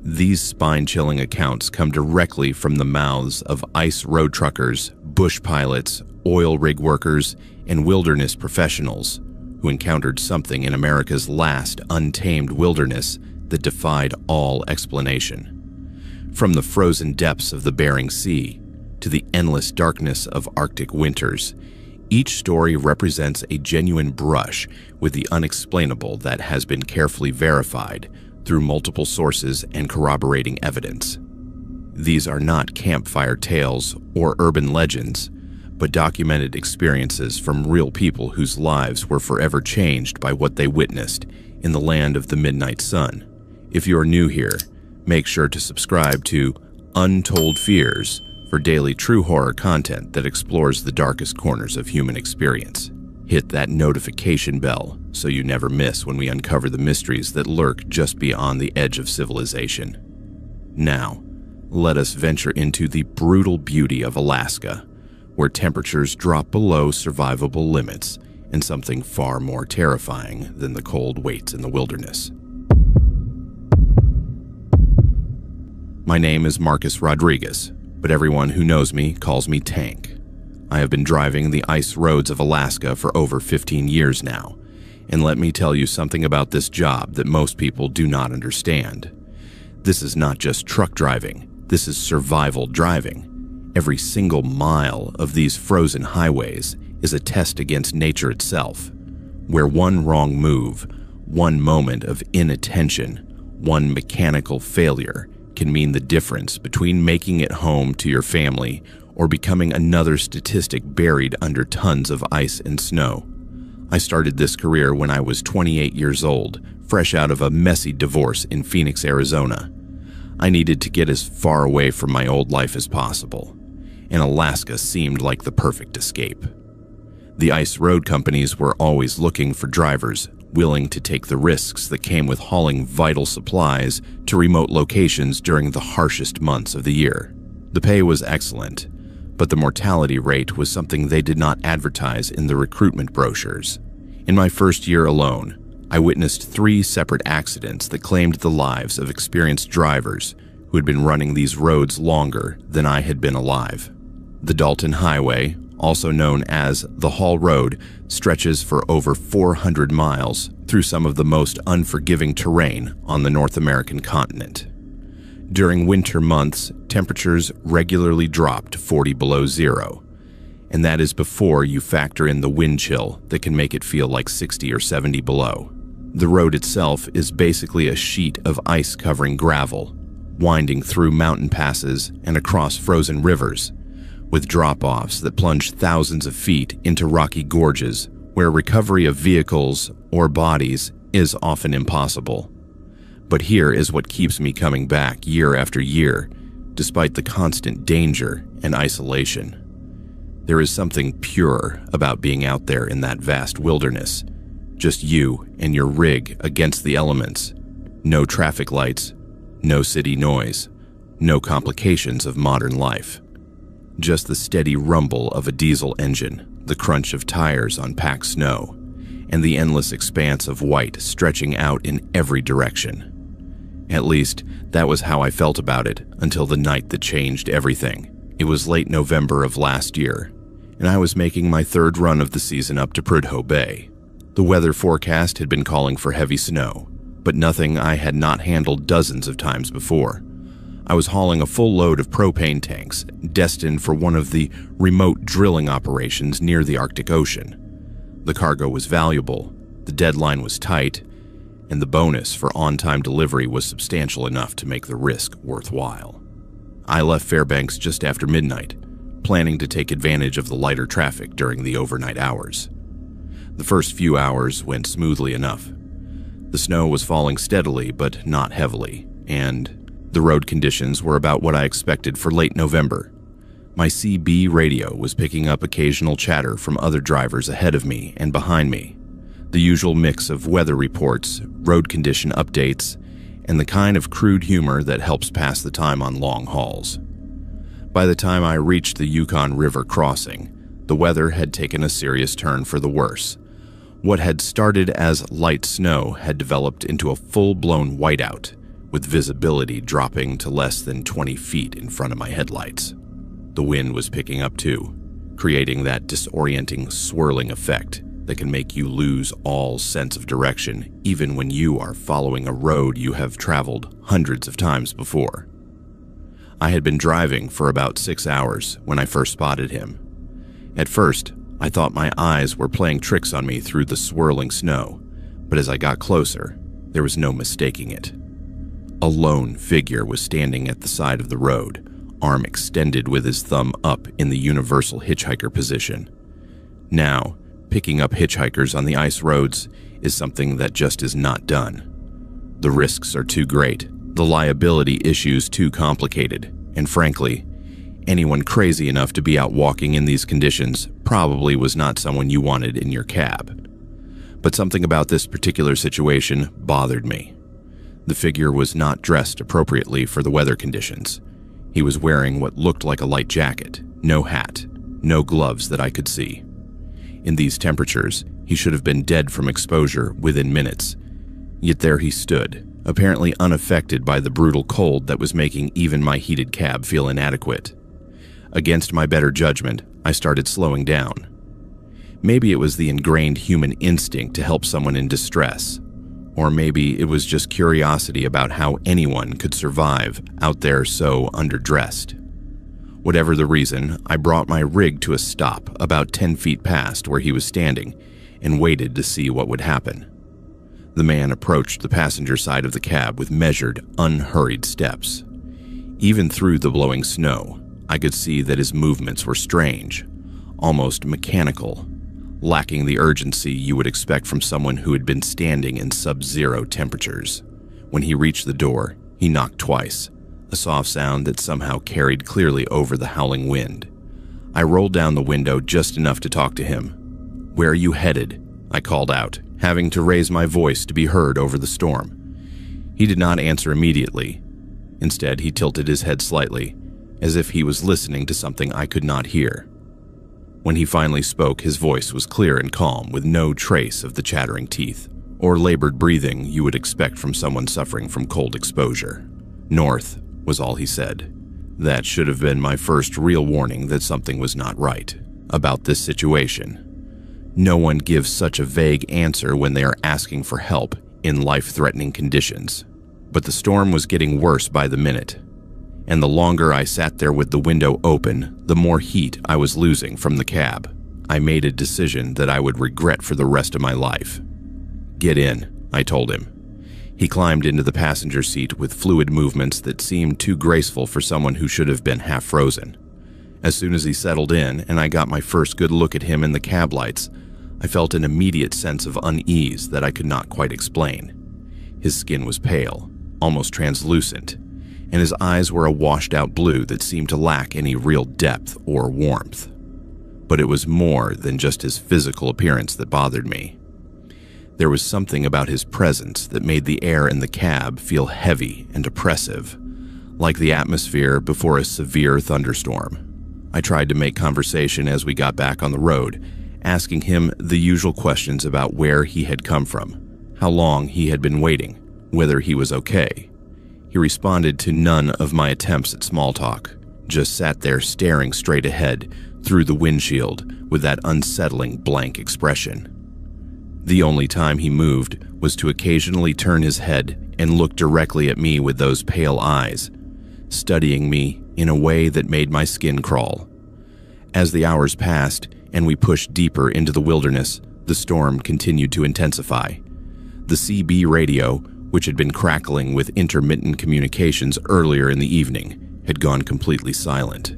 These spine-chilling accounts come directly from the mouths of ice road truckers, bush pilots, oil rig workers, and wilderness professionals who encountered something in America's last untamed wilderness that defied all explanation. From the frozen depths of the Bering Sea to the endless darkness of Arctic winters, each story represents a genuine brush with the unexplainable that has been carefully verified through multiple sources and corroborating evidence. These are not campfire tales or urban legends, but documented experiences from real people whose lives were forever changed by what they witnessed in the land of the midnight sun. If you are new here, make sure to subscribe to Untold Fears for daily true horror content that explores the darkest corners of human experience. Hit that notification bell so you never miss when we uncover the mysteries that lurk just beyond the edge of civilization. Now, let us venture into the brutal beauty of Alaska, where temperatures drop below survivable limits and something far more terrifying than the cold waits in the wilderness. My name is Marcus Rodriguez, but everyone who knows me calls me Tank. I have been driving the ice roads of Alaska for over 15 years now, and let me tell you something about this job that most people do not understand. This is not just truck driving, this is survival driving. Every single mile of these frozen highways is a test against nature itself, where one wrong move, one moment of inattention, one mechanical failure can mean the difference between making it home to your family or becoming another statistic buried under tons of ice and snow. I started this career when I was 28 years old, fresh out of a messy divorce in Phoenix, Arizona. I needed to get as far away from my old life as possible, and Alaska seemed like the perfect escape. The ice road companies were always looking for drivers willing to take the risks that came with hauling vital supplies to remote locations during the harshest months of the year. The pay was excellent, but the mortality rate was something they did not advertise in the recruitment brochures. In my first year alone, I witnessed 3 separate accidents that claimed the lives of experienced drivers who had been running these roads longer than I had been alive. The Dalton Highway, also known as the Hall Road, stretches for over 400 miles through some of the most unforgiving terrain on the North American continent. During winter months, temperatures regularly drop to 40 below zero, and that is before you factor in the wind chill that can make it feel like 60 or 70 below. The road itself is basically a sheet of ice-covering gravel, winding through mountain passes and across frozen rivers, with drop-offs that plunge thousands of feet into rocky gorges where recovery of vehicles or bodies is often impossible. But here is what keeps me coming back year after year, despite the constant danger and isolation. There is something pure about being out there in that vast wilderness, just you and your rig against the elements. No traffic lights, no city noise, no complications of modern life. Just the steady rumble of a diesel engine, the crunch of tires on packed snow, and the endless expanse of white stretching out in every direction. At least, that was how I felt about it until the night that changed everything. It was late November of last year, and I was making my 3rd run of the season up to Prudhoe Bay. The weather forecast had been calling for heavy snow, but nothing I had not handled dozens of times before. I was hauling a full load of propane tanks, destined for one of the remote drilling operations near the Arctic Ocean. The cargo was valuable, the deadline was tight, and the bonus for on-time delivery was substantial enough to make the risk worthwhile. I left Fairbanks just after midnight, planning to take advantage of the lighter traffic during the overnight hours. The first few hours went smoothly enough. The snow was falling steadily but not heavily, and the road conditions were about what I expected for late November. My CB radio was picking up occasional chatter from other drivers ahead of me and behind me. The usual mix of weather reports, road condition updates, and the kind of crude humor that helps pass the time on long hauls. By the time I reached the Yukon River crossing, the weather had taken a serious turn for the worse. What had started as light snow had developed into a full-blown whiteout, with visibility dropping to less than 20 feet in front of my headlights. The wind was picking up too, creating that disorienting, swirling effect that can make you lose all sense of direction even when you are following a road you have traveled hundreds of times before. I had been driving for about 6 hours when I first spotted him. At first, I thought my eyes were playing tricks on me through the swirling snow, but as I got closer, there was no mistaking it. A lone figure was standing at the side of the road, arm extended with his thumb up in the universal hitchhiker position. Now, picking up hitchhikers on the ice roads is something that just is not done. The risks are too great, the liability issues too complicated, and frankly, anyone crazy enough to be out walking in these conditions probably was not someone you wanted in your cab. But something about this particular situation bothered me. The figure was not dressed appropriately for the weather conditions. He was wearing what looked like a light jacket, no hat, no gloves that I could see. In these temperatures, he should have been dead from exposure within minutes. Yet there he stood, apparently unaffected by the brutal cold that was making even my heated cab feel inadequate. Against my better judgment, I started slowing down. Maybe it was the ingrained human instinct to help someone in distress, or maybe it was just curiosity about how anyone could survive out there so underdressed. Whatever the reason, I brought my rig to a stop about 10 feet past where he was standing and waited to see what would happen. The man approached the passenger side of the cab with measured, unhurried steps. Even through the blowing snow, I could see that his movements were strange, almost mechanical, lacking the urgency you would expect from someone who had been standing in sub-zero temperatures. When he reached the door, he knocked twice, a soft sound that somehow carried clearly over the howling wind. I rolled down the window just enough to talk to him. "Where are you headed?" I called out, having to raise my voice to be heard over the storm. He did not answer immediately. Instead, he tilted his head slightly, as if he was listening to something I could not hear. When he finally spoke, his voice was clear and calm, with no trace of the chattering teeth or labored breathing you would expect from someone suffering from cold exposure. "North," was all he said. That should have been my first real warning that something was not right about this situation. No one gives such a vague answer when they are asking for help in life-threatening conditions. But the storm was getting worse by the minute, and the longer I sat there with the window open, the more heat I was losing from the cab. I made a decision that I would regret for the rest of my life. "Get in," I told him. He climbed into the passenger seat with fluid movements that seemed too graceful for someone who should have been half frozen. As soon as he settled in and I got my first good look at him in the cab lights, I felt an immediate sense of unease that I could not quite explain. His skin was pale, almost translucent, and his eyes were a washed-out blue that seemed to lack any real depth or warmth. But it was more than just his physical appearance that bothered me. There was something about his presence that made the air in the cab feel heavy and oppressive, like the atmosphere before a severe thunderstorm. I tried to make conversation as we got back on the road, asking him the usual questions about where he had come from, how long he had been waiting, whether he was okay. He responded to none of my attempts at small talk, just sat there staring straight ahead through the windshield with that unsettling blank expression. The only time he moved was to occasionally turn his head and look directly at me with those pale eyes, studying me in a way that made my skin crawl. As the hours passed and we pushed deeper into the wilderness, the storm continued to intensify. The CB radio, which had been crackling with intermittent communications earlier in the evening, had gone completely silent.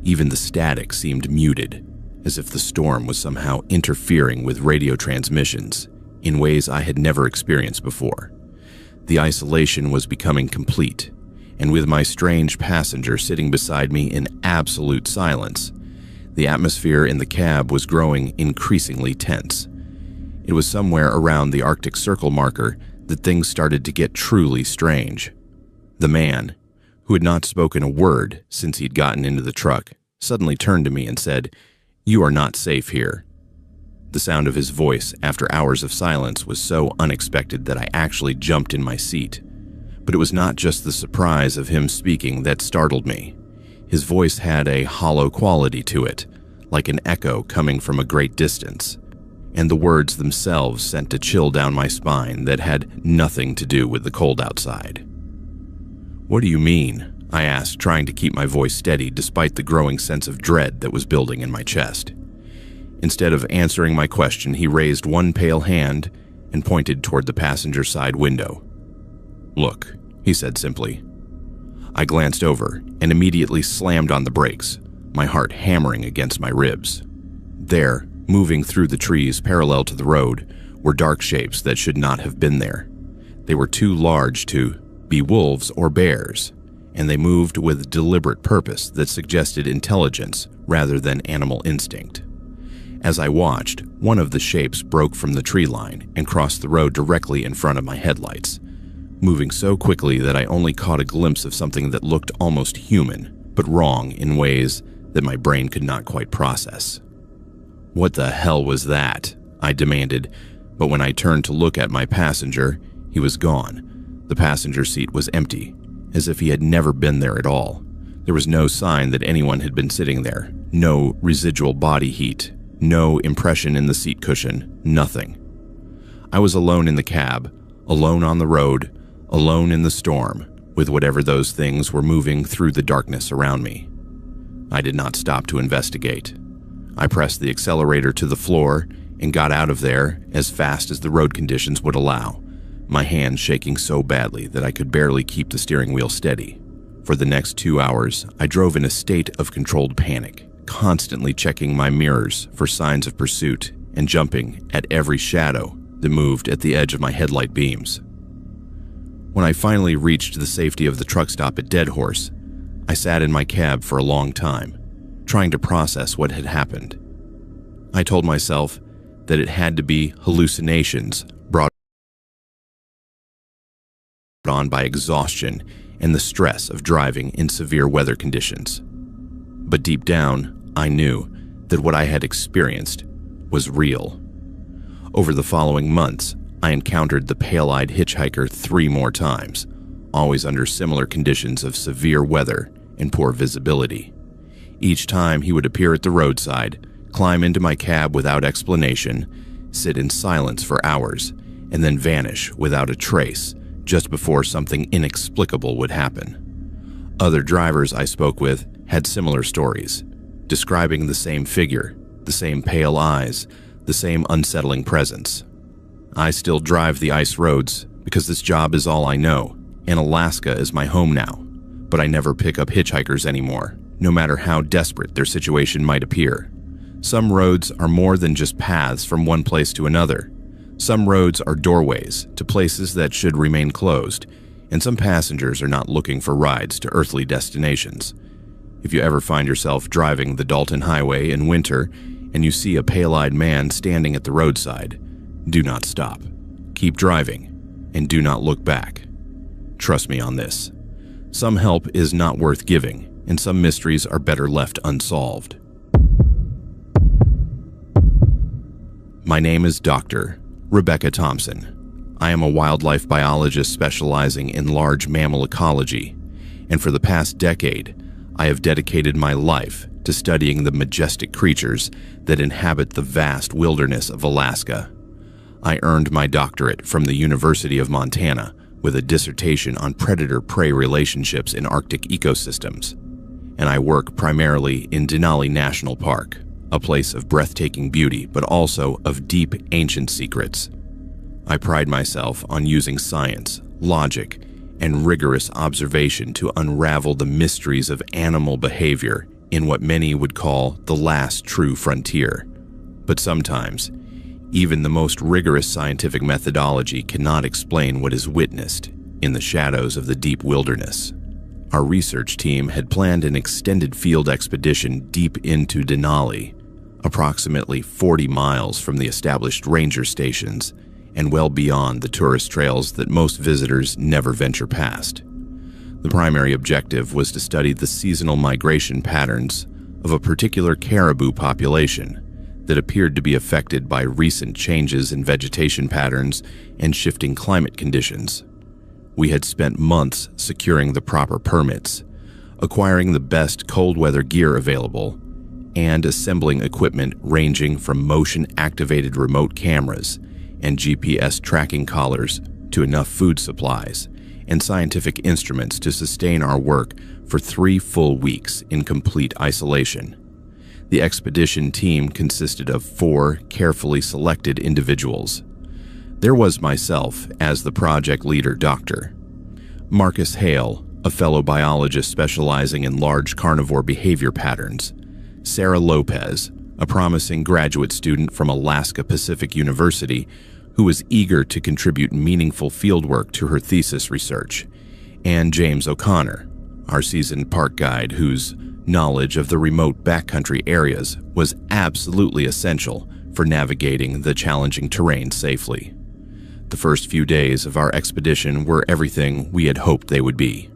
Even the static seemed muted, as if the storm was somehow interfering with radio transmissions in ways I had never experienced before. The isolation was becoming complete, and with my strange passenger sitting beside me in absolute silence, the atmosphere in the cab was growing increasingly tense. It was somewhere around the Arctic Circle marker that things started to get truly strange. The man, who had not spoken a word since he'd gotten into the truck, suddenly turned to me and said, "You are not safe here." The sound of his voice after hours of silence was so unexpected that I actually jumped in my seat. But it was not just the surprise of him speaking that startled me. His voice had a hollow quality to it, like an echo coming from a great distance, and the words themselves sent a chill down my spine that had nothing to do with the cold outside. "What do you mean?" I asked, trying to keep my voice steady despite the growing sense of dread that was building in my chest. Instead of answering my question, he raised one pale hand and pointed toward the passenger side window. "Look," he said simply. I glanced over and immediately slammed on the brakes, my heart hammering against my ribs. There, moving through the trees parallel to the road, were dark shapes that should not have been there. They were too large to be wolves or bears, and they moved with deliberate purpose that suggested intelligence rather than animal instinct. As I watched, one of the shapes broke from the tree line and crossed the road directly in front of my headlights, moving so quickly that I only caught a glimpse of something that looked almost human, but wrong in ways that my brain could not quite process. "What the hell was that?" I demanded, but when I turned to look at my passenger, he was gone. The passenger seat was empty, as if he had never been there at all. There was no sign that anyone had been sitting there, no residual body heat, no impression in the seat cushion, nothing. I was alone in the cab, alone on the road, alone in the storm, with whatever those things were moving through the darkness around me. I did not stop to investigate. I pressed the accelerator to the floor and got out of there as fast as the road conditions would allow, my hands shaking so badly that I could barely keep the steering wheel steady. For the next 2 hours, I drove in a state of controlled panic, constantly checking my mirrors for signs of pursuit and jumping at every shadow that moved at the edge of my headlight beams. When I finally reached the safety of the truck stop at Dead Horse, I sat in my cab for a long time, trying to process what had happened. I told myself that it had to be hallucinations brought on by exhaustion and the stress of driving in severe weather conditions. But deep down, I knew that what I had experienced was real. Over the following months, I encountered the pale-eyed hitchhiker 3 more times, always under similar conditions of severe weather and poor visibility. Each time he would appear at the roadside, climb into my cab without explanation, sit in silence for hours, and then vanish without a trace just before something inexplicable would happen. Other drivers I spoke with had similar stories, describing the same figure, the same pale eyes, the same unsettling presence. I still drive the ice roads because this job is all I know, and Alaska is my home now, but I never pick up hitchhikers anymore, no matter how desperate their situation might appear. Some roads are more than just paths from one place to another. Some roads are doorways to places that should remain closed, and some passengers are not looking for rides to earthly destinations. If you ever find yourself driving the Dalton Highway in winter and you see a pale-eyed man standing at the roadside, do not stop. Keep driving, and do not look back. Trust me on this. Some help is not worth giving, and some mysteries are better left unsolved. My name is Dr. Rebecca Thompson. I am a wildlife biologist specializing in large mammal ecology, and for the past decade, I have dedicated my life to studying the majestic creatures that inhabit the vast wilderness of Alaska. I earned my doctorate from the University of Montana with a dissertation on predator-prey relationships in Arctic ecosystems, and I work primarily in Denali National Park, a place of breathtaking beauty but also of deep ancient secrets. I pride myself on using science, logic, and rigorous observation to unravel the mysteries of animal behavior in what many would call the last true frontier. But sometimes, even the most rigorous scientific methodology cannot explain what is witnessed in the shadows of the deep wilderness. Our research team had planned an extended field expedition deep into Denali, approximately 40 miles from the established ranger stations and well beyond the tourist trails that most visitors never venture past. The primary objective was to study the seasonal migration patterns of a particular caribou population that appeared to be affected by recent changes in vegetation patterns and shifting climate conditions. We had spent months securing the proper permits, acquiring the best cold weather gear available, and assembling equipment ranging from motion-activated remote cameras and GPS tracking collars to enough food supplies and scientific instruments to sustain our work for 3 full weeks in complete isolation. The expedition team consisted of 4 carefully selected individuals. There was myself as the project leader doctor, Marcus Hale, a fellow biologist specializing in large carnivore behavior patterns, Sarah Lopez, a promising graduate student from Alaska Pacific University who was eager to contribute meaningful fieldwork to her thesis research, and James O'Connor, our seasoned park guide whose knowledge of the remote backcountry areas was absolutely essential for navigating the challenging terrain safely. The first few days of our expedition were everything we had hoped they would be.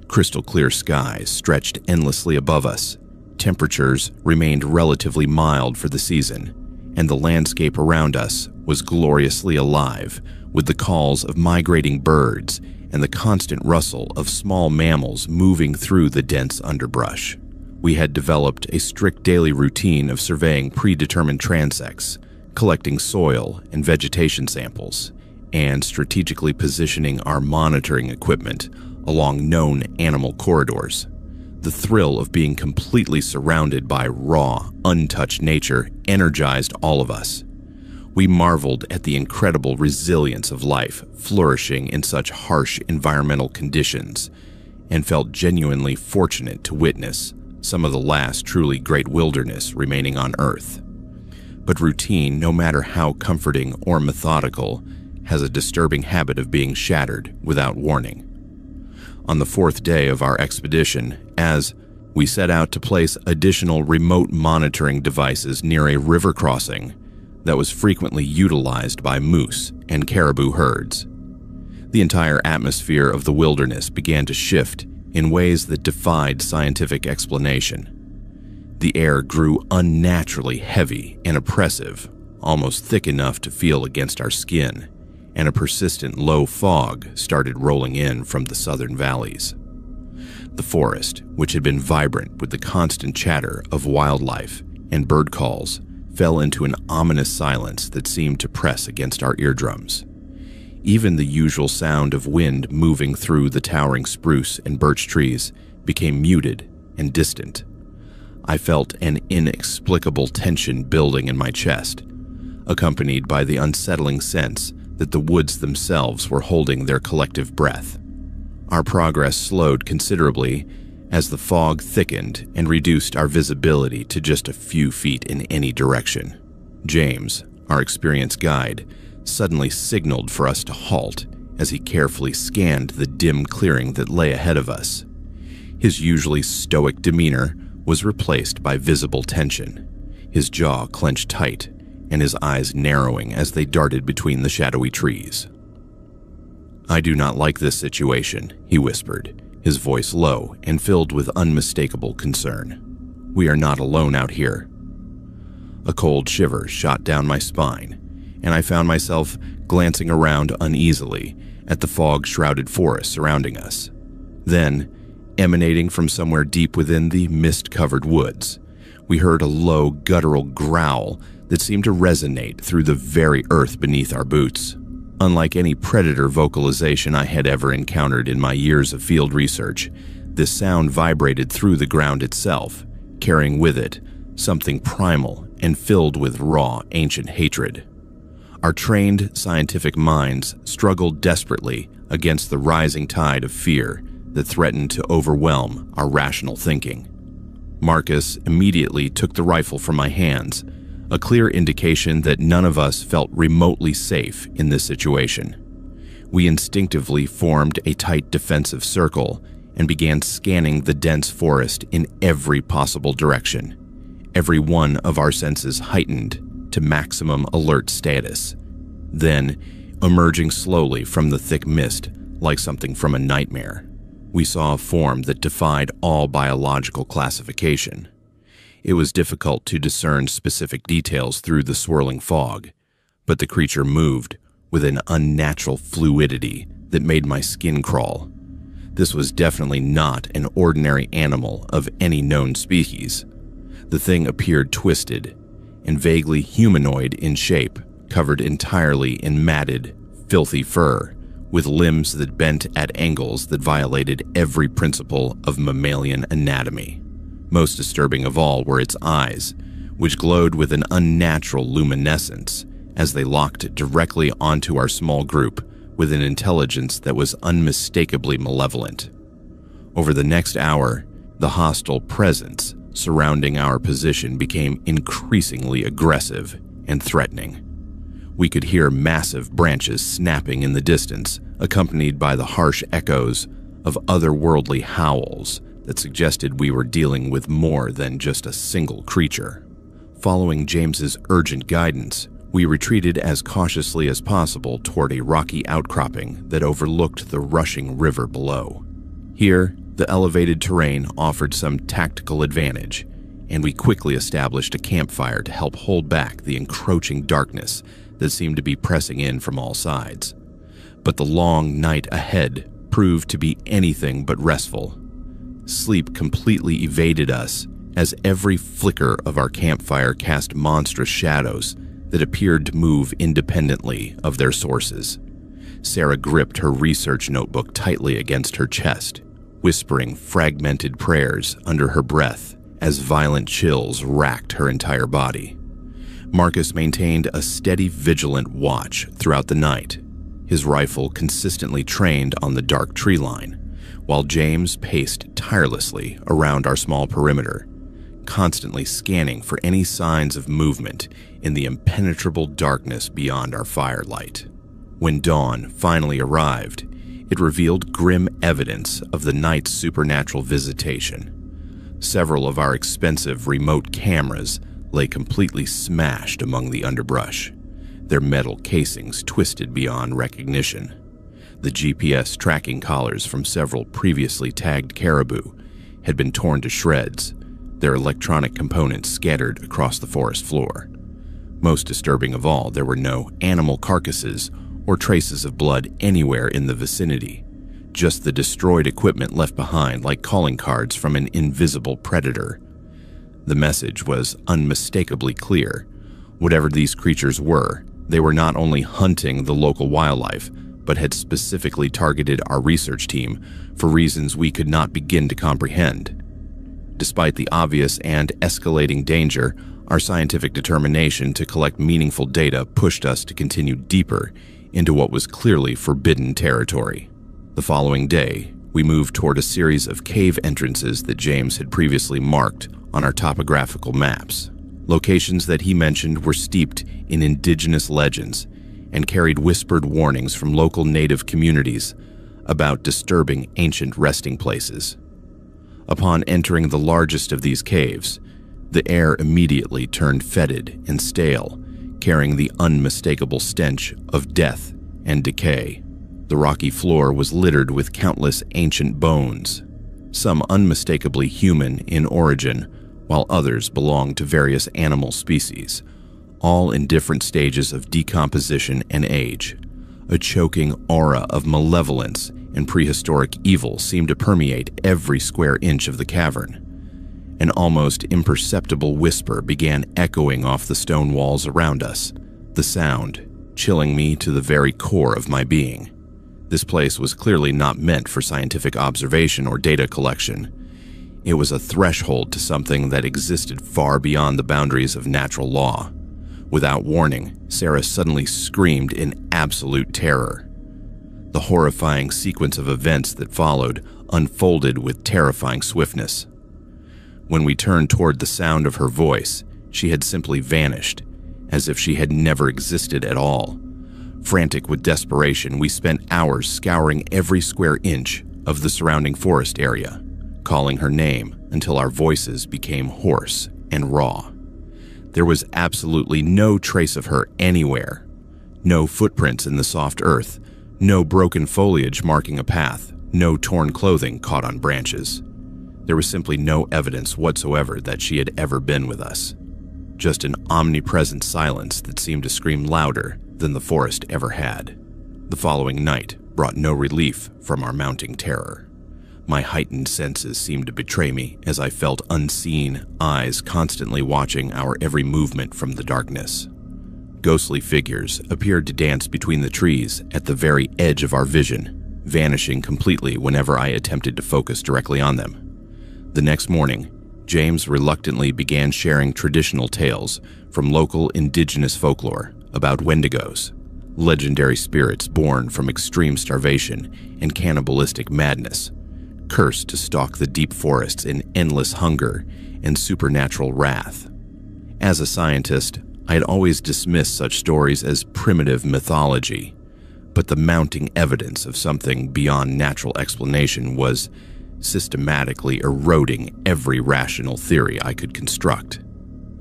Crystal clear skies stretched endlessly above us. Temperatures remained relatively mild for the season, and the landscape around us was gloriously alive with the calls of migrating birds and the constant rustle of small mammals moving through the dense underbrush. We had developed a strict daily routine of surveying predetermined transects, collecting soil and vegetation samples, and strategically positioning our monitoring equipment along known animal corridors. The thrill of being completely surrounded by raw, untouched nature energized all of us. We marveled at the incredible resilience of life flourishing in such harsh environmental conditions and felt genuinely fortunate to witness some of the last truly great wilderness remaining on Earth. But routine, no matter how comforting or methodical, has a disturbing habit of being shattered without warning. On the 4th day of our expedition, as we set out to place additional remote monitoring devices near a river crossing that was frequently utilized by moose and caribou herds, the entire atmosphere of the wilderness began to shift in ways that defied scientific explanation. The air grew unnaturally heavy and oppressive, almost thick enough to feel against our skin, and a persistent low fog started rolling in from the southern valleys. The forest, which had been vibrant with the constant chatter of wildlife and bird calls, fell into an ominous silence that seemed to press against our eardrums. Even the usual sound of wind moving through the towering spruce and birch trees became muted and distant. I felt an inexplicable tension building in my chest, accompanied by the unsettling sense that the woods themselves were holding their collective breath. Our progress slowed considerably as the fog thickened and reduced our visibility to just a few feet in any direction. James, our experienced guide, suddenly signaled for us to halt as he carefully scanned the dim clearing that lay ahead of us. His usually stoic demeanor was replaced by visible tension, his jaw clenched tight and his eyes narrowing as they darted between the shadowy trees. "I do not like this situation," he whispered, his voice low and filled with unmistakable concern. "We are not alone out here." A cold shiver shot down my spine, and I found myself glancing around uneasily at the fog-shrouded forest surrounding us. Then, emanating from somewhere deep within the mist-covered woods, we heard a low, guttural growl that seemed to resonate through the very earth beneath our boots. Unlike any predator vocalization I had ever encountered in my years of field research, this sound vibrated through the ground itself, carrying with it something primal and filled with raw, ancient hatred. Our trained scientific minds struggled desperately against the rising tide of fear that threatened to overwhelm our rational thinking. Marcus immediately took the rifle from my hands, a clear indication that none of us felt remotely safe in this situation. We instinctively formed a tight defensive circle and began scanning the dense forest in every possible direction, every one of our senses heightened to maximum alert status. Then, emerging slowly from the thick mist like something from a nightmare, we saw a form that defied all biological classification. It was difficult to discern specific details through the swirling fog, but the creature moved with an unnatural fluidity that made my skin crawl. This was definitely not an ordinary animal of any known species. The thing appeared twisted and vaguely humanoid in shape, covered entirely in matted, filthy fur, with limbs that bent at angles that violated every principle of mammalian anatomy. Most disturbing of all were its eyes, which glowed with an unnatural luminescence as they locked directly onto our small group with an intelligence that was unmistakably malevolent. Over the next hour, the hostile presence surrounding our position became increasingly aggressive and threatening. We could hear massive branches snapping in the distance, accompanied by the harsh echoes of otherworldly howls that suggested we were dealing with more than just a single creature. Following James's urgent guidance, we retreated as cautiously as possible toward a rocky outcropping that overlooked the rushing river below. Here, the elevated terrain offered some tactical advantage, and we quickly established a campfire to help hold back the encroaching darkness that seemed to be pressing in from all sides. But the long night ahead proved to be anything but restful. Sleep completely evaded us as every flicker of our campfire cast monstrous shadows that appeared to move independently of their sources. Sarah gripped her research notebook tightly against her chest, whispering fragmented prayers under her breath as violent chills racked her entire body. Marcus maintained a steady, vigilant watch throughout the night, his rifle consistently trained on the dark tree line, while James paced tirelessly around our small perimeter, constantly scanning for any signs of movement in the impenetrable darkness beyond our firelight. When dawn finally arrived, it revealed grim evidence of the night's supernatural visitation. Several of our expensive remote cameras lay completely smashed among the underbrush, their metal casings twisted beyond recognition. The GPS tracking collars from several previously tagged caribou had been torn to shreds, their electronic components scattered across the forest floor. Most disturbing of all, there were no animal carcasses or traces of blood anywhere in the vicinity, just the destroyed equipment left behind like calling cards from an invisible predator. The message was unmistakably clear. Whatever these creatures were, they were not only hunting the local wildlife, but had specifically targeted our research team for reasons we could not begin to comprehend. Despite the obvious and escalating danger, our scientific determination to collect meaningful data pushed us to continue deeper into what was clearly forbidden territory. The following day, we moved toward a series of cave entrances that James had previously marked on our topographical maps. Locations that he mentioned were steeped in indigenous legends and carried whispered warnings from local native communities about disturbing ancient resting places. Upon entering the largest of these caves, the air immediately turned fetid and stale, carrying the unmistakable stench of death and decay. The rocky floor was littered with countless ancient bones, some unmistakably human in origin, while others belonged to various animal species, all in different stages of decomposition and age. A choking aura of malevolence and prehistoric evil seemed to permeate every square inch of the cavern. An almost imperceptible whisper began echoing off the stone walls around us, the sound chilling me to the very core of my being. This place was clearly not meant for scientific observation or data collection. It was a threshold to something that existed far beyond the boundaries of natural law. Without warning, Sarah suddenly screamed in absolute terror. The horrifying sequence of events that followed unfolded with terrifying swiftness. When we turned toward the sound of her voice, she had simply vanished, as if she had never existed at all. Frantic with desperation, we spent hours scouring every square inch of the surrounding forest area, calling her name until our voices became hoarse and raw. There was absolutely no trace of her anywhere. No footprints in the soft earth, no broken foliage marking a path, no torn clothing caught on branches. There was simply no evidence whatsoever that she had ever been with us. Just an omnipresent silence that seemed to scream louder than the forest ever had. The following night, brought no relief from our mounting terror. My heightened senses seemed to betray me as I felt unseen eyes constantly watching our every movement from the darkness. Ghostly figures appeared to dance between the trees at the very edge of our vision, vanishing completely whenever I attempted to focus directly on them. The next morning, James reluctantly began sharing traditional tales from local indigenous folklore about wendigos, legendary spirits born from extreme starvation and cannibalistic madness, cursed to stalk the deep forests in endless hunger and supernatural wrath. As a scientist, I had always dismissed such stories as primitive mythology, but the mounting evidence of something beyond natural explanation was systematically eroding every rational theory I could construct.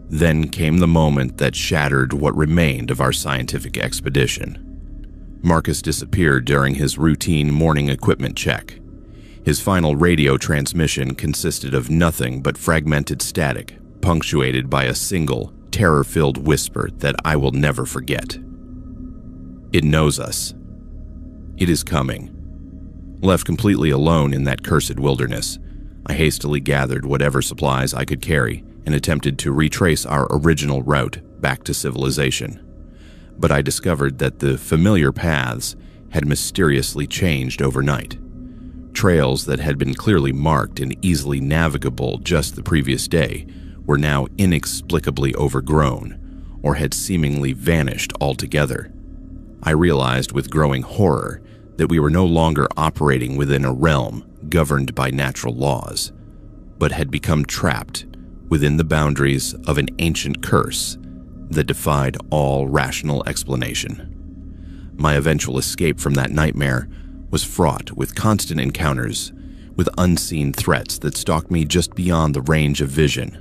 Then came the moment that shattered what remained of our scientific expedition. Marcus disappeared during his routine morning equipment check. His final radio transmission consisted of nothing but fragmented static, punctuated by a single, terror-filled whisper that I will never forget. It knows us. It is coming. Left completely alone in that cursed wilderness, I hastily gathered whatever supplies I could carry and attempted to retrace our original route back to civilization. But I discovered that the familiar paths had mysteriously changed overnight. Trails that had been clearly marked and easily navigable just the previous day were now inexplicably overgrown or had seemingly vanished altogether. I realized with growing horror that we were no longer operating within a realm governed by natural laws, but had become trapped within the boundaries of an ancient curse that defied all rational explanation. My eventual escape from that nightmare was fraught with constant encounters with unseen threats that stalked me just beyond the range of vision.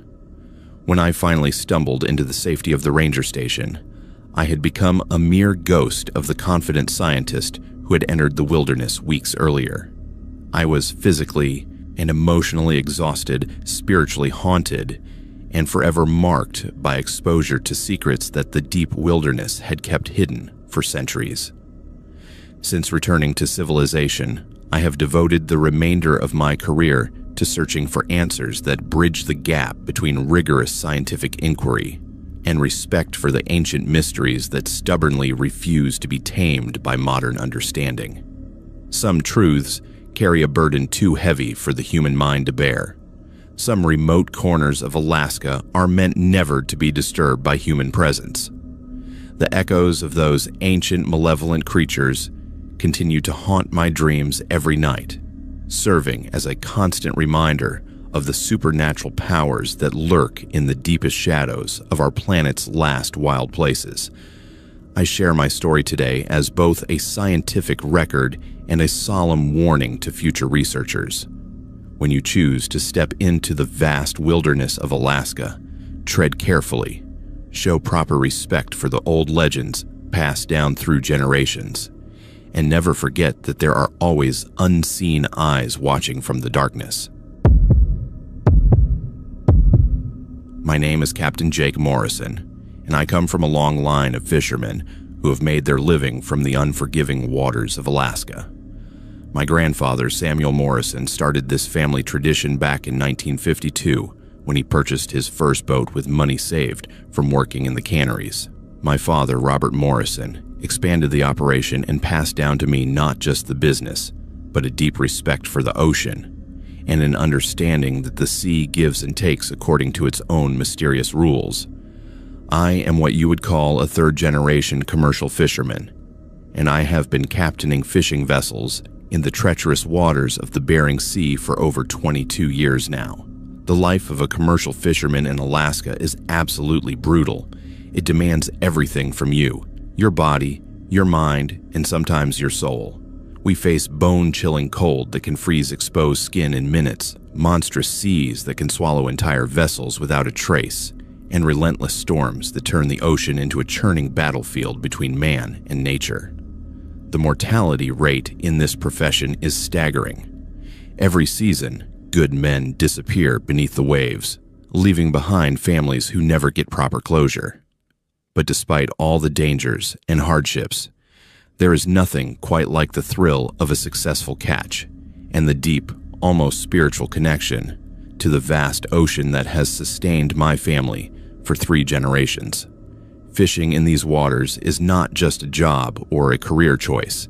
When I finally stumbled into the safety of the ranger station, I had become a mere ghost of the confident scientist who had entered the wilderness weeks earlier. I was physically and emotionally exhausted, spiritually haunted, and forever marked by exposure to secrets that the deep wilderness had kept hidden for centuries. Since returning to civilization, I have devoted the remainder of my career to searching for answers that bridge the gap between rigorous scientific inquiry and respect for the ancient mysteries that stubbornly refuse to be tamed by modern understanding. Some truths carry a burden too heavy for the human mind to bear. Some remote corners of Alaska are meant never to be disturbed by human presence. The echoes of those ancient malevolent creatures continue to haunt my dreams every night, serving as a constant reminder of the supernatural powers that lurk in the deepest shadows of our planet's last wild places. I share my story today as both a scientific record and a solemn warning to future researchers. When you choose to step into the vast wilderness of Alaska, tread carefully, show proper respect for the old legends passed down through generations, and never forget that there are always unseen eyes watching from the darkness. My name is Captain Jake Morrison, and I come from a long line of fishermen who have made their living from the unforgiving waters of Alaska. My grandfather, Samuel Morrison, started this family tradition back in 1952 when he purchased his first boat with money saved from working in the canneries. My father, Robert Morrison, expanded the operation and passed down to me not just the business, but a deep respect for the ocean and an understanding that the sea gives and takes according to its own mysterious rules. I am what you would call a third-generation commercial fisherman, and I have been captaining fishing vessels in the treacherous waters of the Bering Sea for over 22 years now. The life of a commercial fisherman in Alaska is absolutely brutal. It demands everything from you, your body, your mind, and sometimes your soul. We face bone-chilling cold that can freeze exposed skin in minutes, monstrous seas that can swallow entire vessels without a trace, and relentless storms that turn the ocean into a churning battlefield between man and nature. The mortality rate in this profession is staggering. Every season, good men disappear beneath the waves, leaving behind families who never get proper closure. But despite all the dangers and hardships, There is nothing quite like the thrill of a successful catch and the deep, almost spiritual connection to the vast ocean that has sustained my family for 3 generations. Fishing in these waters is not just a job or a career choice.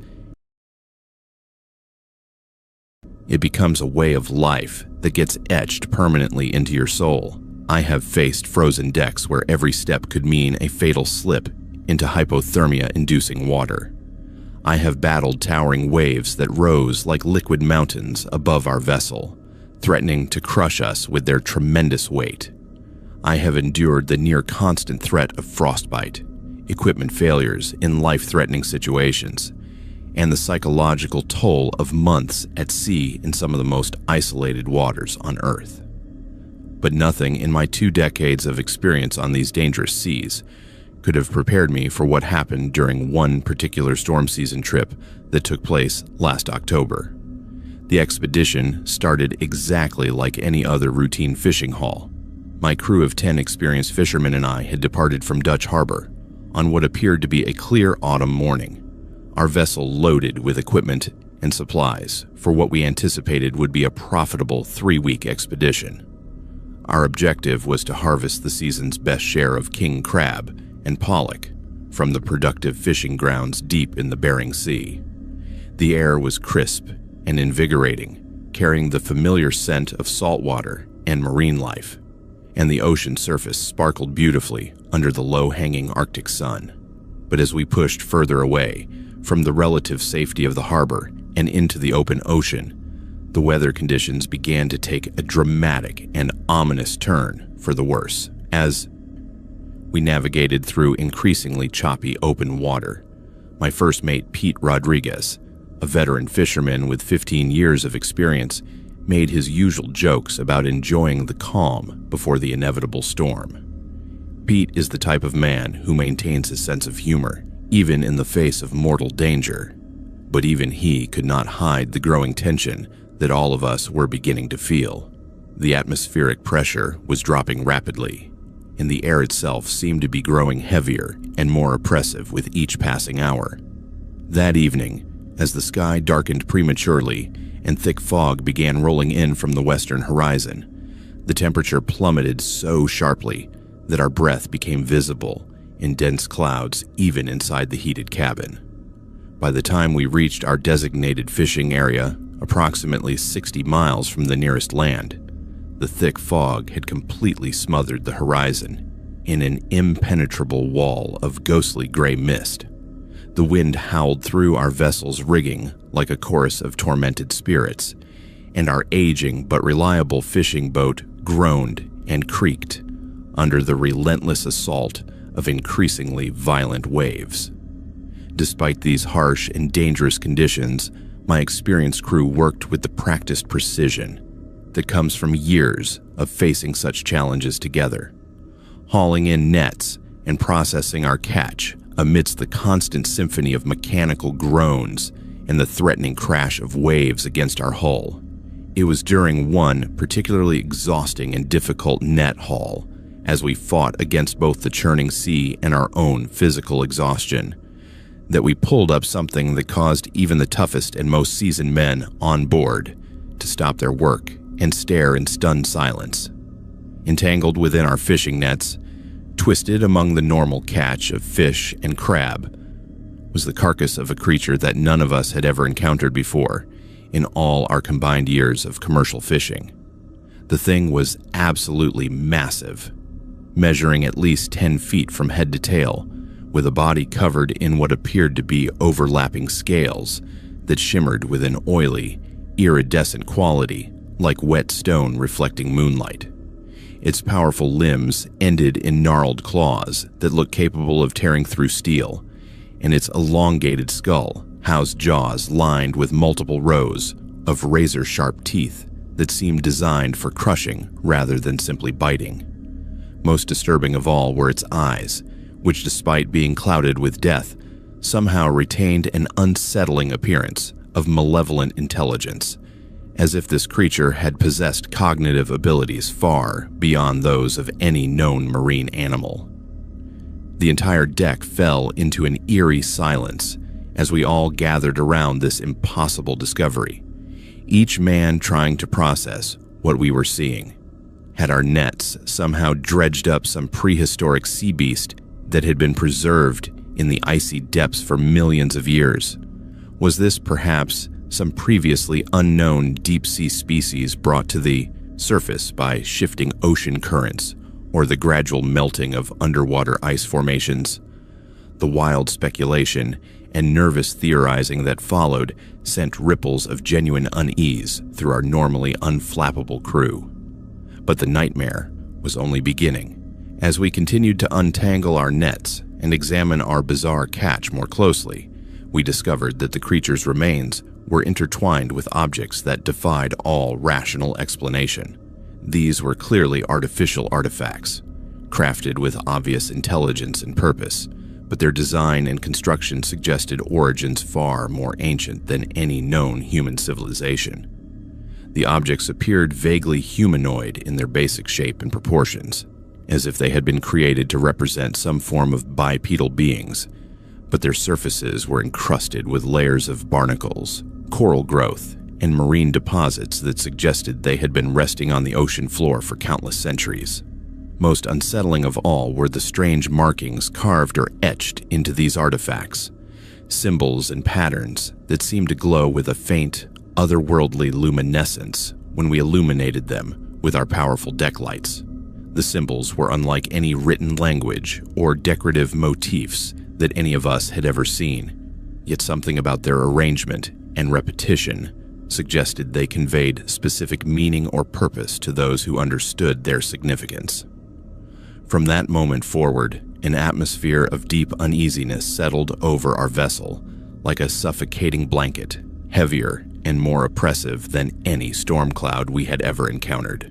It becomes a way of life that gets etched permanently into your soul. I have faced frozen decks where every step could mean a fatal slip into hypothermia-inducing water. I have battled towering waves that rose like liquid mountains above our vessel, threatening to crush us with their tremendous weight. I have endured the near-constant threat of frostbite, equipment failures in life-threatening situations, and the psychological toll of months at sea in some of the most isolated waters on Earth. But nothing in my 2 decades of experience on these dangerous seas could have prepared me for what happened during one particular storm season trip that took place last October. The expedition started exactly like any other routine fishing haul. My crew of 10 experienced fishermen and I had departed from Dutch Harbor on what appeared to be a clear autumn morning, our vessel loaded with equipment and supplies for what we anticipated would be a profitable 3-week expedition. Our objective was to harvest the season's best share of king crab and pollock from the productive fishing grounds deep in the Bering Sea. The air was crisp and invigorating, carrying the familiar scent of salt water and marine life, and the ocean surface sparkled beautifully under the low-hanging Arctic sun. But as we pushed further away from the relative safety of the harbor and into the open ocean, the weather conditions began to take a dramatic and ominous turn for the worse as we navigated through increasingly choppy open water. My first mate, Pete Rodriguez, a veteran fisherman with 15 years of experience, made his usual jokes about enjoying the calm before the inevitable storm. Pete is the type of man who maintains his sense of humor, even in the face of mortal danger. But even he could not hide the growing tension that all of us were beginning to feel. The atmospheric pressure was dropping rapidly, and the air itself seemed to be growing heavier and more oppressive with each passing hour. That evening, as the sky darkened prematurely and thick fog began rolling in from the western horizon, the temperature plummeted so sharply that our breath became visible in dense clouds even inside the heated cabin. By the time we reached our designated fishing area, approximately 60 miles from the nearest land, the thick fog had completely smothered the horizon in an impenetrable wall of ghostly gray mist. The wind howled through our vessel's rigging like a chorus of tormented spirits, and our aging but reliable fishing boat groaned and creaked under the relentless assault of increasingly violent waves. Despite these harsh and dangerous conditions, my experienced crew worked with the practiced precision that comes from years of facing such challenges together, hauling in nets and processing our catch amidst the constant symphony of mechanical groans and the threatening crash of waves against our hull. It was during one particularly exhausting and difficult net haul, as we fought against both the churning sea and our own physical exhaustion, that we pulled up something that caused even the toughest and most seasoned men on board to stop their work and stare in stunned silence. Entangled within our fishing nets, twisted among the normal catch of fish and crab, was the carcass of a creature that none of us had ever encountered before in all our combined years of commercial fishing. The thing was absolutely massive, measuring at least 10 feet from head to tail, with a body covered in what appeared to be overlapping scales that shimmered with an oily, iridescent quality like wet stone reflecting moonlight. Its powerful limbs ended in gnarled claws that looked capable of tearing through steel, and its elongated skull housed jaws lined with multiple rows of razor-sharp teeth that seemed designed for crushing rather than simply biting. Most disturbing of all were its eyes, which, despite being clouded with death, somehow retained an unsettling appearance of malevolent intelligence, as if this creature had possessed cognitive abilities far beyond those of any known marine animal. The entire deck fell into an eerie silence as we all gathered around this impossible discovery, each man trying to process what we were seeing. Had our nets somehow dredged up some prehistoric sea beast that had been preserved in the icy depths for millions of years? Was this perhaps some previously unknown deep-sea species brought to the surface by shifting ocean currents or the gradual melting of underwater ice formations? The wild speculation and nervous theorizing that followed sent ripples of genuine unease through our normally unflappable crew. But the nightmare was only beginning. As we continued to untangle our nets and examine our bizarre catch more closely, we discovered that the creature's remains were intertwined with objects that defied all rational explanation. These were clearly artificial artifacts, crafted with obvious intelligence and purpose, but their design and construction suggested origins far more ancient than any known human civilization. The objects appeared vaguely humanoid in their basic shape and proportions, as if they had been created to represent some form of bipedal beings, but their surfaces were encrusted with layers of barnacles, coral growth, and marine deposits that suggested they had been resting on the ocean floor for countless centuries. Most unsettling of all were the strange markings carved or etched into these artifacts, symbols and patterns that seemed to glow with a faint, otherworldly luminescence when we illuminated them with our powerful deck lights. The symbols were unlike any written language or decorative motifs that any of us had ever seen, yet something about their arrangement and repetition suggested they conveyed specific meaning or purpose to those who understood their significance. From that moment forward, an atmosphere of deep uneasiness settled over our vessel, like a suffocating blanket, heavier and more oppressive than any storm cloud we had ever encountered.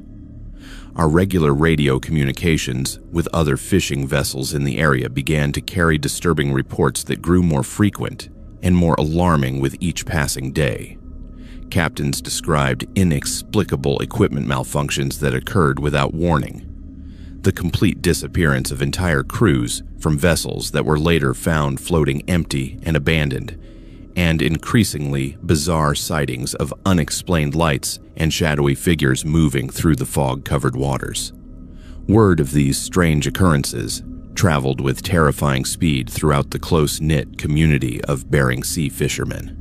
Our regular radio communications with other fishing vessels in the area began to carry disturbing reports that grew more frequent and more alarming with each passing day. Captains described inexplicable equipment malfunctions that occurred without warning, the complete disappearance of entire crews from vessels that were later found floating empty and abandoned, and increasingly bizarre sightings of unexplained lights and shadowy figures moving through the fog-covered waters. Word of these strange occurrences traveled with terrifying speed throughout the close-knit community of Bering Sea fishermen.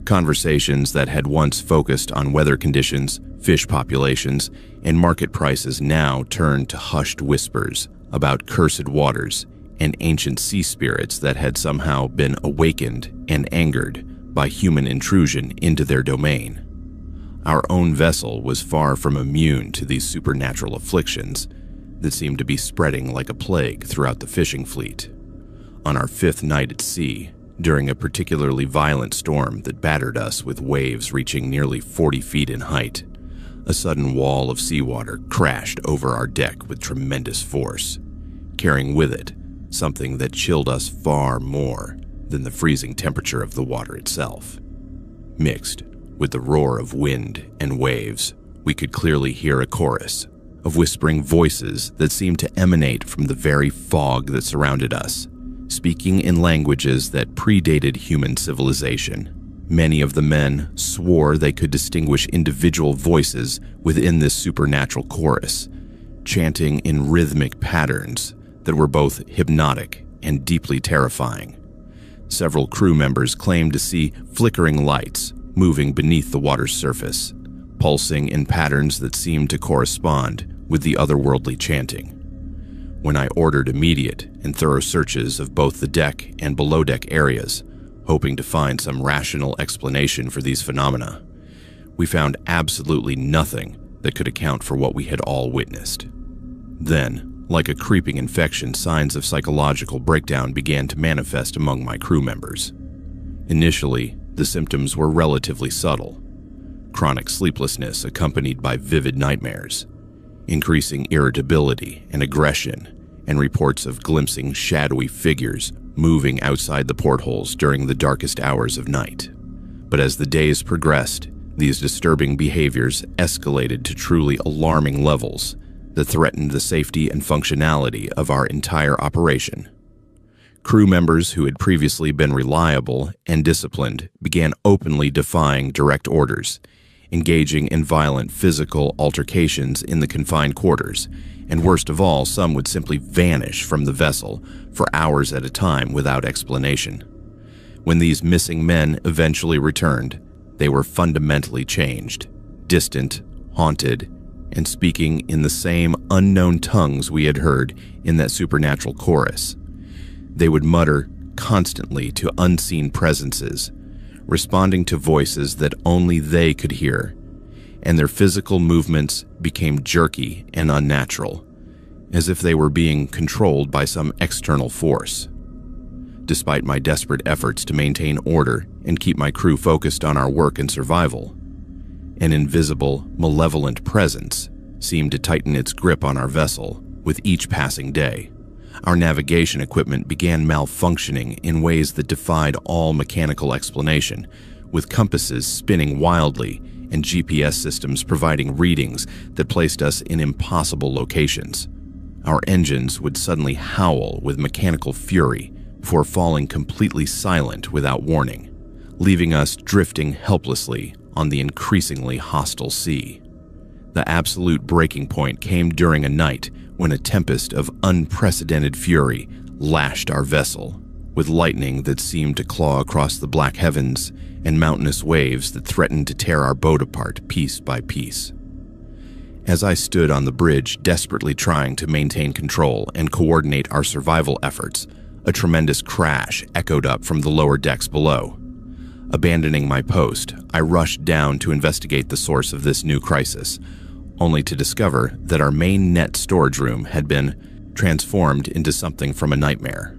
Conversations that had once focused on weather conditions, fish populations, and market prices now turned to hushed whispers about cursed waters and ancient sea spirits that had somehow been awakened and angered by human intrusion into their domain. Our own vessel was far from immune to these supernatural afflictions that seemed to be spreading like a plague throughout the fishing fleet. On our fifth night at sea, during a particularly violent storm that battered us with waves reaching nearly 40 feet in height, a sudden wall of seawater crashed over our deck with tremendous force, carrying with it something that chilled us far more than the freezing temperature of the water itself. Mixed with the roar of wind and waves, we could clearly hear a chorus of whispering voices that seemed to emanate from the very fog that surrounded us, speaking in languages that predated human civilization. Many of the men swore they could distinguish individual voices within this supernatural chorus, chanting in rhythmic patterns that were both hypnotic and deeply terrifying. Several crew members claimed to see flickering lights moving beneath the water's surface, pulsing in patterns that seemed to correspond with the otherworldly chanting. When I ordered immediate and thorough searches of both the deck and below-deck areas, hoping to find some rational explanation for these phenomena, we found absolutely nothing that could account for what we had all witnessed. Then, like a creeping infection, signs of psychological breakdown began to manifest among my crew members. Initially, the symptoms were relatively subtle: chronic sleeplessness accompanied by vivid nightmares, increasing irritability and aggression, and reports of glimpsing shadowy figures moving outside the portholes during the darkest hours of night. But as the days progressed, these disturbing behaviors escalated to truly alarming levels that threatened the safety and functionality of our entire operation. Crew members who had previously been reliable and disciplined began openly defying direct orders, engaging in violent physical altercations in the confined quarters, and worst of all, some would simply vanish from the vessel for hours at a time without explanation. When these missing men eventually returned, they were fundamentally changed, distant, haunted, and speaking in the same unknown tongues we had heard in that supernatural chorus. They would mutter constantly to unseen presences, responding to voices that only they could hear, and their physical movements became jerky and unnatural, as if they were being controlled by some external force. Despite my desperate efforts to maintain order and keep my crew focused on our work and survival, an invisible, malevolent presence seemed to tighten its grip on our vessel with each passing day. Our navigation equipment began malfunctioning in ways that defied all mechanical explanation, with compasses spinning wildly and GPS systems providing readings that placed us in impossible locations. Our engines would suddenly howl with mechanical fury before falling completely silent without warning, leaving us drifting helplessly on the increasingly hostile sea. The absolute breaking point came during a night when a tempest of unprecedented fury lashed our vessel, with lightning that seemed to claw across the black heavens and mountainous waves that threatened to tear our boat apart piece by piece. As I stood on the bridge desperately trying to maintain control and coordinate our survival efforts, a tremendous crash echoed up from the lower decks below. Abandoning my post, I rushed down to investigate the source of this new crisis, only to discover that our main net storage room had been transformed into something from a nightmare.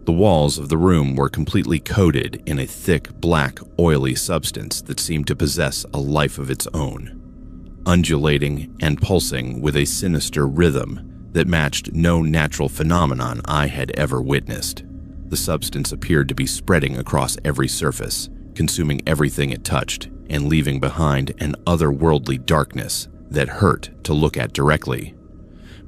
The walls of the room were completely coated in a thick, black, oily substance that seemed to possess a life of its own, undulating and pulsing with a sinister rhythm that matched no natural phenomenon I had ever witnessed. The substance appeared to be spreading across every surface, consuming everything it touched, and leaving behind an otherworldly darkness that hurt to look at directly.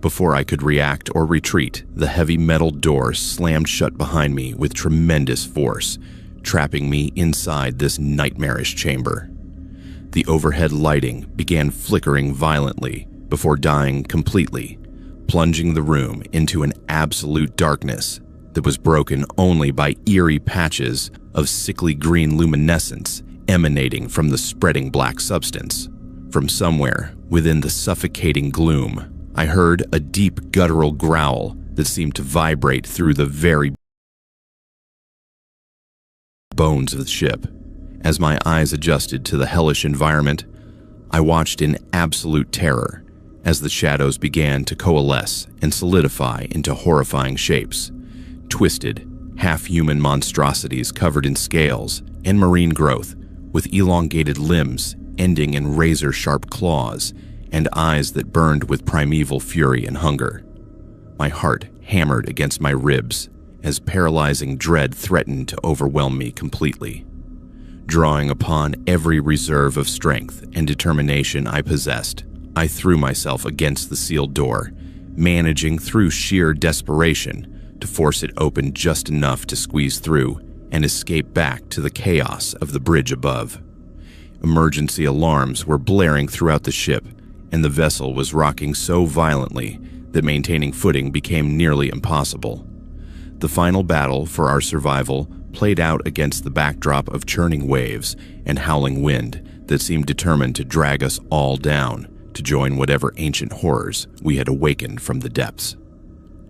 Before I could react or retreat, the heavy metal door slammed shut behind me with tremendous force, trapping me inside this nightmarish chamber. The overhead lighting began flickering violently before dying completely, plunging the room into an absolute darkness that was broken only by eerie patches of sickly green luminescence emanating from the spreading black substance. From somewhere within the suffocating gloom, I heard a deep guttural growl that seemed to vibrate through the very bones of the ship. As my eyes adjusted to the hellish environment, I watched in absolute terror as the shadows began to coalesce and solidify into horrifying shapes. Twisted, half-human monstrosities covered in scales and marine growth, with elongated limbs ending in razor-sharp claws and eyes that burned with primeval fury and hunger. My heart hammered against my ribs as paralyzing dread threatened to overwhelm me completely. Drawing upon every reserve of strength and determination I possessed, I threw myself against the sealed door, managing through sheer desperation to force it open just enough to squeeze through and escape back to the chaos of the bridge above. Emergency alarms were blaring throughout the ship, and the vessel was rocking so violently that maintaining footing became nearly impossible. The final battle for our survival played out against the backdrop of churning waves and howling wind that seemed determined to drag us all down to join whatever ancient horrors we had awakened from the depths.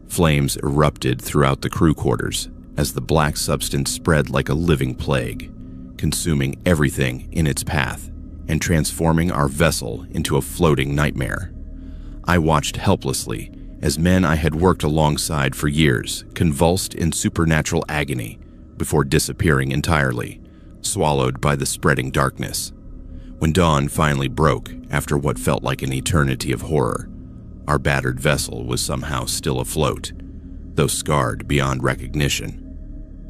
Flames erupted throughout the crew quarters as the black substance spread like a living plague, consuming everything in its path and transforming our vessel into a floating nightmare. I watched helplessly as men I had worked alongside for years convulsed in supernatural agony before disappearing entirely, swallowed by the spreading darkness. When dawn finally broke after what felt like an eternity of horror, our battered vessel was somehow still afloat, though scarred beyond recognition.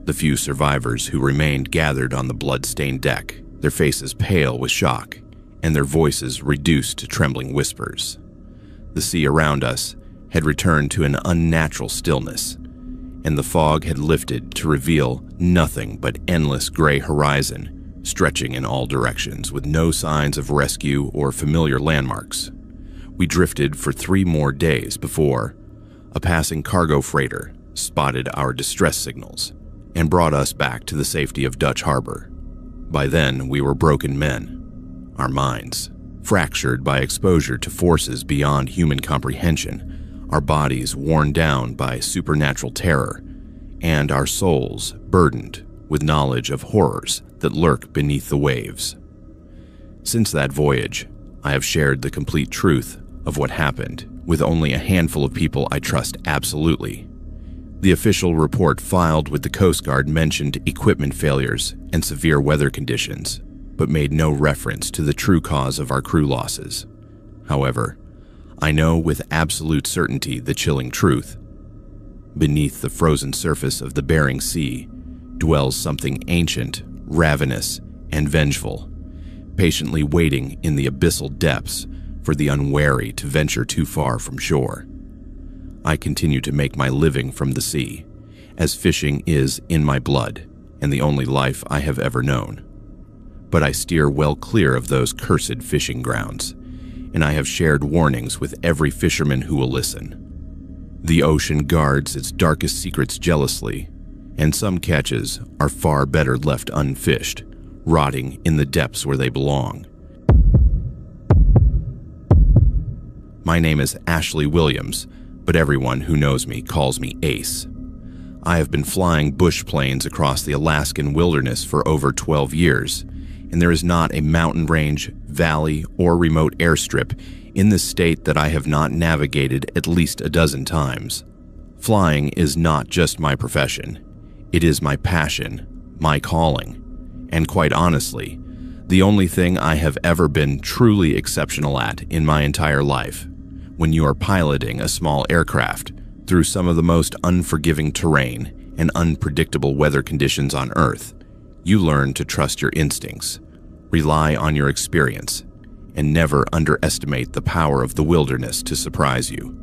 The few survivors who remained gathered on the blood-stained deck, their faces pale with shock and their voices reduced to trembling whispers. The sea around us had returned to an unnatural stillness, and the fog had lifted to reveal nothing but endless gray horizon, stretching in all directions with no signs of rescue or familiar landmarks. We drifted for 3 more days before a passing cargo freighter spotted our distress signals and brought us back to the safety of Dutch Harbor. By then, we were broken men, our minds fractured by exposure to forces beyond human comprehension, our bodies worn down by supernatural terror, and our souls burdened with knowledge of horrors that lurk beneath the waves. Since that voyage, I have shared the complete truth of what happened with only a handful of people I trust absolutely. The official report filed with the Coast Guard mentioned equipment failures and severe weather conditions, but made no reference to the true cause of our crew losses. However, I know with absolute certainty the chilling truth. Beneath the frozen surface of the Bering Sea dwells something ancient, ravenous, and vengeful, patiently waiting in the abyssal depths for the unwary to venture too far from shore. I continue to make my living from the sea, as fishing is in my blood and the only life I have ever known. But I steer well clear of those cursed fishing grounds, and I have shared warnings with every fisherman who will listen. The ocean guards its darkest secrets jealously, and some catches are far better left unfished, rotting in the depths where they belong. My name is Ashley Williams, but everyone who knows me calls me Ace. I have been flying bush planes across the Alaskan wilderness for over 12 years, and there is not a mountain range, valley, or remote airstrip in this state that I have not navigated at least a dozen times. Flying is not just my profession. It is my passion, my calling, and quite honestly, the only thing I have ever been truly exceptional at in my entire life. When you are piloting a small aircraft through some of the most unforgiving terrain and unpredictable weather conditions on Earth, you learn to trust your instincts, rely on your experience, and never underestimate the power of the wilderness to surprise you.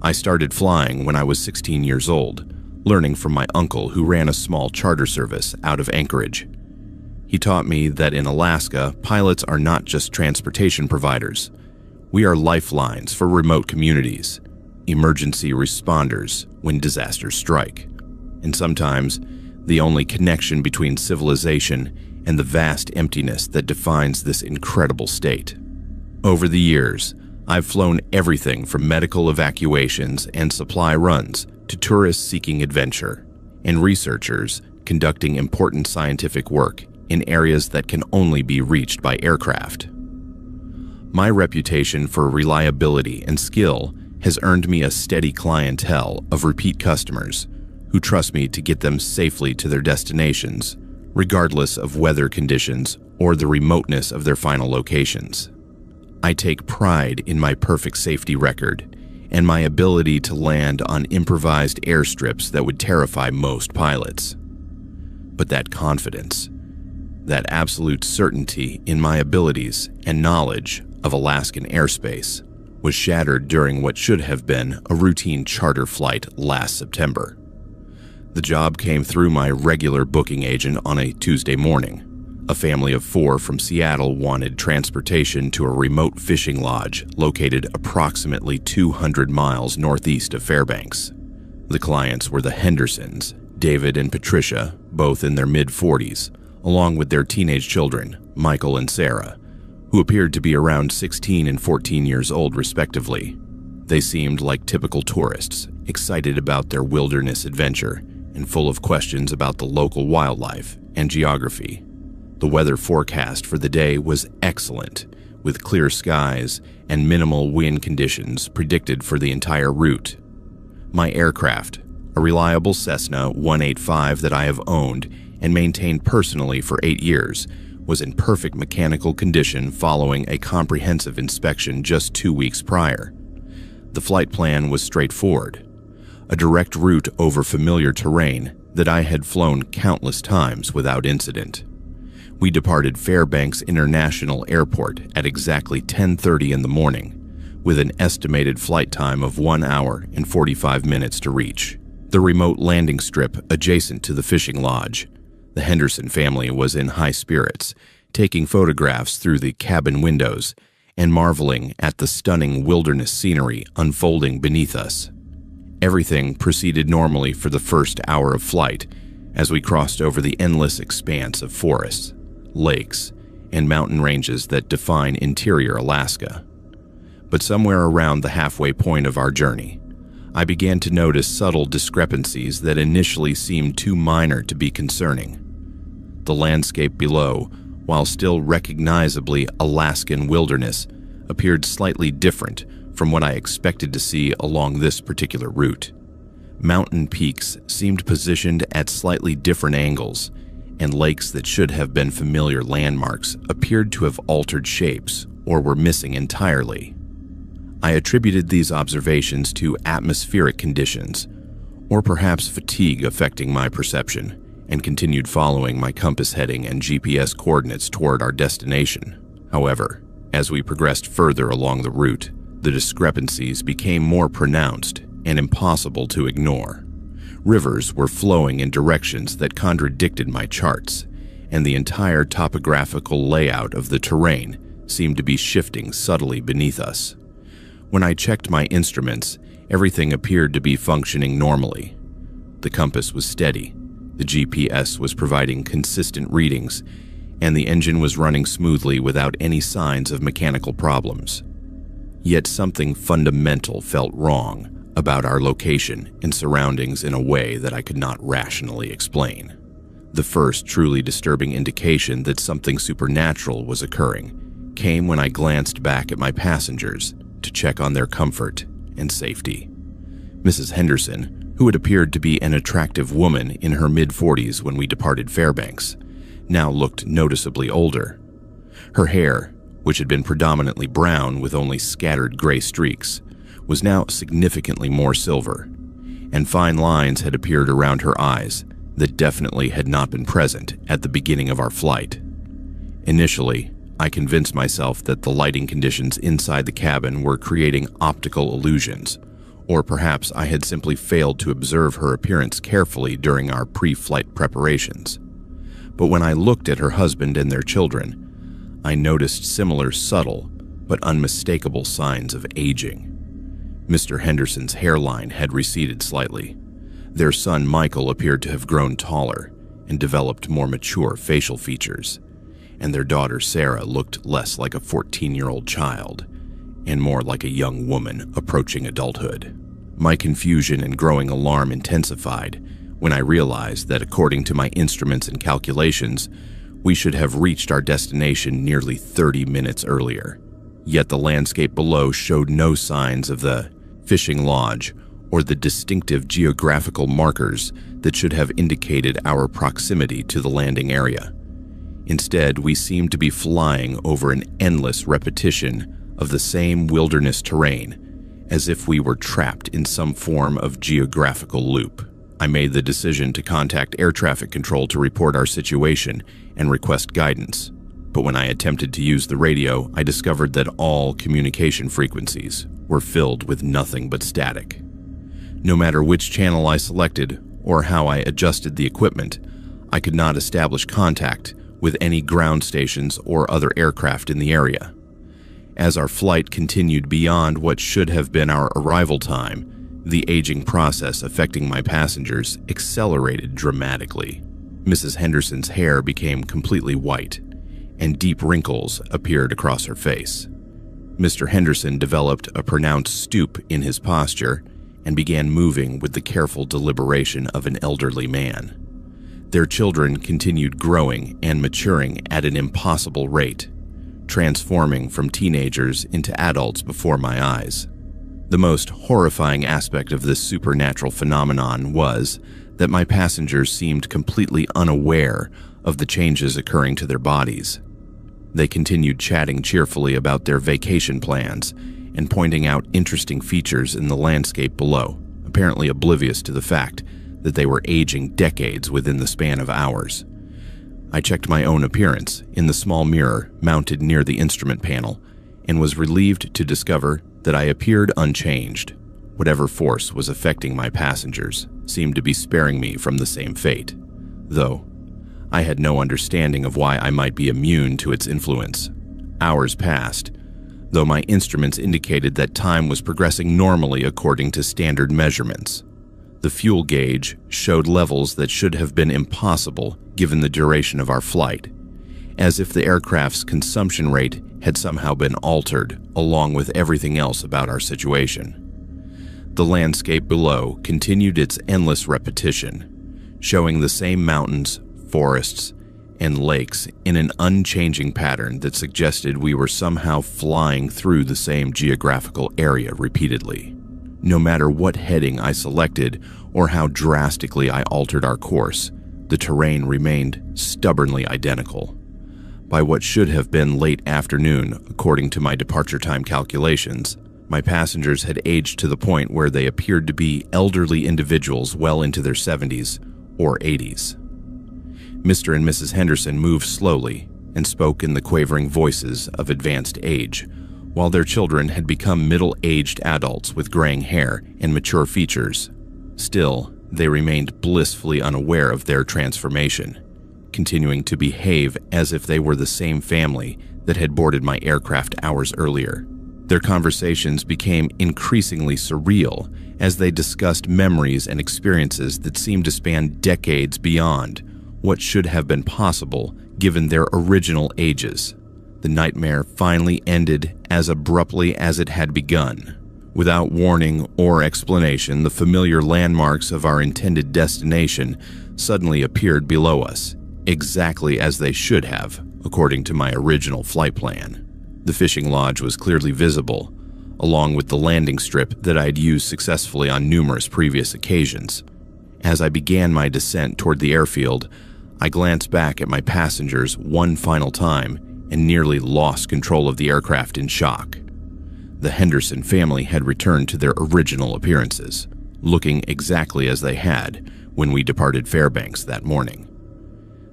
I started flying when I was 16 years old, learning from my uncle who ran a small charter service out of Anchorage. He taught me that in Alaska, pilots are not just transportation providers. We are lifelines for remote communities, emergency responders when disasters strike, and sometimes the only connection between civilization and the vast emptiness that defines this incredible state. Over the years, I've flown everything from medical evacuations and supply runs to tourists seeking adventure, and researchers conducting important scientific work in areas that can only be reached by aircraft. My reputation for reliability and skill has earned me a steady clientele of repeat customers who trust me to get them safely to their destinations, regardless of weather conditions or the remoteness of their final locations. I take pride in my perfect safety record and my ability to land on improvised airstrips that would terrify most pilots. But that confidence, that absolute certainty in my abilities and knowledge of Alaskan airspace, was shattered during what should have been a routine charter flight last September. The job came through my regular booking agent on a Tuesday morning. A family of 4 from Seattle wanted transportation to a remote fishing lodge located approximately 200 miles northeast of Fairbanks. The clients were the Hendersons, David and Patricia, both in their mid-40s, along with their teenage children, Michael and Sarah, who appeared to be around 16 and 14 years old respectively. They seemed like typical tourists, excited about their wilderness adventure and full of questions about the local wildlife and geography. The weather forecast for the day was excellent, with clear skies and minimal wind conditions predicted for the entire route. My aircraft, a reliable Cessna 185 that I have owned and maintained personally for 8 years, was in perfect mechanical condition following a comprehensive inspection just 2 weeks prior. The flight plan was straightforward, a direct route over familiar terrain that I had flown countless times without incident. We departed Fairbanks International Airport at exactly 10:30 in the morning, with an estimated flight time of 1 hour and 45 minutes to reach. the remote landing strip adjacent to the fishing lodge. The Henderson family was in high spirits, taking photographs through the cabin windows and marveling at the stunning wilderness scenery unfolding beneath us. Everything proceeded normally for the first hour of flight as we crossed over the endless expanse of forests, lakes, and mountain ranges that define interior Alaska. But somewhere around the halfway point of our journey, I began to notice subtle discrepancies that initially seemed too minor to be concerning. The landscape below, while still recognizably Alaskan wilderness, appeared slightly different from what I expected to see along this particular route. Mountain peaks seemed positioned at slightly different angles, and lakes that should have been familiar landmarks appeared to have altered shapes or were missing entirely. I attributed these observations to atmospheric conditions, or perhaps fatigue affecting my perception, and continued following my compass heading and GPS coordinates toward our destination. However, as we progressed further along the route, the discrepancies became more pronounced and impossible to ignore. Rivers were flowing in directions that contradicted my charts, and the entire topographical layout of the terrain seemed to be shifting subtly beneath us. When I checked my instruments, everything appeared to be functioning normally. The compass was steady, the GPS was providing consistent readings, and the engine was running smoothly without any signs of mechanical problems. Yet something fundamental felt wrong about our location and surroundings in a way that I could not rationally explain. The first truly disturbing indication that something supernatural was occurring came when I glanced back at my passengers to check on their comfort and safety. Mrs. Henderson, who had appeared to be an attractive woman in her mid-40s when we departed Fairbanks, now looked noticeably older. Her hair, which had been predominantly brown with only scattered gray streaks, was now significantly more silver, and fine lines had appeared around her eyes that definitely had not been present at the beginning of our flight. Initially, I convinced myself that the lighting conditions inside the cabin were creating optical illusions, or perhaps I had simply failed to observe her appearance carefully during our pre-flight preparations. But when I looked at her husband and their children, I noticed similar subtle but unmistakable signs of aging. Mr. Henderson's hairline had receded slightly. Their son Michael appeared to have grown taller and developed more mature facial features, and their daughter Sarah looked less like a 14-year-old child and more like a young woman approaching adulthood. My confusion and growing alarm intensified when I realized that according to my instruments and calculations, we should have reached our destination nearly 30 minutes earlier. Yet the landscape below showed no signs of the fishing lodge or the distinctive geographical markers that should have indicated our proximity to the landing area. Instead, we seemed to be flying over an endless repetition of the same wilderness terrain, as if we were trapped in some form of geographical loop. I made the decision to contact air traffic control to report our situation and request guidance. But when I attempted to use the radio, I discovered that all communication frequencies were filled with nothing but static. No matter which channel I selected or how I adjusted the equipment, I could not establish contact with any ground stations or other aircraft in the area. As our flight continued beyond what should have been our arrival time, the aging process affecting my passengers accelerated dramatically. Mrs. Henderson's hair became completely white, and deep wrinkles appeared across her face. Mr. Henderson developed a pronounced stoop in his posture and began moving with the careful deliberation of an elderly man. Their children continued growing and maturing at an impossible rate, transforming from teenagers into adults before my eyes. The most horrifying aspect of this supernatural phenomenon was that my passengers seemed completely unaware of the changes occurring to their bodies. They continued chatting cheerfully about their vacation plans and pointing out interesting features in the landscape below, apparently oblivious to the fact that they were aging decades within the span of hours. I checked my own appearance in the small mirror mounted near the instrument panel and was relieved to discover that I appeared unchanged, whatever force was affecting my passengers. seemed to be sparing me from the same fate, though I had no understanding of why I might be immune to its influence. Hours passed, though my instruments indicated that time was progressing normally according to standard measurements. The fuel gauge showed levels that should have been impossible given the duration of our flight, as if the aircraft's consumption rate had somehow been altered along with everything else about our situation. The landscape below continued its endless repetition, showing the same mountains, forests, and lakes in an unchanging pattern that suggested we were somehow flying through the same geographical area repeatedly. No matter what heading I selected or how drastically I altered our course, the terrain remained stubbornly identical. By what should have been late afternoon, according to my departure time calculations, my passengers had aged to the point where they appeared to be elderly individuals well into their 70s or 80s. Mr. and Mrs. Henderson moved slowly and spoke in the quavering voices of advanced age, while their children had become middle-aged adults with graying hair and mature features. Still, they remained blissfully unaware of their transformation, continuing to behave as if they were the same family that had boarded my aircraft hours earlier. Their conversations became increasingly surreal as they discussed memories and experiences that seemed to span decades beyond what should have been possible given their original ages. The nightmare finally ended as abruptly as it had begun. Without warning or explanation, the familiar landmarks of our intended destination suddenly appeared below us, exactly as they should have, according to my original flight plan. The fishing lodge was clearly visible, along with the landing strip that I had used successfully on numerous previous occasions. As I began my descent toward the airfield, I glanced back at my passengers one final time and nearly lost control of the aircraft in shock. The Henderson family had returned to their original appearances, looking exactly as they had when we departed Fairbanks that morning.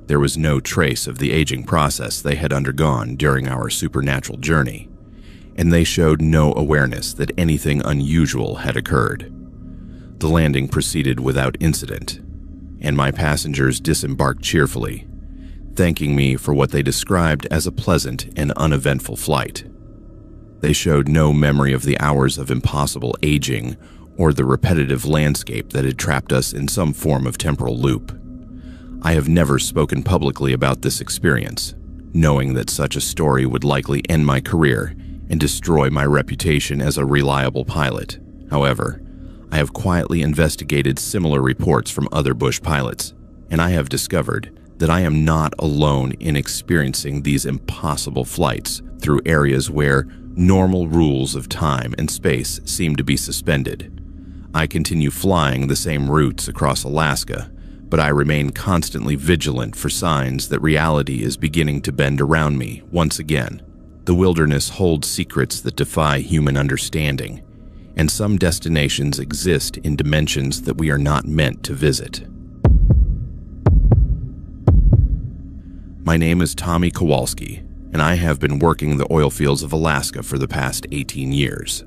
There was no trace of the aging process they had undergone during our supernatural journey, and they showed no awareness that anything unusual had occurred. The landing proceeded without incident, and my passengers disembarked cheerfully, thanking me for what they described as a pleasant and uneventful flight. They showed no memory of the hours of impossible aging or the repetitive landscape that had trapped us in some form of temporal loop. I have never spoken publicly about this experience, knowing that such a story would likely end my career and destroy my reputation as a reliable pilot. However, I have quietly investigated similar reports from other bush pilots, and I have discovered that I am not alone in experiencing these impossible flights through areas where normal rules of time and space seem to be suspended. I continue flying the same routes across Alaska, but I remain constantly vigilant for signs that reality is beginning to bend around me once again. The wilderness holds secrets that defy human understanding, and some destinations exist in dimensions that we are not meant to visit. My name is Tommy Kowalski, and I have been working the oil fields of Alaska for the past 18 years.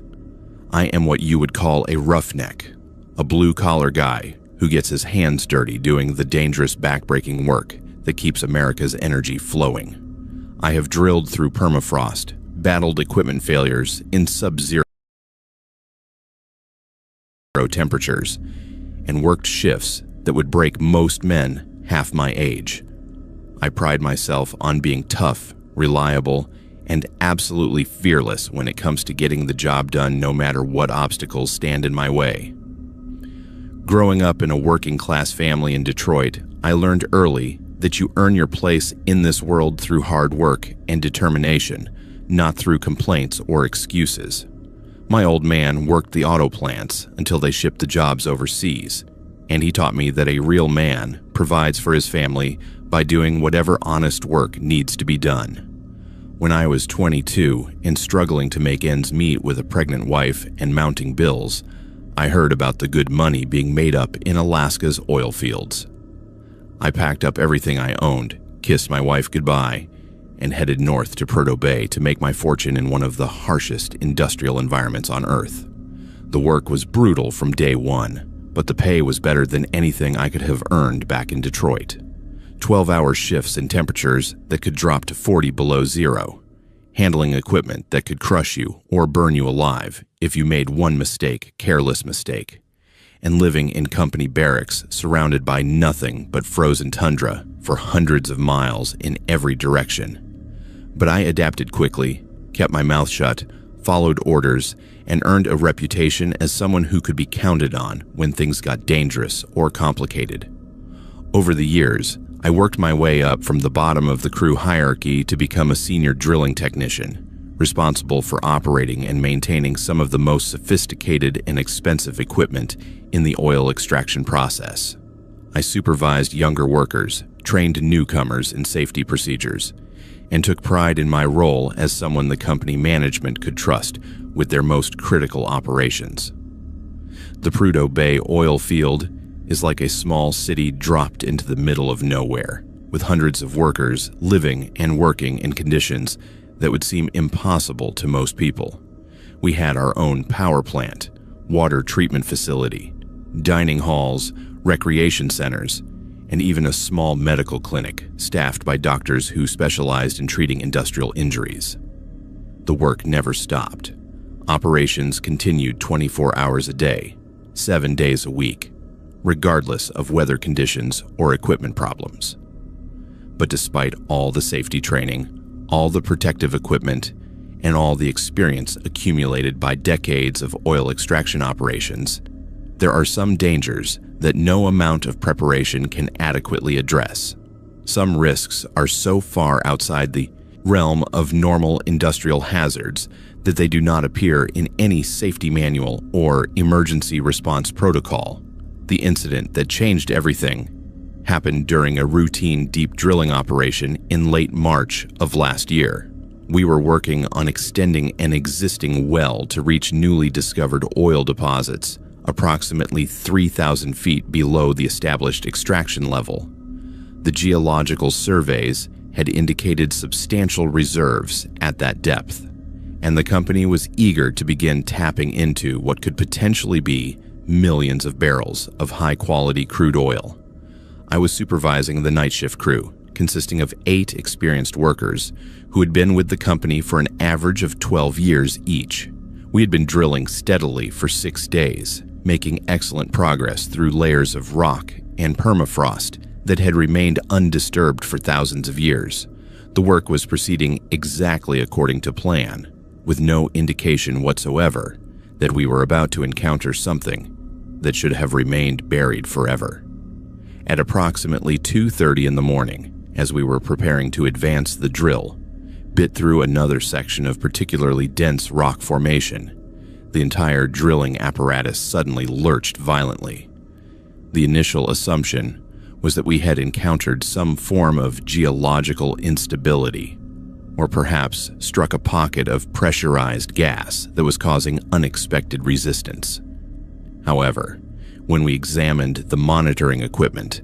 I am what you would call a roughneck, a blue-collar guy who gets his hands dirty doing the dangerous backbreaking work that keeps America's energy flowing. I have drilled through permafrost, battled equipment failures in sub-zero temperatures, and worked shifts that would break most men half my age. I pride myself on being tough, reliable, and absolutely fearless when it comes to getting the job done no matter what obstacles stand in my way. Growing up in a working-class family in Detroit, I learned early that you earn your place in this world through hard work and determination, not through complaints or excuses. My old man worked the auto plants until they shipped the jobs overseas, and he taught me that a real man provides for his family by doing whatever honest work needs to be done. When I was 22 and struggling to make ends meet with a pregnant wife and mounting bills, I heard about the good money being made up in Alaska's oil fields. I packed up everything I owned, kissed my wife goodbye, and headed north to Prudhoe Bay to make my fortune in one of the harshest industrial environments on Earth. The work was brutal from day one, but the pay was better than anything I could have earned back in Detroit. 12-hour shifts in temperatures that could drop to 40 below zero, handling equipment that could crush you or burn you alive if you made one careless mistake, and living in company barracks surrounded by nothing but frozen tundra for hundreds of miles in every direction. But I adapted quickly, kept my mouth shut, followed orders, and earned a reputation as someone who could be counted on when things got dangerous or complicated. Over the years, I worked my way up from the bottom of the crew hierarchy to become a senior drilling technician, responsible for operating and maintaining some of the most sophisticated and expensive equipment in the oil extraction process. I supervised younger workers, trained newcomers in safety procedures, and took pride in my role as someone the company management could trust with their most critical operations. The Prudhoe Bay oil field is like a small city dropped into the middle of nowhere, with hundreds of workers living and working in conditions that would seem impossible to most people. We had our own power plant, water treatment facility, dining halls, recreation centers, and even a small medical clinic staffed by doctors who specialized in treating industrial injuries. The work never stopped. Operations continued 24 hours a day, 7 days a week, regardless of weather conditions or equipment problems. But despite all the safety training, all the protective equipment, and all the experience accumulated by decades of oil extraction operations, there are some dangers that no amount of preparation can adequately address. Some risks are so far outside the realm of normal industrial hazards that they do not appear in any safety manual or emergency response protocol. The incident that changed everything happened during a routine deep drilling operation in late March of last year. We were working on extending an existing well to reach newly discovered oil deposits approximately 3,000 feet below the established extraction level. The geological surveys had indicated substantial reserves at that depth, and the company was eager to begin tapping into what could potentially be millions of barrels of high-quality crude oil. I was supervising the night shift crew, consisting of 8 experienced workers who had been with the company for an average of 12 years each. We had been drilling steadily for 6 days, making excellent progress through layers of rock and permafrost that had remained undisturbed for thousands of years. The work was proceeding exactly according to plan, with no indication whatsoever that we were about to encounter something that should have remained buried forever. At approximately 2:30 in the morning, as we were preparing to advance the drill, bit through another section of particularly dense rock formation, the entire drilling apparatus suddenly lurched violently. The initial assumption was that we had encountered some form of geological instability, or perhaps struck a pocket of pressurized gas that was causing unexpected resistance. However, when we examined the monitoring equipment,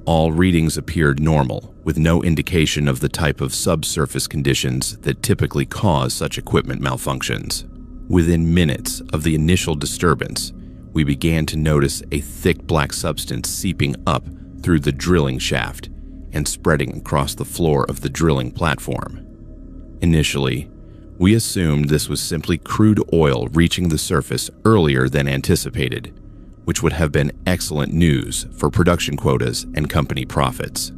all readings appeared normal, with no indication of the type of subsurface conditions that typically cause such equipment malfunctions. Within minutes of the initial disturbance, we began to notice a thick black substance seeping up through the drilling shaft and spreading across the floor of the drilling platform. Initially, we assumed this was simply crude oil reaching the surface earlier than anticipated, which would have been excellent news for production quotas and company profits.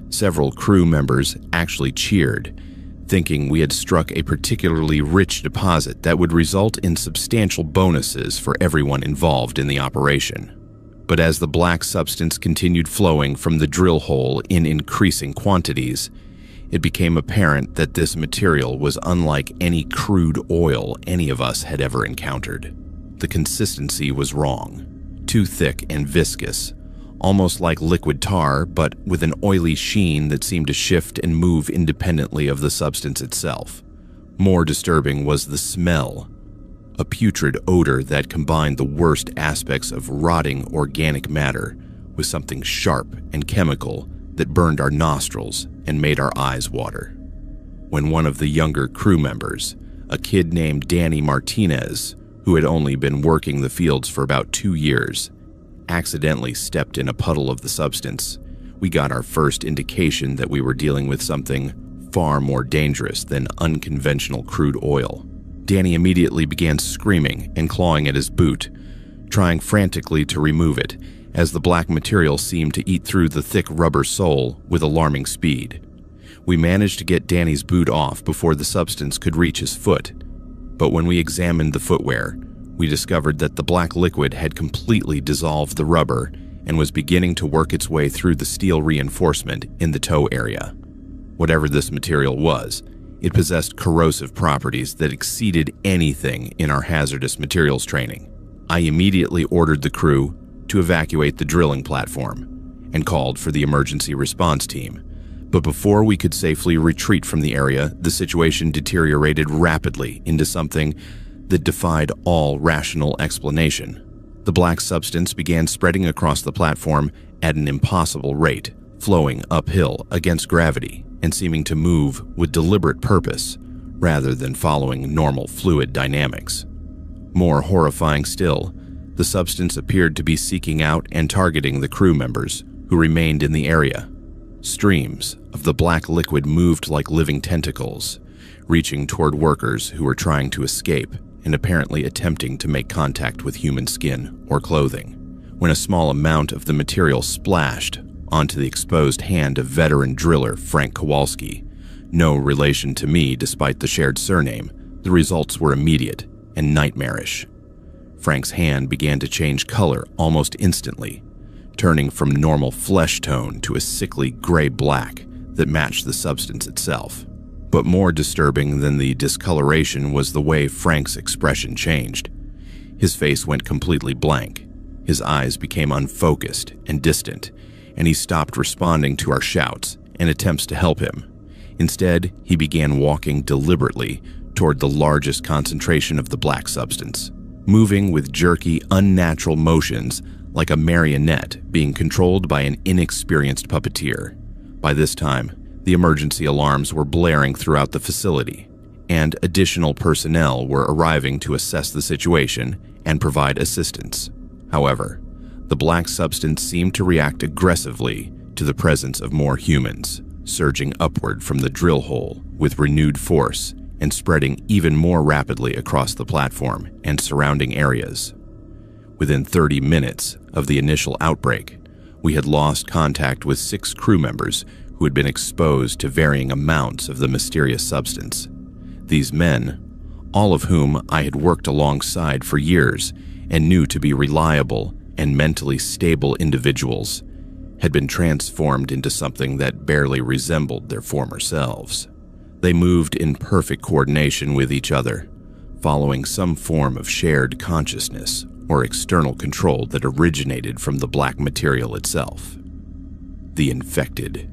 Several crew members actually cheered, thinking we had struck a particularly rich deposit that would result in substantial bonuses for everyone involved in the operation. But as the black substance continued flowing from the drill hole in increasing quantities, it became apparent that this material was unlike any crude oil any of us had ever encountered. The consistency was wrong, too thick and viscous, almost like liquid tar, but with an oily sheen that seemed to shift and move independently of the substance itself. More disturbing was the smell, a putrid odor that combined the worst aspects of rotting organic matter with something sharp and chemical that burned our nostrils and made our eyes water. When one of the younger crew members, a kid named Danny Martinez, who had only been working the fields for about 2 years, accidentally stepped in a puddle of the substance, we got our first indication that we were dealing with something far more dangerous than unconventional crude oil. Danny immediately began screaming and clawing at his boot, trying frantically to remove it, as the black material seemed to eat through the thick rubber sole with alarming speed. We managed to get Danny's boot off before the substance could reach his foot, but when we examined the footwear, we discovered that the black liquid had completely dissolved the rubber and was beginning to work its way through the steel reinforcement in the toe area. Whatever this material was, it possessed corrosive properties that exceeded anything in our hazardous materials training. I immediately ordered the crew to evacuate the drilling platform and called for the emergency response team. But before we could safely retreat from the area, the situation deteriorated rapidly into something that defied all rational explanation. The black substance began spreading across the platform at an impossible rate, flowing uphill against gravity and seeming to move with deliberate purpose rather than following normal fluid dynamics. More horrifying still, the substance appeared to be seeking out and targeting the crew members who remained in the area. Streams of the black liquid moved like living tentacles, reaching toward workers who were trying to escape and apparently attempting to make contact with human skin or clothing. When a small amount of the material splashed onto the exposed hand of veteran driller Frank Kowalski, no relation to me despite the shared surname, the results were immediate and nightmarish. Frank's hand began to change color almost instantly, turning from normal flesh tone to a sickly gray-black that matched the substance itself. But more disturbing than the discoloration was the way Frank's expression changed. His face went completely blank, his eyes became unfocused and distant, and he stopped responding to our shouts and attempts to help him. Instead, he began walking deliberately toward the largest concentration of the black substance, moving with jerky, unnatural motions like a marionette being controlled by an inexperienced puppeteer. By this time, the emergency alarms were blaring throughout the facility, and additional personnel were arriving to assess the situation and provide assistance. However, the black substance seemed to react aggressively to the presence of more humans, surging upward from the drill hole with renewed force and spreading even more rapidly across the platform and surrounding areas. Within 30 minutes of the initial outbreak, we had lost contact with 6 crew members who had been exposed to varying amounts of the mysterious substance. These men, all of whom I had worked alongside for years and knew to be reliable and mentally stable individuals, had been transformed into something that barely resembled their former selves. They moved in perfect coordination with each other, following some form of shared consciousness or external control that originated from the black material itself. The infected.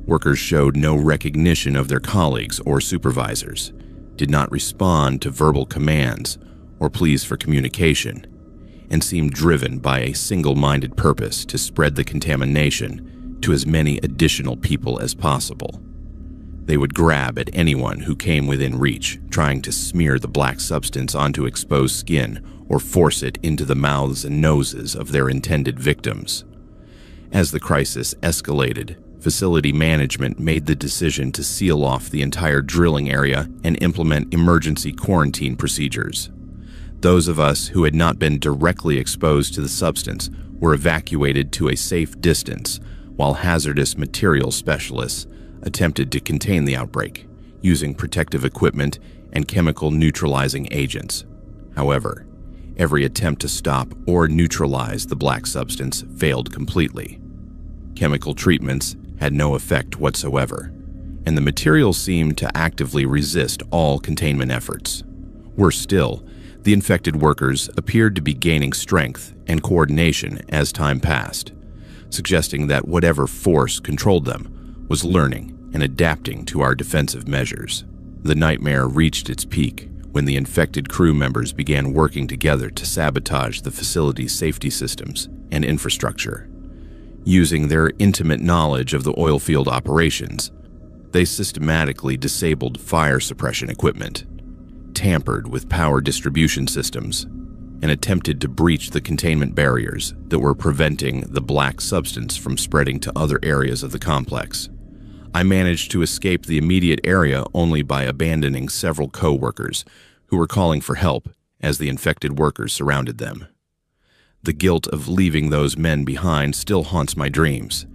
Workers showed no recognition of their colleagues or supervisors, did not respond to verbal commands or pleas for communication, and seemed driven by a single-minded purpose to spread the contamination to as many additional people as possible. They would grab at anyone who came within reach, trying to smear the black substance onto exposed skin or force it into the mouths and noses of their intended victims. As the crisis escalated, facility management made the decision to seal off the entire drilling area and implement emergency quarantine procedures. Those of us who had not been directly exposed to the substance were evacuated to a safe distance, while hazardous materials specialists attempted to contain the outbreak using protective equipment and chemical neutralizing agents. However, every attempt to stop or neutralize the black substance failed completely. Chemical treatments had no effect whatsoever, and the material seemed to actively resist all containment efforts. Worse still, the infected workers appeared to be gaining strength and coordination as time passed, suggesting that whatever force controlled them was learning and adapting to our defensive measures. The nightmare reached its peak when the infected crew members began working together to sabotage the facility's safety systems and infrastructure. Using their intimate knowledge of the oil field operations, they systematically disabled fire suppression equipment, tampered with power distribution systems, and attempted to breach the containment barriers that were preventing the black substance from spreading to other areas of the complex. I managed to escape the immediate area only by abandoning several co-workers who were calling for help as the infected workers surrounded them. The guilt of leaving those men behind still haunts my dreams,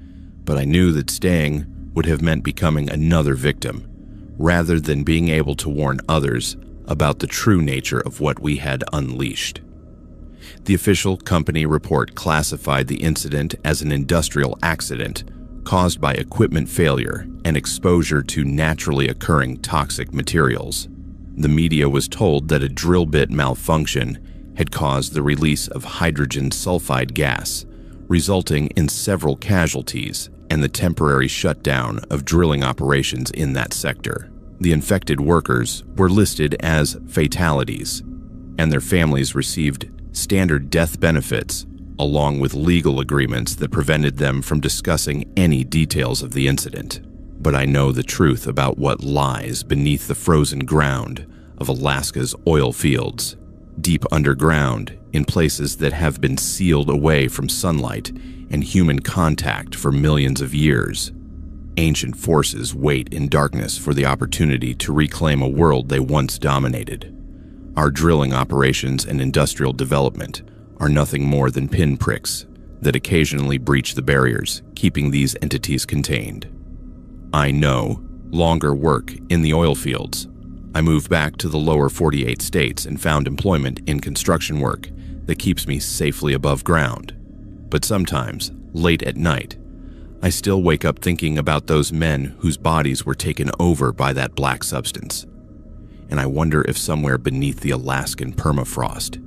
but I knew that staying would have meant becoming another victim, rather than being able to warn others about the true nature of what we had unleashed. The official company report classified the incident as an industrial accident caused by equipment failure and exposure to naturally occurring toxic materials. The media was told that a drill bit malfunction had caused the release of hydrogen sulfide gas, resulting in several casualties and the temporary shutdown of drilling operations in that sector. The infected workers were listed as fatalities, and their families received standard death benefits along with legal agreements that prevented them from discussing any details of the incident. But I know the truth about what lies beneath the frozen ground of Alaska's oil fields, deep underground in places that have been sealed away from sunlight and human contact for millions of years. Ancient forces wait in darkness for the opportunity to reclaim a world they once dominated. Our drilling operations and industrial development are nothing more than pinpricks that occasionally breach the barriers, keeping these entities contained. I know longer work in the oil fields. I moved back to the lower 48 states and found employment in construction work that keeps me safely above ground. But sometimes, late at night, I still wake up thinking about those men whose bodies were taken over by that black substance. And I wonder if somewhere beneath the Alaskan permafrost,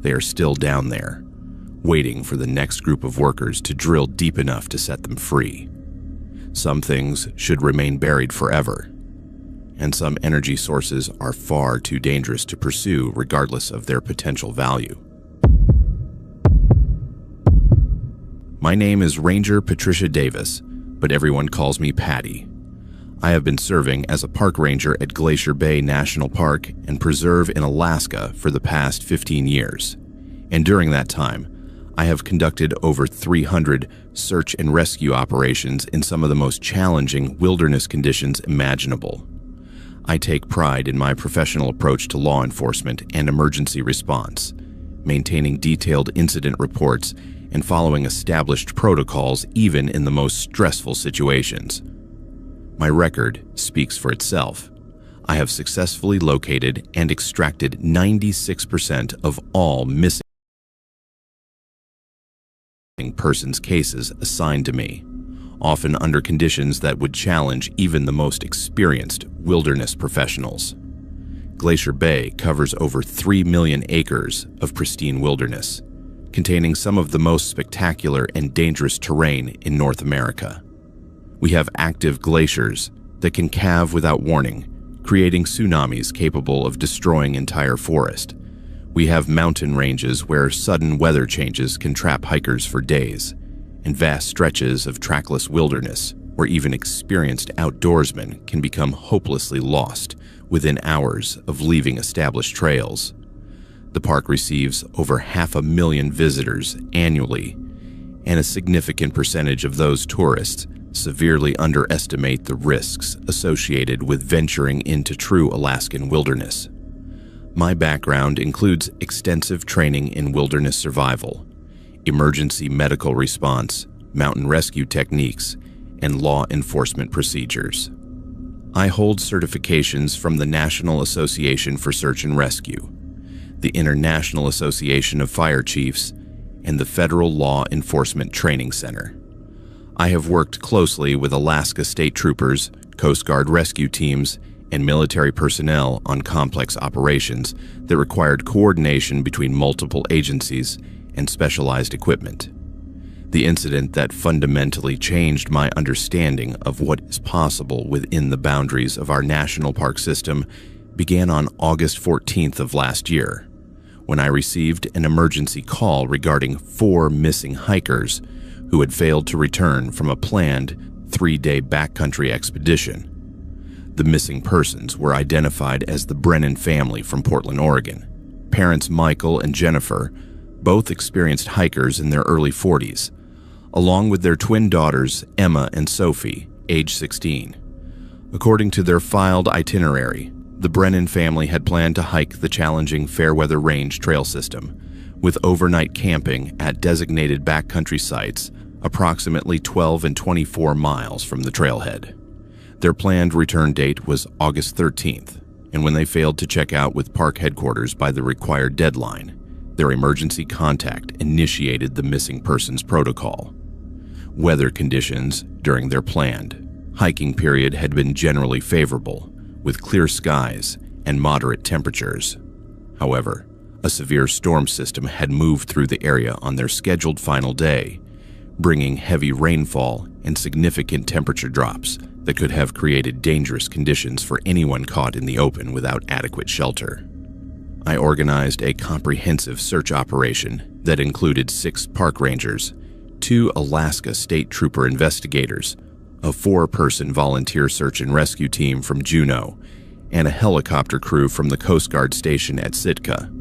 they are still down there, waiting for the next group of workers to drill deep enough to set them free. Some things should remain buried forever, and some energy sources are far too dangerous to pursue regardless of their potential value. My name is Ranger Patricia Davis, but everyone calls me Patty. I have been serving as a park ranger at Glacier Bay National Park and Preserve in Alaska for the past 15 years. And during that time, I have conducted over 300 search and rescue operations in some of the most challenging wilderness conditions imaginable. I take pride in my professional approach to law enforcement and emergency response, maintaining detailed incident reports and following established protocols even in the most stressful situations. My record speaks for itself. I have successfully located and extracted 96% of all missing persons cases assigned to me, often under conditions that would challenge even the most experienced wilderness professionals. Glacier Bay covers over 3 million acres of pristine wilderness, containing some of the most spectacular and dangerous terrain in North America. We have active glaciers that can calve without warning, creating tsunamis capable of destroying entire forest. We have mountain ranges where sudden weather changes can trap hikers for days, and vast stretches of trackless wilderness where even experienced outdoorsmen can become hopelessly lost within hours of leaving established trails. The park receives over 500,000 visitors annually, and a significant percentage of those tourists severely underestimate the risks associated with venturing into true Alaskan wilderness. My background includes extensive training in wilderness survival, emergency medical response, mountain rescue techniques, and law enforcement procedures. I hold certifications from the National Association for Search and Rescue, the International Association of Fire Chiefs, and the Federal Law Enforcement Training Center. I have worked closely with Alaska State Troopers, Coast Guard rescue teams, and military personnel on complex operations that required coordination between multiple agencies and specialized equipment. The incident that fundamentally changed my understanding of what is possible within the boundaries of our national park system began on August 14th of last year, when I received an emergency call regarding 4 missing hikers who had failed to return from a planned 3-day backcountry expedition. The missing persons were identified as the Brennan family from Portland, Oregon, parents Michael and Jennifer, both experienced hikers in their early 40s, along with their twin daughters Emma and Sophie, age 16. According to their filed itinerary, the Brennan family had planned to hike the challenging Fairweather Range trail system, with overnight camping at designated backcountry sites approximately 12 and 24 miles from the trailhead. Their planned return date was August 13th, and when they failed to check out with park headquarters by the required deadline, their emergency contact initiated the missing persons protocol. Weather conditions during their planned hiking period had been generally favorable, with clear skies and moderate temperatures. However, a severe storm system had moved through the area on their scheduled final day, bringing heavy rainfall and significant temperature drops that could have created dangerous conditions for anyone caught in the open without adequate shelter. I organized a comprehensive search operation that included 6 park rangers, 2 Alaska State Trooper investigators, a 4-person volunteer search and rescue team from Juneau, and a helicopter crew from the Coast Guard station at Sitka.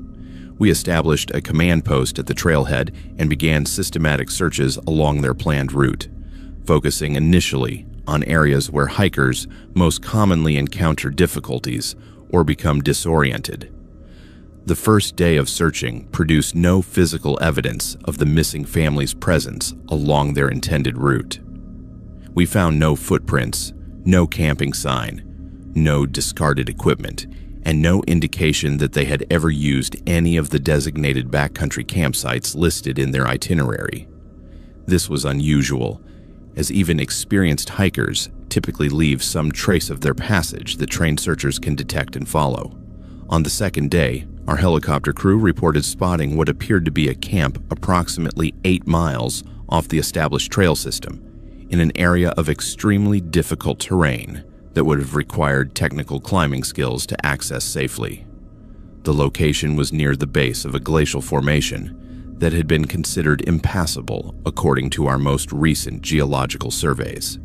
We established a command post at the trailhead and began systematic searches along their planned route, focusing initially on areas where hikers most commonly encounter difficulties or become disoriented. The first day of searching produced no physical evidence of the missing family's presence along their intended route. We found no footprints, no camping sign, no discarded equipment, and no indication that they had ever used any of the designated backcountry campsites listed in their itinerary. This was unusual, as even experienced hikers typically leave some trace of their passage that trained searchers can detect and follow. On the second day, our helicopter crew reported spotting what appeared to be a camp approximately 8 miles off the established trail system, in an area of extremely difficult terrain that would have required technical climbing skills to access safely. The location was near the base of a glacial formation that had been considered impassable according to our most recent geological surveys.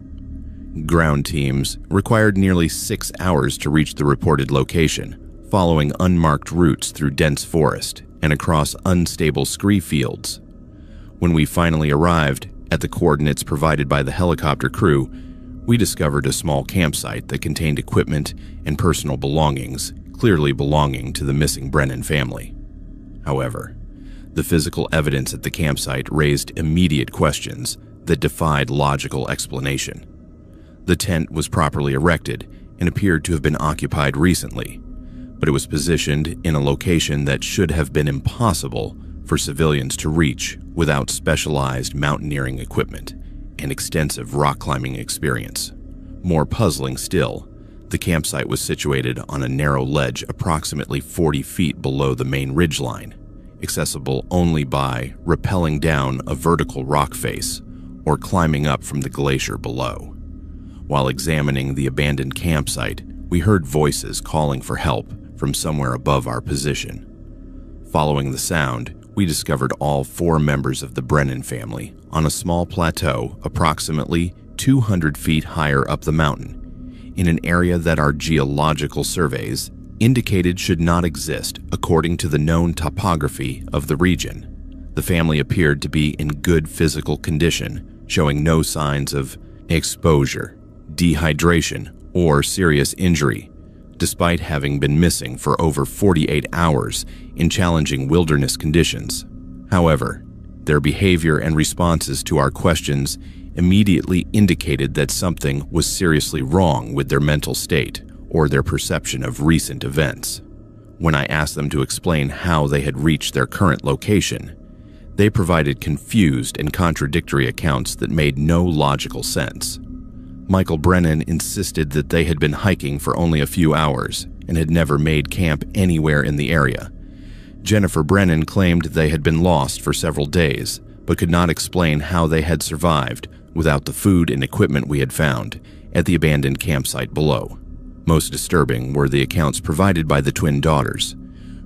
Ground teams required nearly 6 hours to reach the reported location, following unmarked routes through dense forest and across unstable scree fields. When we finally arrived at the coordinates provided by the helicopter crew, we discovered a small campsite that contained equipment and personal belongings clearly belonging to the missing Brennan family. However, the physical evidence at the campsite raised immediate questions that defied logical explanation. The tent was properly erected and appeared to have been occupied recently, but it was positioned in a location that should have been impossible for civilians to reach without specialized mountaineering equipment and extensive rock climbing experience. More puzzling still, the campsite was situated on a narrow ledge approximately 40 feet below the main ridgeline, accessible only by rappelling down a vertical rock face or climbing up from the glacier below. While examining the abandoned campsite, we heard voices calling for help from somewhere above our position. Following the sound, we discovered all 4 members of the Brennan family on a small plateau approximately 200 feet higher up the mountain, in an area that our geological surveys indicated should not exist according to the known topography of the region. The family appeared to be in good physical condition, showing no signs of exposure, dehydration, or serious injury, despite having been missing for over 48 hours in challenging wilderness conditions. However, their behavior and responses to our questions immediately indicated that something was seriously wrong with their mental state or their perception of recent events. When I asked them to explain how they had reached their current location, they provided confused and contradictory accounts that made no logical sense. Michael Brennan insisted that they had been hiking for only a few hours and had never made camp anywhere in the area. Jennifer Brennan claimed they had been lost for several days, but could not explain how they had survived without the food and equipment we had found at the abandoned campsite below. Most disturbing were the accounts provided by the twin daughters,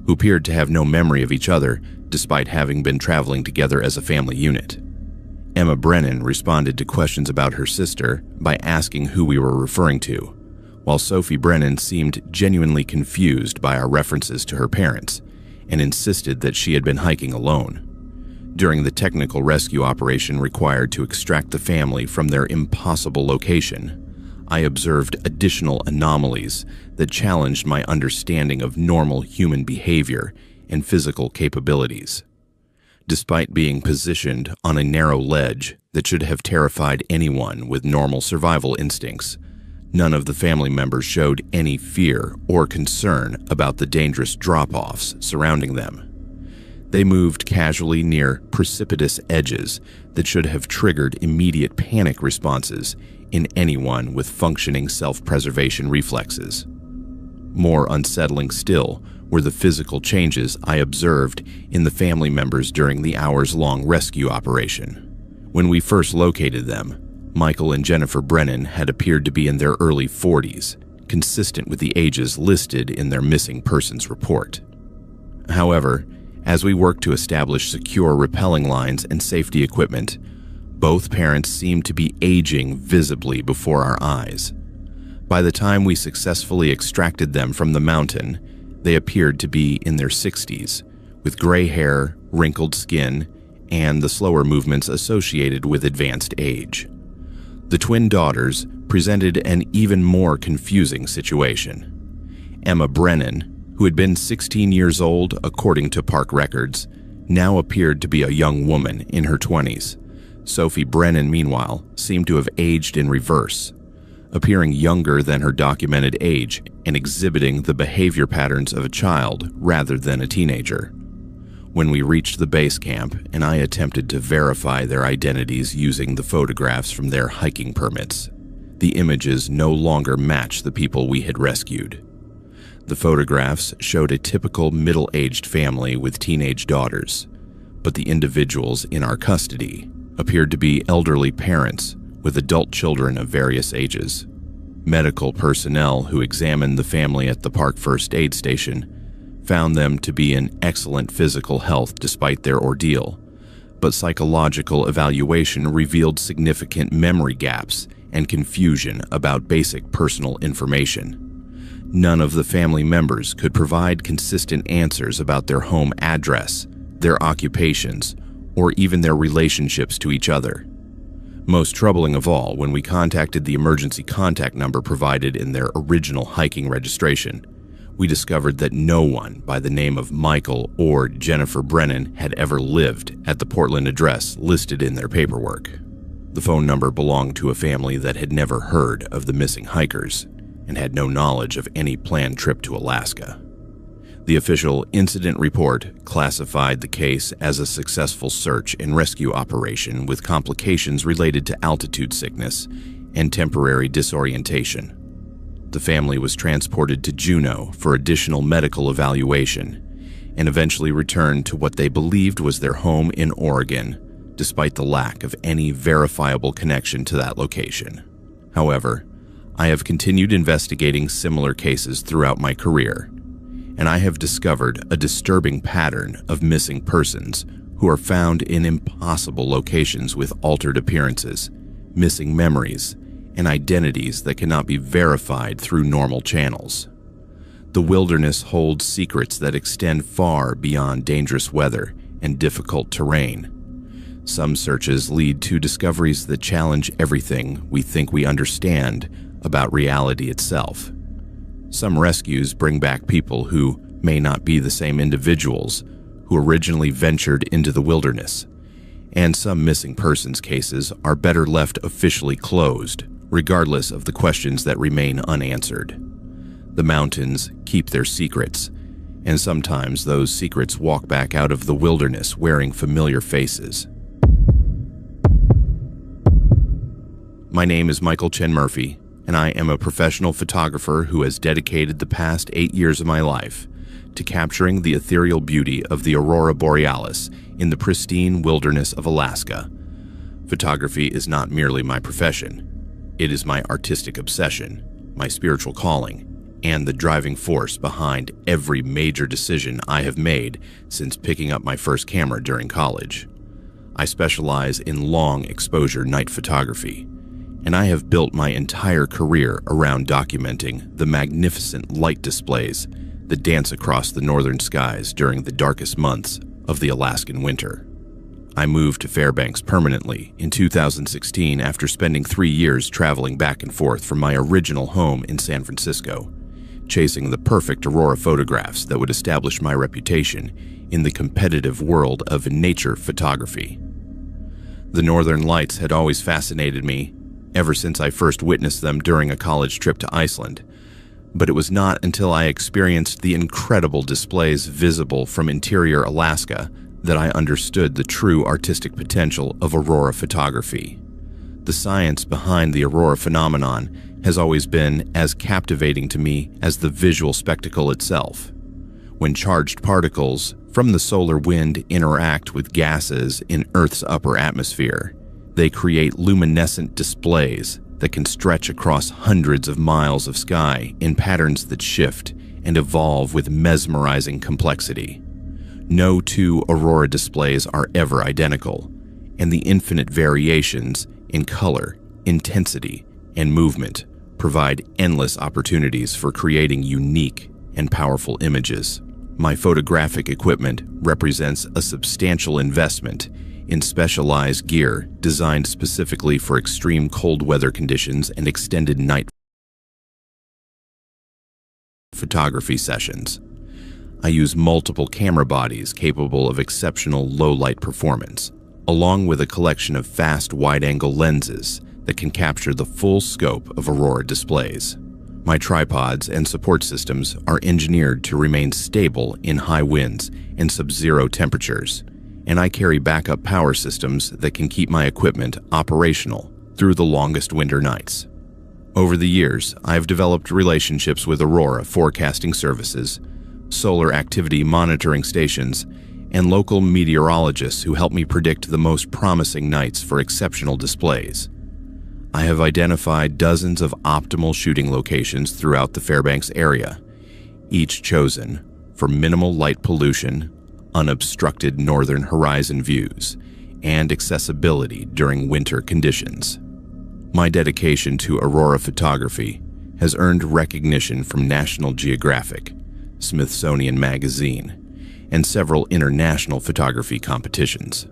who appeared to have no memory of each other despite having been traveling together as a family unit. Emma Brennan responded to questions about her sister by asking who we were referring to, while Sophie Brennan seemed genuinely confused by our references to her parents and insisted that she had been hiking alone. During the technical rescue operation required to extract the family from their impossible location, I observed additional anomalies that challenged my understanding of normal human behavior and physical capabilities. Despite being positioned on a narrow ledge that should have terrified anyone with normal survival instincts, none of the family members showed any fear or concern about the dangerous drop-offs surrounding them. They moved casually near precipitous edges that should have triggered immediate panic responses in anyone with functioning self-preservation reflexes. More unsettling still were the physical changes I observed in the family members during the hours-long rescue operation. When we first located them, Michael and Jennifer Brennan had appeared to be in their early 40s, consistent with the ages listed in their missing persons report. However, as we worked to establish secure rappelling lines and safety equipment, both parents seemed to be aging visibly before our eyes. By the time we successfully extracted them from the mountain, they appeared to be in their 60s, with gray hair, wrinkled skin, and the slower movements associated with advanced age. The twin daughters presented an even more confusing situation. Emma Brennan, who had been 16 years old according to park records, now appeared to be a young woman in her 20s. Sophie Brennan, meanwhile, seemed to have aged in reverse, appearing younger than her documented age and exhibiting the behavior patterns of a child rather than a teenager. When we reached the base camp and I attempted to verify their identities using the photographs from their hiking permits, the images no longer matched the people we had rescued. The photographs showed a typical middle-aged family with teenage daughters, but the individuals in our custody appeared to be elderly parents with adult children of various ages. Medical personnel who examined the family at the park first aid station found them to be in excellent physical health despite their ordeal, but psychological evaluation revealed significant memory gaps and confusion about basic personal information. None of the family members could provide consistent answers about their home address, their occupations, or even their relationships to each other. Most troubling of all, when we contacted the emergency contact number provided in their original hiking registration, we discovered that no one by the name of Michael or Jennifer Brennan had ever lived at the Portland address listed in their paperwork. The phone number belonged to a family that had never heard of the missing hikers and had no knowledge of any planned trip to Alaska. The official incident report classified the case as a successful search and rescue operation with complications related to altitude sickness and temporary disorientation. The family was transported to Juneau for additional medical evaluation and eventually returned to what they believed was their home in Oregon, despite the lack of any verifiable connection to that location. However, I have continued investigating similar cases throughout my career, and I have discovered a disturbing pattern of missing persons who are found in impossible locations with altered appearances, missing memories, and identities that cannot be verified through normal channels. The wilderness holds secrets that extend far beyond dangerous weather and difficult terrain. Some searches lead to discoveries that challenge everything we think we understand about reality itself. Some rescues bring back people who may not be the same individuals who originally ventured into the wilderness, and some missing persons cases are better left officially closed, regardless of the questions that remain unanswered. The mountains keep their secrets, and sometimes those secrets walk back out of the wilderness wearing familiar faces. My name is Michael Chen Murphy, and I am a professional photographer who has dedicated the past 8 years of my life to capturing the ethereal beauty of the aurora borealis in the pristine wilderness of Alaska. Photography is not merely my profession. It is my artistic obsession, my spiritual calling, and the driving force behind every major decision I have made since picking up my first camera during college. I specialize in long exposure night photography, and I have built my entire career around documenting the magnificent light displays that dance across the northern skies during the darkest months of the Alaskan winter. I moved to Fairbanks permanently in 2016 after spending 3 years traveling back and forth from my original home in San Francisco, chasing the perfect aurora photographs that would establish my reputation in the competitive world of nature photography. The northern lights had always fascinated me ever since I first witnessed them during a college trip to Iceland, but it was not until I experienced the incredible displays visible from interior Alaska that I understood the true artistic potential of aurora photography. The science behind the aurora phenomenon has always been as captivating to me as the visual spectacle itself. When charged particles from the solar wind interact with gases in Earth's upper atmosphere, they create luminescent displays that can stretch across hundreds of miles of sky in patterns that shift and evolve with mesmerizing complexity. No two aurora displays are ever identical, and the infinite variations in color, intensity, and movement provide endless opportunities for creating unique and powerful images. My photographic equipment represents a substantial investment in specialized gear designed specifically for extreme cold weather conditions and extended night photography sessions. I use multiple camera bodies capable of exceptional low-light performance, along with a collection of fast wide-angle lenses that can capture the full scope of aurora displays. My tripods and support systems are engineered to remain stable in high winds and sub-zero temperatures, and I carry backup power systems that can keep my equipment operational through the longest winter nights. Over the years, I have developed relationships with aurora forecasting services, solar activity monitoring stations, and local meteorologists who help me predict the most promising nights for exceptional displays. I have identified dozens of optimal shooting locations throughout the Fairbanks area, each chosen for minimal light pollution, unobstructed northern horizon views, and accessibility during winter conditions. My dedication to aurora photography has earned recognition from National Geographic, Smithsonian Magazine, and several international photography competitions.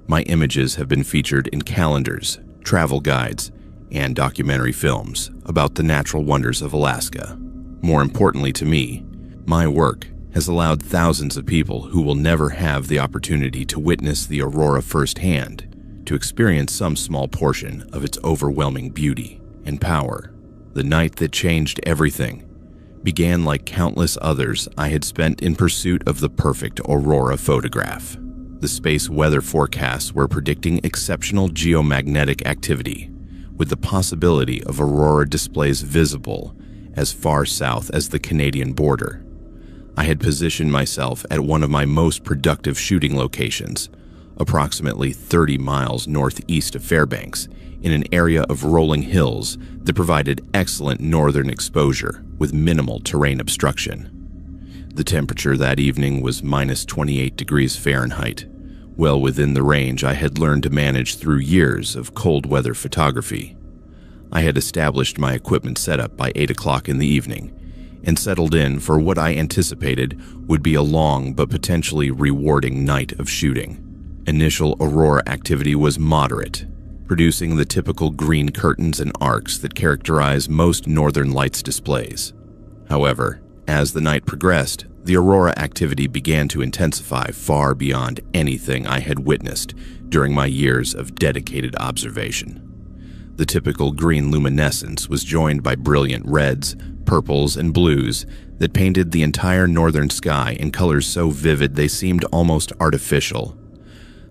My images have been featured in calendars, travel guides, and documentary films about the natural wonders of Alaska. More importantly to me, my work has allowed thousands of people who will never have the opportunity to witness the aurora firsthand to experience some small portion of its overwhelming beauty and power. The night that changed everything began like countless others I had spent in pursuit of the perfect aurora photograph. The space weather forecasts were predicting exceptional geomagnetic activity, with the possibility of aurora displays visible as far south as the Canadian border. I had positioned myself at one of my most productive shooting locations, approximately 30 miles northeast of Fairbanks, in an area of rolling hills that provided excellent northern exposure with minimal terrain obstruction. The temperature that evening was minus 28 degrees Fahrenheit, well within the range I had learned to manage through years of cold weather photography. I had established my equipment setup by 8 o'clock in the evening and settled in for what I anticipated would be a long but potentially rewarding night of shooting. Initial aurora activity was moderate, producing the typical green curtains and arcs that characterize most northern lights displays. However, as the night progressed, the aurora activity began to intensify far beyond anything I had witnessed during my years of dedicated observation. The typical green luminescence was joined by brilliant reds, purples, and blues that painted the entire northern sky in colors so vivid they seemed almost artificial.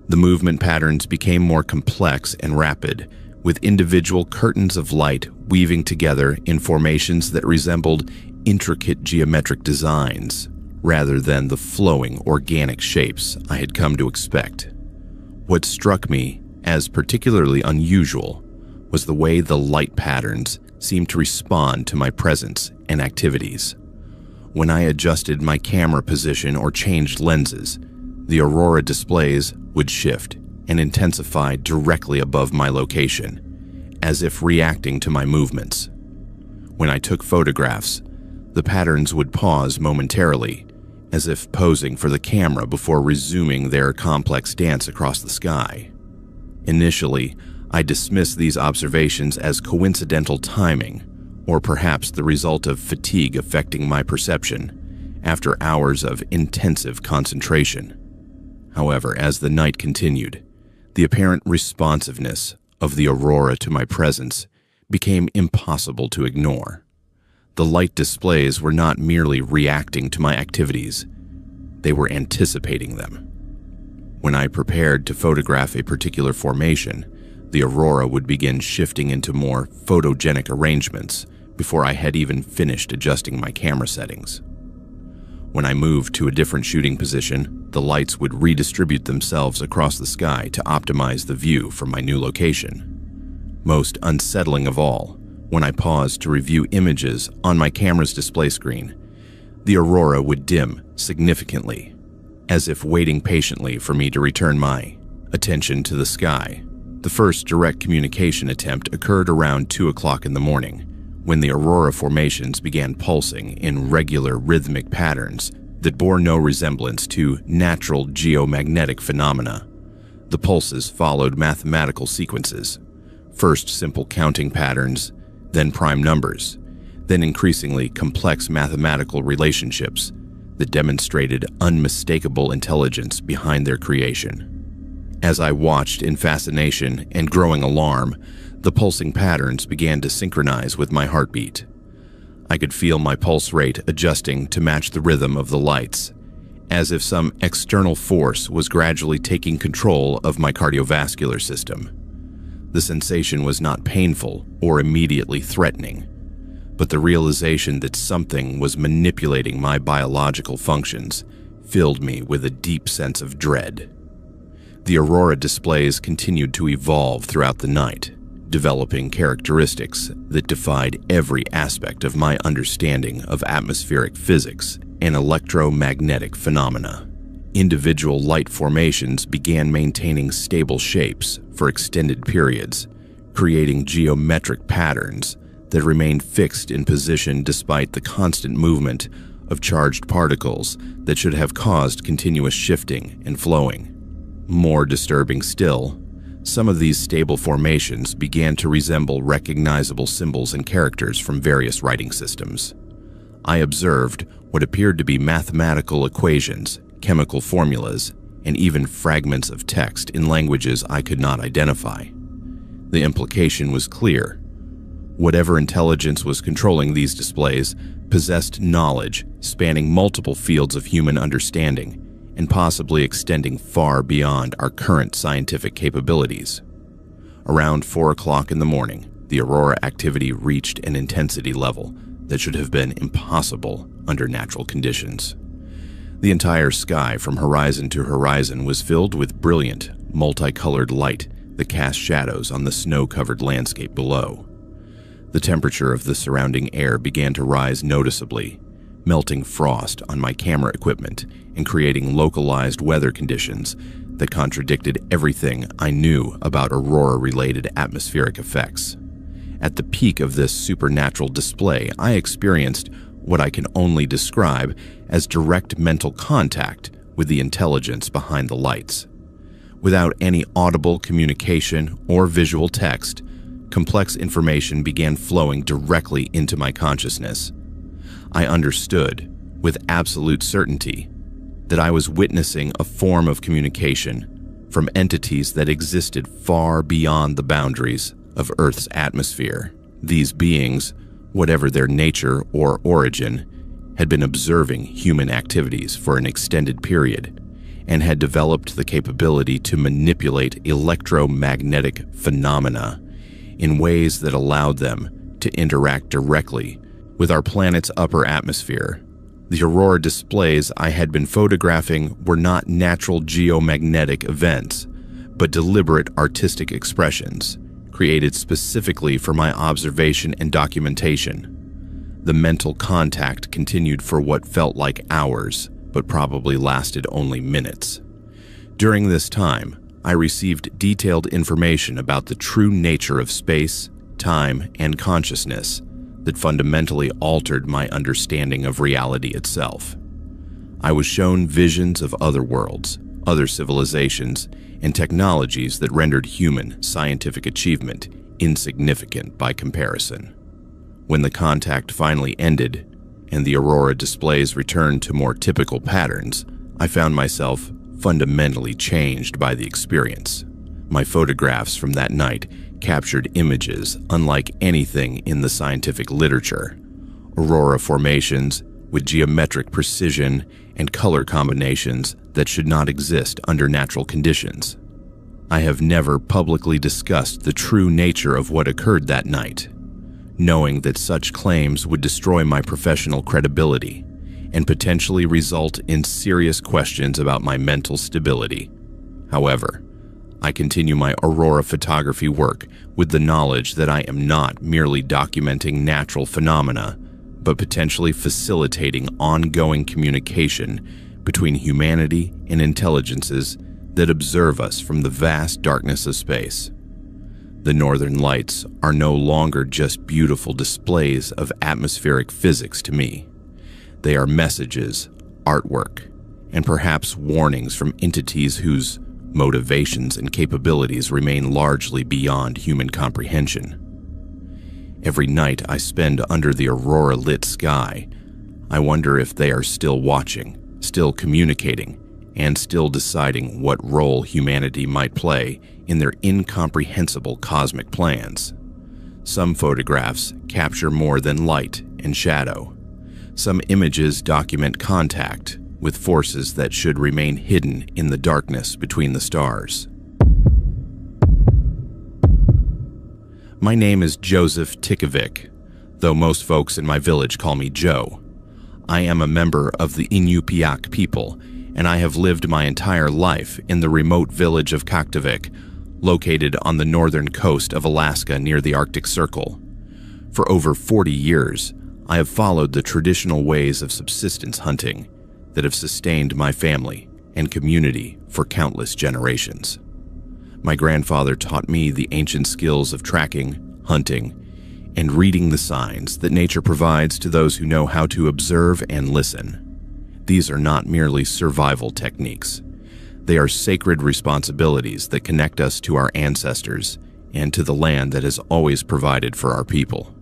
The movement patterns became more complex and rapid, with individual curtains of light weaving together in formations that resembled intricate geometric designs, rather than the flowing organic shapes I had come to expect. What struck me as particularly unusual was the way the light patterns seemed to respond to my presence and activities. When I adjusted my camera position or changed lenses, the aurora displays would shift and intensify directly above my location, as if reacting to my movements. When I took photographs, The patterns would pause momentarily, as if posing for the camera before resuming their complex dance across the sky. Initially, I dismissed these observations as coincidental timing, or perhaps the result of fatigue affecting my perception after hours of intensive concentration. However, as the night continued, the apparent responsiveness of the aurora to my presence became impossible to ignore. The light displays were not merely reacting to my activities, they were anticipating them. When I prepared to photograph a particular formation, the aurora would begin shifting into more photogenic arrangements before I had even finished adjusting my camera settings. When I moved to a different shooting position, the lights would redistribute themselves across the sky to optimize the view from my new location. Most unsettling of all, when I paused to review images on my camera's display screen, the aurora would dim significantly, as if waiting patiently for me to return my attention to the sky. The first direct communication attempt occurred around 2 o'clock in the morning, when the aurora formations began pulsing in regular rhythmic patterns that bore no resemblance to natural geomagnetic phenomena. The pulses followed mathematical sequences, first simple counting patterns, then prime numbers, then increasingly complex mathematical relationships that demonstrated unmistakable intelligence behind their creation. As I watched in fascination and growing alarm, the pulsing patterns began to synchronize with my heartbeat. I could feel my pulse rate adjusting to match the rhythm of the lights, as if some external force was gradually taking control of my cardiovascular system. The sensation was not painful or immediately threatening, but the realization that something was manipulating my biological functions filled me with a deep sense of dread. The aurora displays continued to evolve throughout the night, developing characteristics that defied every aspect of my understanding of atmospheric physics and electromagnetic phenomena. Individual light formations began maintaining stable shapes for extended periods, creating geometric patterns that remained fixed in position despite the constant movement of charged particles that should have caused continuous shifting and flowing. More disturbing still, some of these stable formations began to resemble recognizable symbols and characters from various writing systems. I observed what appeared to be mathematical equations, chemical formulas, and even fragments of text in languages I could not identify. The implication was clear. Whatever intelligence was controlling these displays possessed knowledge spanning multiple fields of human understanding and possibly extending far beyond our current scientific capabilities. Around 4 o'clock in the morning, the aurora activity reached an intensity level that should have been impossible under natural conditions. The entire sky from horizon to horizon was filled with brilliant, multicolored light that cast shadows on the snow-covered landscape below. The temperature of the surrounding air began to rise noticeably, melting frost on my camera equipment and creating localized weather conditions that contradicted everything I knew about aurora-related atmospheric effects. At the peak of this supernatural display, I experienced what I can only describe as direct mental contact with the intelligence behind the lights. Without any audible communication or visual text, complex information began flowing directly into my consciousness. I understood, with absolute certainty, that I was witnessing a form of communication from entities that existed far beyond the boundaries of Earth's atmosphere. These beings, whatever their nature or origin, had been observing human activities for an extended period and had developed the capability to manipulate electromagnetic phenomena in ways that allowed them to interact directly with our planet's upper atmosphere. The aurora displays I had been photographing were not natural geomagnetic events, but deliberate artistic expressions created specifically for my observation and documentation. The mental contact continued for what felt like hours, but probably lasted only minutes. During this time, I received detailed information about the true nature of space, time, and consciousness that fundamentally altered my understanding of reality itself. I was shown visions of other worlds, other civilizations, and technologies that rendered human scientific achievement insignificant by comparison. When the contact finally ended and the aurora displays returned to more typical patterns, I found myself fundamentally changed by the experience. My photographs from that night captured images unlike anything in the scientific literature. Aurora formations with geometric precision and color combinations that should not exist under natural conditions. I have never publicly discussed the true nature of what occurred that night, knowing that such claims would destroy my professional credibility and potentially result in serious questions about my mental stability. However, I continue my aurora photography work with the knowledge that I am not merely documenting natural phenomena, but potentially facilitating ongoing communication between humanity and intelligences that observe us from the vast darkness of space. The northern lights are no longer just beautiful displays of atmospheric physics to me. They are messages, artwork, and perhaps warnings from entities whose motivations and capabilities remain largely beyond human comprehension. Every night I spend under the aurora-lit sky, I wonder if they are still watching, still communicating, and still deciding what role humanity might play in their incomprehensible cosmic plans. Some photographs capture more than light and shadow. Some images document contact with forces that should remain hidden in the darkness between the stars. My name is Joseph Tikovic, though most folks in my village call me Joe. I am a member of the Inupiaq people, and I have lived my entire life in the remote village of Kaktovik, located on the northern coast of Alaska near the Arctic Circle. For over 40 years, I have followed the traditional ways of subsistence hunting that have sustained my family and community for countless generations. My grandfather taught me the ancient skills of tracking, hunting, and reading the signs that nature provides to those who know how to observe and listen. These are not merely survival techniques. They are sacred responsibilities that connect us to our ancestors and to the land that has always provided for our people.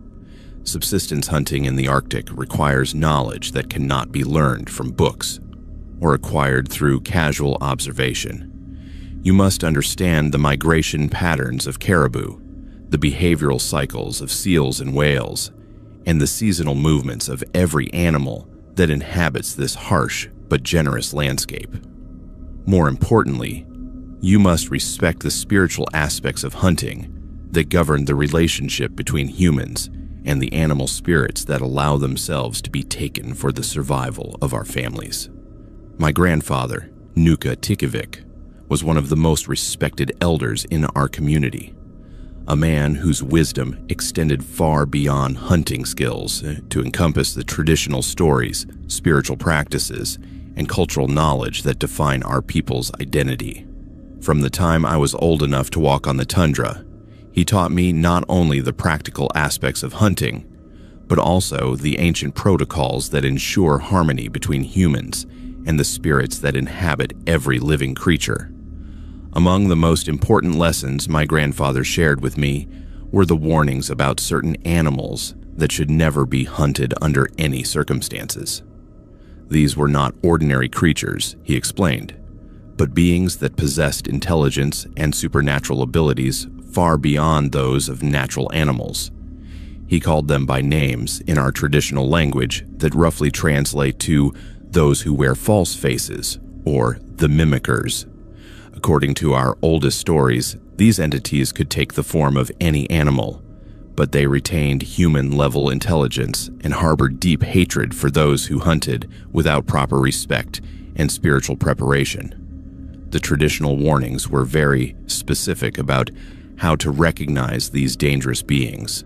Subsistence hunting in the Arctic requires knowledge that cannot be learned from books or acquired through casual observation. You must understand the migration patterns of caribou, the behavioral cycles of seals and whales, and the seasonal movements of every animal that inhabits this harsh but generous landscape. More importantly, you must respect the spiritual aspects of hunting that govern the relationship between humans and the animal spirits that allow themselves to be taken for the survival of our families. My grandfather, Nuka Tikovic, was one of the most respected elders in our community, a man whose wisdom extended far beyond hunting skills to encompass the traditional stories, spiritual practices, and cultural knowledge that define our people's identity. From the time I was old enough to walk on the tundra, he taught me not only the practical aspects of hunting, but also the ancient protocols that ensure harmony between humans and the spirits that inhabit every living creature. Among the most important lessons my grandfather shared with me were the warnings about certain animals that should never be hunted under any circumstances. These were not ordinary creatures, he explained, but beings that possessed intelligence and supernatural abilities far beyond those of natural animals. He called them by names in our traditional language that roughly translate to those who wear false faces, or the mimickers. According to our oldest stories, these entities could take the form of any animal, but they retained human-level intelligence and harbored deep hatred for those who hunted without proper respect and spiritual preparation. The traditional warnings were very specific about how to recognize these dangerous beings.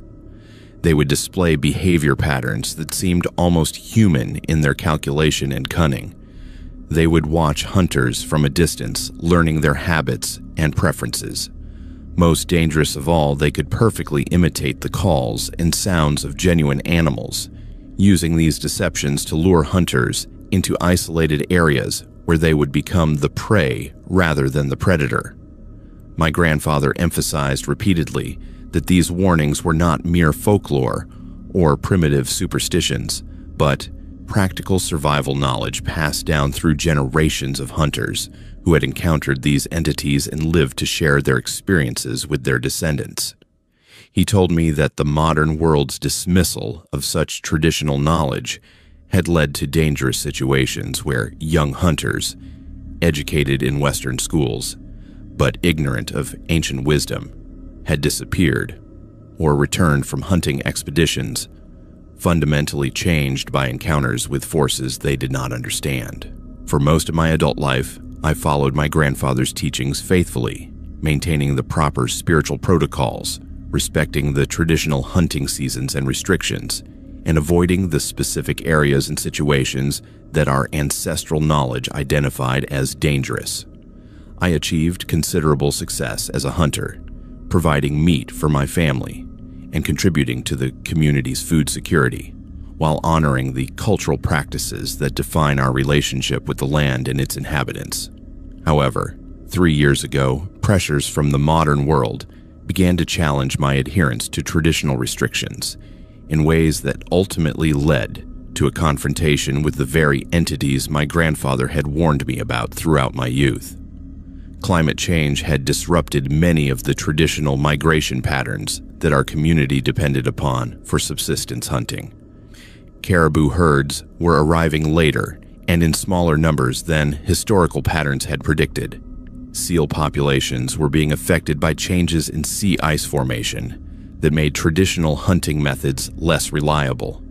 They would display behavior patterns that seemed almost human in their calculation and cunning. They would watch hunters from a distance, learning their habits and preferences. Most dangerous of all, they could perfectly imitate the calls and sounds of genuine animals, using these deceptions to lure hunters into isolated areas where they would become the prey rather than the predator. My grandfather emphasized repeatedly that these warnings were not mere folklore or primitive superstitions, but practical survival knowledge passed down through generations of hunters who had encountered these entities and lived to share their experiences with their descendants. He told me that the modern world's dismissal of such traditional knowledge had led to dangerous situations where young hunters, educated in Western schools, but ignorant of ancient wisdom, had disappeared or returned from hunting expeditions, fundamentally changed by encounters with forces they did not understand. For most of my adult life, I followed my grandfather's teachings faithfully, maintaining the proper spiritual protocols, respecting the traditional hunting seasons and restrictions, and avoiding the specific areas and situations that our ancestral knowledge identified as dangerous. I achieved considerable success as a hunter, providing meat for my family and contributing to the community's food security, while honoring the cultural practices that define our relationship with the land and its inhabitants. However, 3 years ago, pressures from the modern world began to challenge my adherence to traditional restrictions in ways that ultimately led to a confrontation with the very entities my grandfather had warned me about throughout my youth. Climate change had disrupted many of the traditional migration patterns that our community depended upon for subsistence hunting. Caribou herds were arriving later and in smaller numbers than historical patterns had predicted. Seal populations were being affected by changes in sea ice formation that made traditional hunting methods less reliable.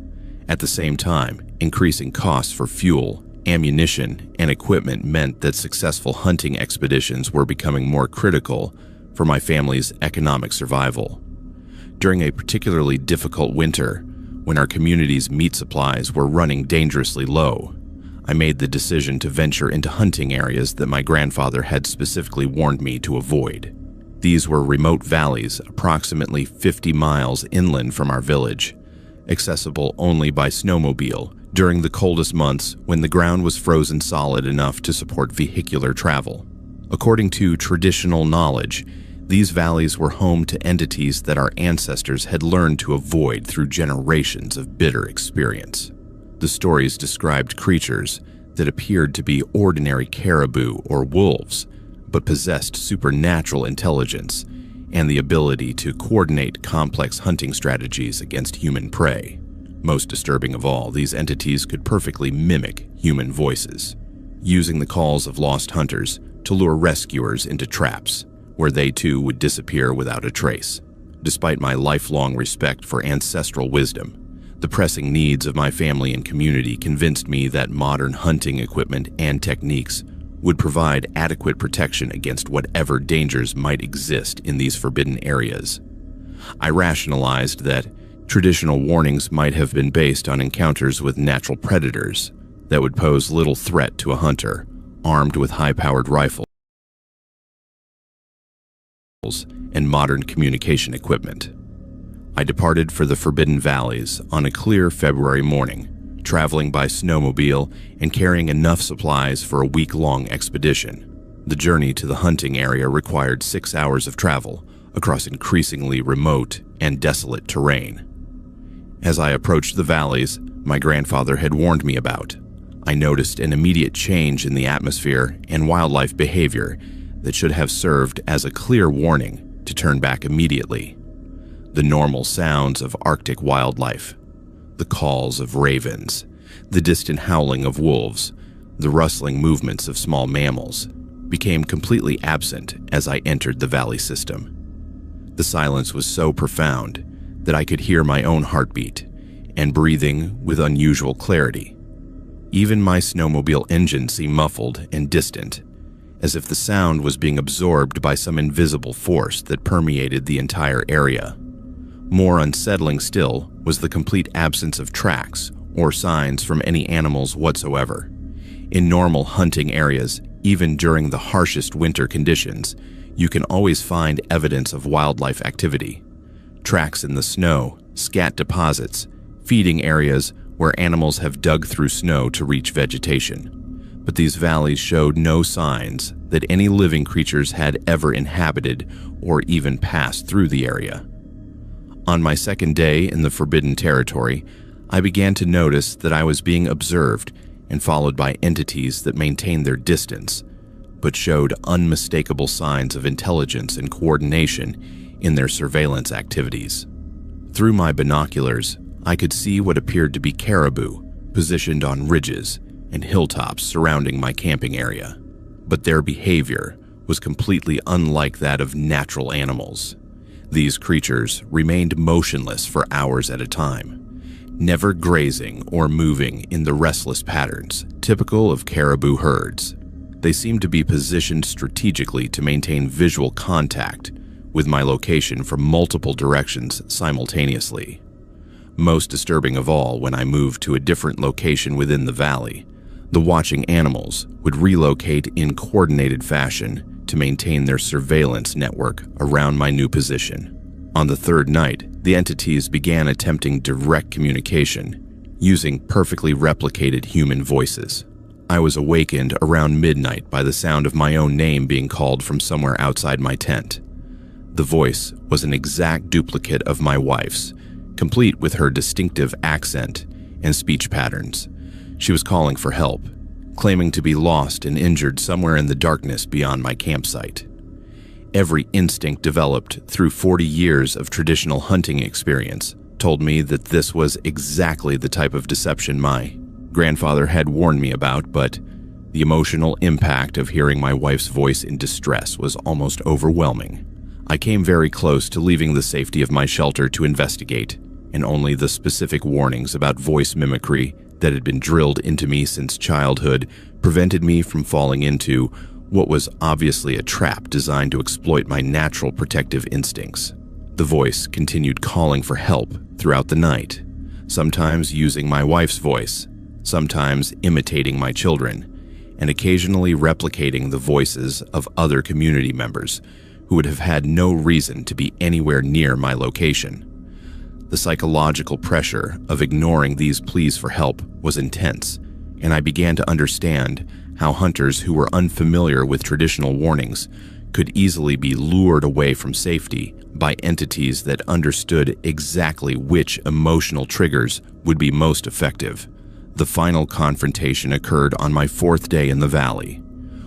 At the same time, increasing costs for fuel, ammunition, and equipment meant that successful hunting expeditions were becoming more critical for my family's economic survival. During a particularly difficult winter, when our community's meat supplies were running dangerously low, I made the decision to venture into hunting areas that my grandfather had specifically warned me to avoid. These were remote valleys approximately 50 miles inland from our village, accessible only by snowmobile during the coldest months when the ground was frozen solid enough to support vehicular travel. According to traditional knowledge, these valleys were home to entities that our ancestors had learned to avoid through generations of bitter experience. The stories described creatures that appeared to be ordinary caribou or wolves, but possessed supernatural intelligence and the ability to coordinate complex hunting strategies against human prey. Most disturbing of all, these entities could perfectly mimic human voices, using the calls of lost hunters to lure rescuers into traps, where they too would disappear without a trace. Despite my lifelong respect for ancestral wisdom, the pressing needs of my family and community convinced me that modern hunting equipment and techniques would provide adequate protection against whatever dangers might exist in these forbidden areas. I rationalized that traditional warnings might have been based on encounters with natural predators that would pose little threat to a hunter armed with high-powered rifles and modern communication equipment. I departed for the Forbidden Valleys on a clear February morning, traveling by snowmobile and carrying enough supplies for a week-long expedition. The journey to the hunting area required 6 hours of travel across increasingly remote and desolate terrain. As I approached the valleys my grandfather had warned me about, I noticed an immediate change in the atmosphere and wildlife behavior that should have served as a clear warning to turn back immediately. The normal sounds of Arctic wildlife, the calls of ravens, the distant howling of wolves, the rustling movements of small mammals, became completely absent as I entered the valley system. The silence was so profound that I could hear my own heartbeat and breathing with unusual clarity. Even my snowmobile engine seemed muffled and distant, as if the sound was being absorbed by some invisible force that permeated the entire area. More unsettling still was the complete absence of tracks or signs from any animals whatsoever. In normal hunting areas, even during the harshest winter conditions, You can always find evidence of wildlife activity. Tracks in the snow, scat deposits, feeding areas where animals have dug through snow to reach vegetation. But these valleys showed no signs that any living creatures had ever inhabited or even passed through the area. On my second day in the Forbidden Territory, I began to notice that I was being observed and followed by entities that maintained their distance, but showed unmistakable signs of intelligence and coordination in their surveillance activities. Through my binoculars, I could see what appeared to be caribou positioned on ridges and hilltops surrounding my camping area, but their behavior was completely unlike that of natural animals. These creatures remained motionless for hours at a time, never grazing or moving in the restless patterns typical of caribou herds. They seemed to be positioned strategically to maintain visual contact with my location from multiple directions simultaneously. Most disturbing of all, when I moved to a different location within the valley, the watching animals would relocate in coordinated fashion to maintain their surveillance network around my new position. On the third night, the entities began attempting direct communication using perfectly replicated human voices. I was awakened around midnight by the sound of my own name being called from somewhere outside my tent. The voice was an exact duplicate of my wife's, complete with her distinctive accent and speech patterns. She was calling for help, claiming to be lost and injured somewhere in the darkness beyond my campsite. Every instinct developed through 40 years of traditional hunting experience told me that this was exactly the type of deception my grandfather had warned me about, but the emotional impact of hearing my wife's voice in distress was almost overwhelming. I came very close to leaving the safety of my shelter to investigate, and only the specific warnings about voice mimicry that had been drilled into me since childhood prevented me from falling into what was obviously a trap designed to exploit my natural protective instincts. The voice continued calling for help throughout the night, sometimes using my wife's voice, sometimes imitating my children, and occasionally replicating the voices of other community members who would have had no reason to be anywhere near my location. The psychological pressure of ignoring these pleas for help was intense, and I began to understand how hunters who were unfamiliar with traditional warnings could easily be lured away from safety by entities that understood exactly which emotional triggers would be most effective. The final confrontation occurred on my fourth day in the valley,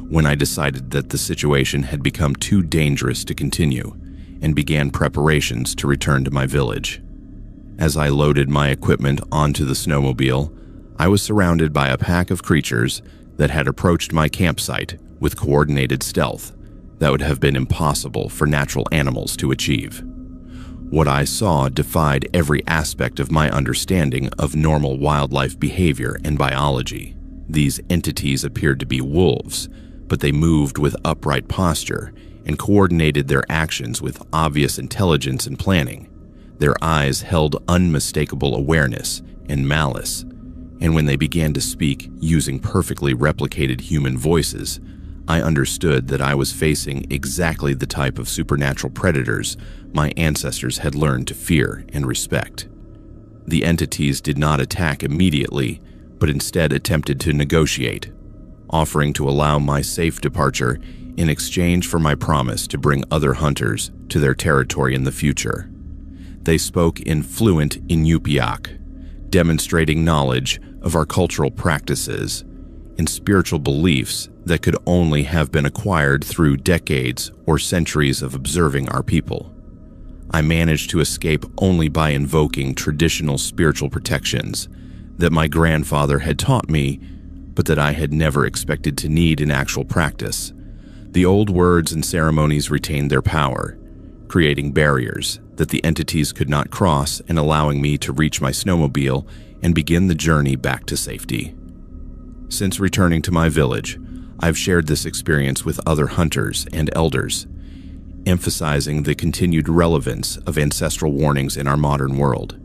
when I decided that the situation had become too dangerous to continue and began preparations to return to my village. As I loaded my equipment onto the snowmobile, I was surrounded by a pack of creatures that had approached my campsite with coordinated stealth that would have been impossible for natural animals to achieve. What I saw defied every aspect of my understanding of normal wildlife behavior and biology. These entities appeared to be wolves, but they moved with upright posture and coordinated their actions with obvious intelligence and planning. Their eyes held unmistakable awareness and malice, and when they began to speak using perfectly replicated human voices, I understood that I was facing exactly the type of supernatural predators my ancestors had learned to fear and respect. The entities did not attack immediately, but instead attempted to negotiate, offering to allow my safe departure in exchange for my promise to bring other hunters to their territory in the future. They spoke in fluent Inupiaq, demonstrating knowledge of our cultural practices and spiritual beliefs that could only have been acquired through decades or centuries of observing our people. I managed to escape only by invoking traditional spiritual protections that my grandfather had taught me, but that I had never expected to need in actual practice. The old words and ceremonies retained their power, creating barriers that the entities could not cross and allowing me to reach my snowmobile and begin the journey back to safety. Since returning to my village, I've shared this experience with other hunters and elders, emphasizing the continued relevance of ancestral warnings in our modern world.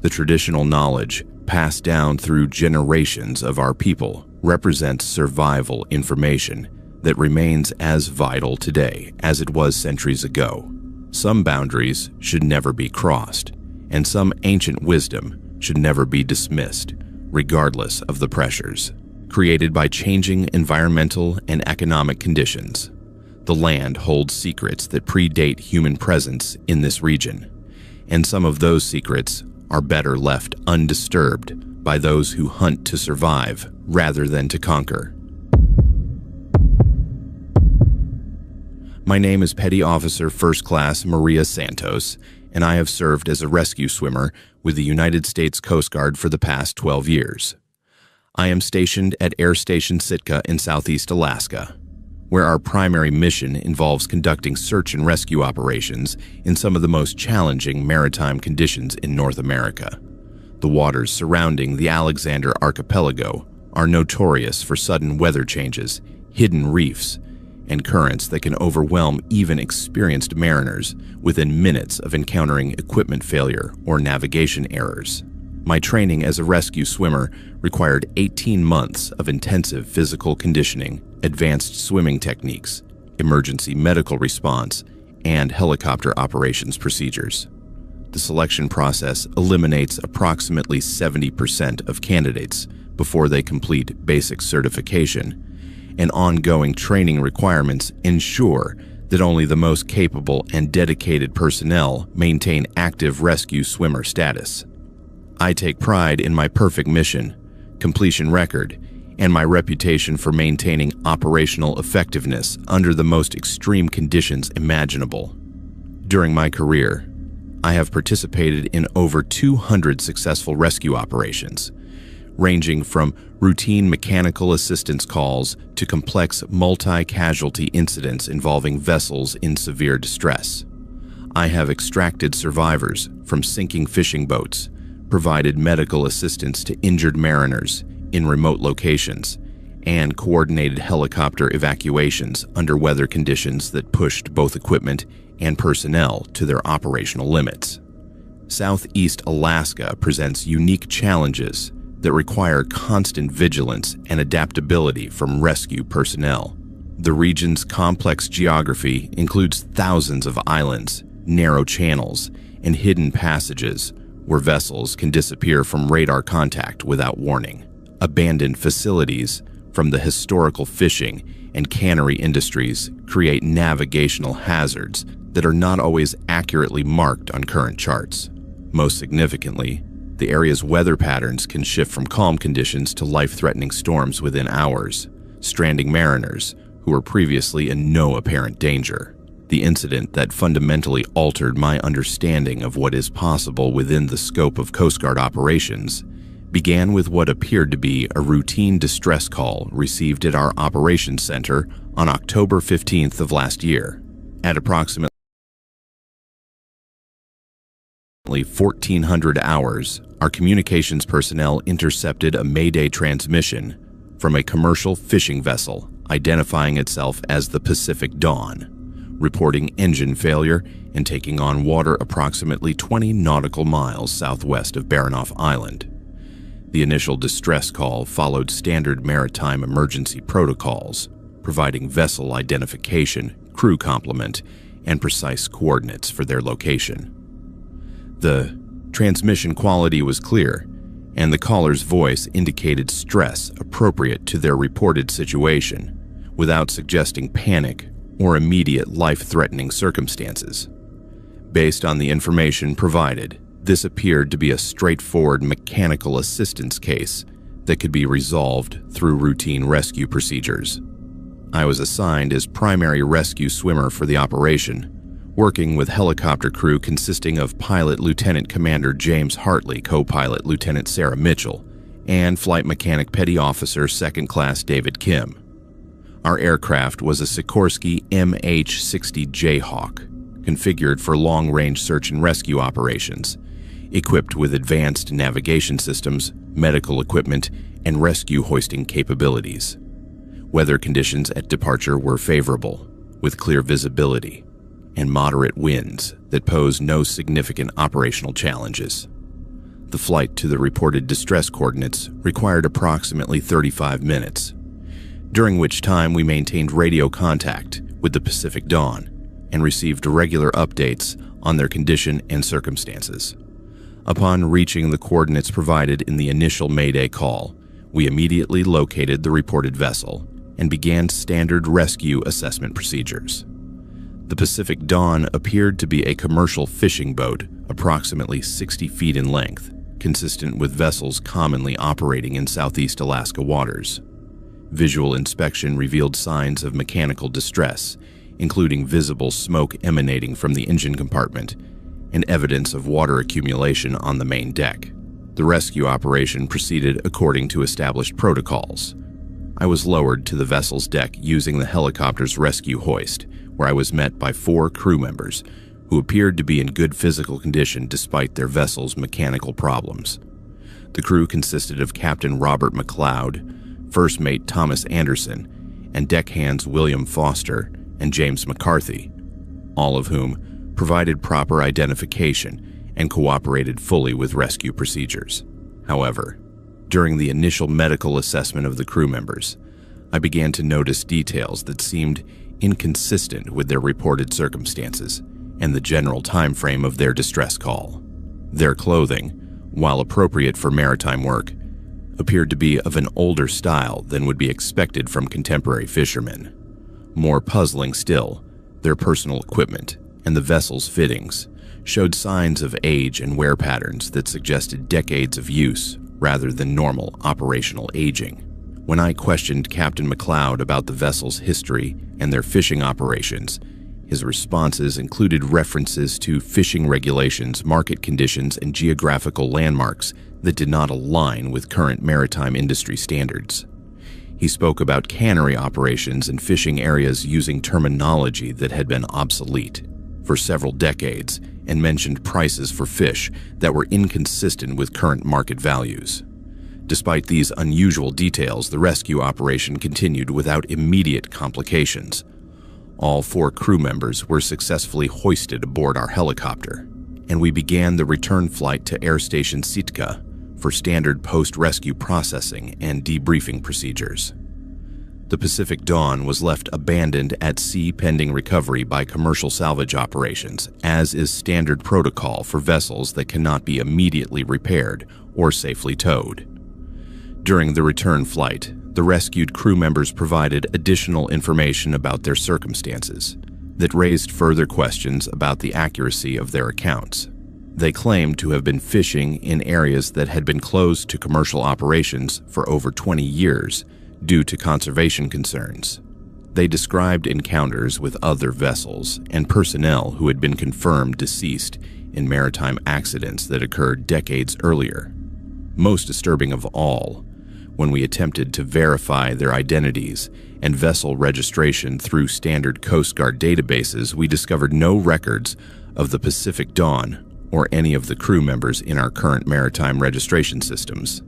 The traditional knowledge passed down through generations of our people represents survival information that remains as vital today as it was centuries ago. Some boundaries should never be crossed, and some ancient wisdom should never be dismissed, regardless of the pressures created by changing environmental and economic conditions. The land holds secrets that predate human presence in this region, and some of those secrets are better left undisturbed by those who hunt to survive rather than to conquer. My name is Petty Officer First Class Maria Santos, and I have served as a rescue swimmer with the United States Coast Guard for the past 12 years. I am stationed at Air Station Sitka in southeast Alaska, where our primary mission involves conducting search and rescue operations in some of the most challenging maritime conditions in North America. The waters surrounding the Alexander Archipelago are notorious for sudden weather changes, hidden reefs, and currents that can overwhelm even experienced mariners within minutes of encountering equipment failure or navigation errors. My training as a rescue swimmer required 18 months of intensive physical conditioning, advanced swimming techniques, emergency medical response, and helicopter operations procedures. The selection process eliminates approximately 70% of candidates before they complete basic certification, and ongoing training requirements ensure that only the most capable and dedicated personnel maintain active rescue swimmer status. I take pride in my perfect mission, completion record, and my reputation for maintaining operational effectiveness under the most extreme conditions imaginable. During my career, I have participated in over 200 successful rescue operations, ranging from routine mechanical assistance calls to complex multi-casualty incidents involving vessels in severe distress. I have extracted survivors from sinking fishing boats, provided medical assistance to injured mariners in remote locations, and coordinated helicopter evacuations under weather conditions that pushed both equipment and personnel to their operational limits. Southeast Alaska presents unique challenges that require constant vigilance and adaptability from rescue personnel. The region's complex geography includes thousands of islands, narrow channels, and hidden passages where vessels can disappear from radar contact without warning. Abandoned facilities from the historical fishing and cannery industries create navigational hazards that are not always accurately marked on current charts. Most significantly, the area's weather patterns can shift from calm conditions to life-threatening storms within hours, stranding mariners who were previously in no apparent danger. The incident that fundamentally altered my understanding of what is possible within the scope of Coast Guard operations began with what appeared to be a routine distress call received at our operations center on October 15th of last year. At approximately 1400 hours, our communications personnel intercepted a Mayday transmission from a commercial fishing vessel identifying itself as the Pacific Dawn, reporting engine failure and taking on water approximately 20 nautical miles southwest of Baranof Island. The initial distress call followed standard maritime emergency protocols, providing vessel identification, crew complement, and precise coordinates for their location. The transmission quality was clear, and the caller's voice indicated stress appropriate to their reported situation, without suggesting panic or immediate life-threatening circumstances. Based on the information provided, this appeared to be a straightforward mechanical assistance case that could be resolved through routine rescue procedures. I was assigned as primary rescue swimmer for the operation, working with helicopter crew consisting of Pilot Lieutenant Commander James Hartley, co-pilot Lieutenant Sarah Mitchell, and Flight Mechanic Petty Officer Second Class David Kim. Our aircraft was a Sikorsky MH-60 Jayhawk, configured for long-range search and rescue operations, equipped with advanced navigation systems, medical equipment, and rescue hoisting capabilities. Weather conditions at departure were favorable, with clear visibility and moderate winds that posed no significant operational challenges. The flight to the reported distress coordinates required approximately 35 minutes. during which time we maintained radio contact with the Pacific Dawn and received regular updates on their condition and circumstances. Upon reaching the coordinates provided in the initial Mayday call, we immediately located the reported vessel and began standard rescue assessment procedures. The Pacific Dawn appeared to be a commercial fishing boat approximately 60 feet in length, consistent with vessels commonly operating in Southeast Alaska waters. Visual inspection revealed signs of mechanical distress, including visible smoke emanating from the engine compartment and evidence of water accumulation on the main deck. The rescue operation proceeded according to established protocols. I was lowered to the vessel's deck using the helicopter's rescue hoist, where I was met by 4 crew members who appeared to be in good physical condition despite their vessel's mechanical problems. The crew consisted of Captain Robert McLeod, First Mate Thomas Anderson, and deckhands William Foster and James McCarthy, all of whom provided proper identification and cooperated fully with rescue procedures. However, during the initial medical assessment of the crew members, I began to notice details that seemed inconsistent with their reported circumstances and the general time frame of their distress call. Their clothing, while appropriate for maritime work, appeared to be of an older style than would be expected from contemporary fishermen. More puzzling still, their personal equipment and the vessel's fittings showed signs of age and wear patterns that suggested decades of use rather than normal operational aging. When I questioned Captain McLeod about the vessel's history and their fishing operations, his responses included references to fishing regulations, market conditions, and geographical landmarks that did not align with current maritime industry standards. He spoke about cannery operations and fishing areas using terminology that had been obsolete for several decades and mentioned prices for fish that were inconsistent with current market values. Despite these unusual details, the rescue operation continued without immediate complications. All 4 crew members were successfully hoisted aboard our helicopter, and we began the return flight to Air Station Sitka for standard post-rescue processing and debriefing procedures. The Pacific Dawn was left abandoned at sea pending recovery by commercial salvage operations, as is standard protocol for vessels that cannot be immediately repaired or safely towed. During the return flight, the rescued crew members provided additional information about their circumstances that raised further questions about the accuracy of their accounts. They claimed to have been fishing in areas that had been closed to commercial operations for over 20 years due to conservation concerns. They described encounters with other vessels and personnel who had been confirmed deceased in maritime accidents that occurred decades earlier. Most disturbing of all, when we attempted to verify their identities and vessel registration through standard Coast Guard databases, we discovered no records of the Pacific Dawn or any of the crew members in our current maritime registration systems.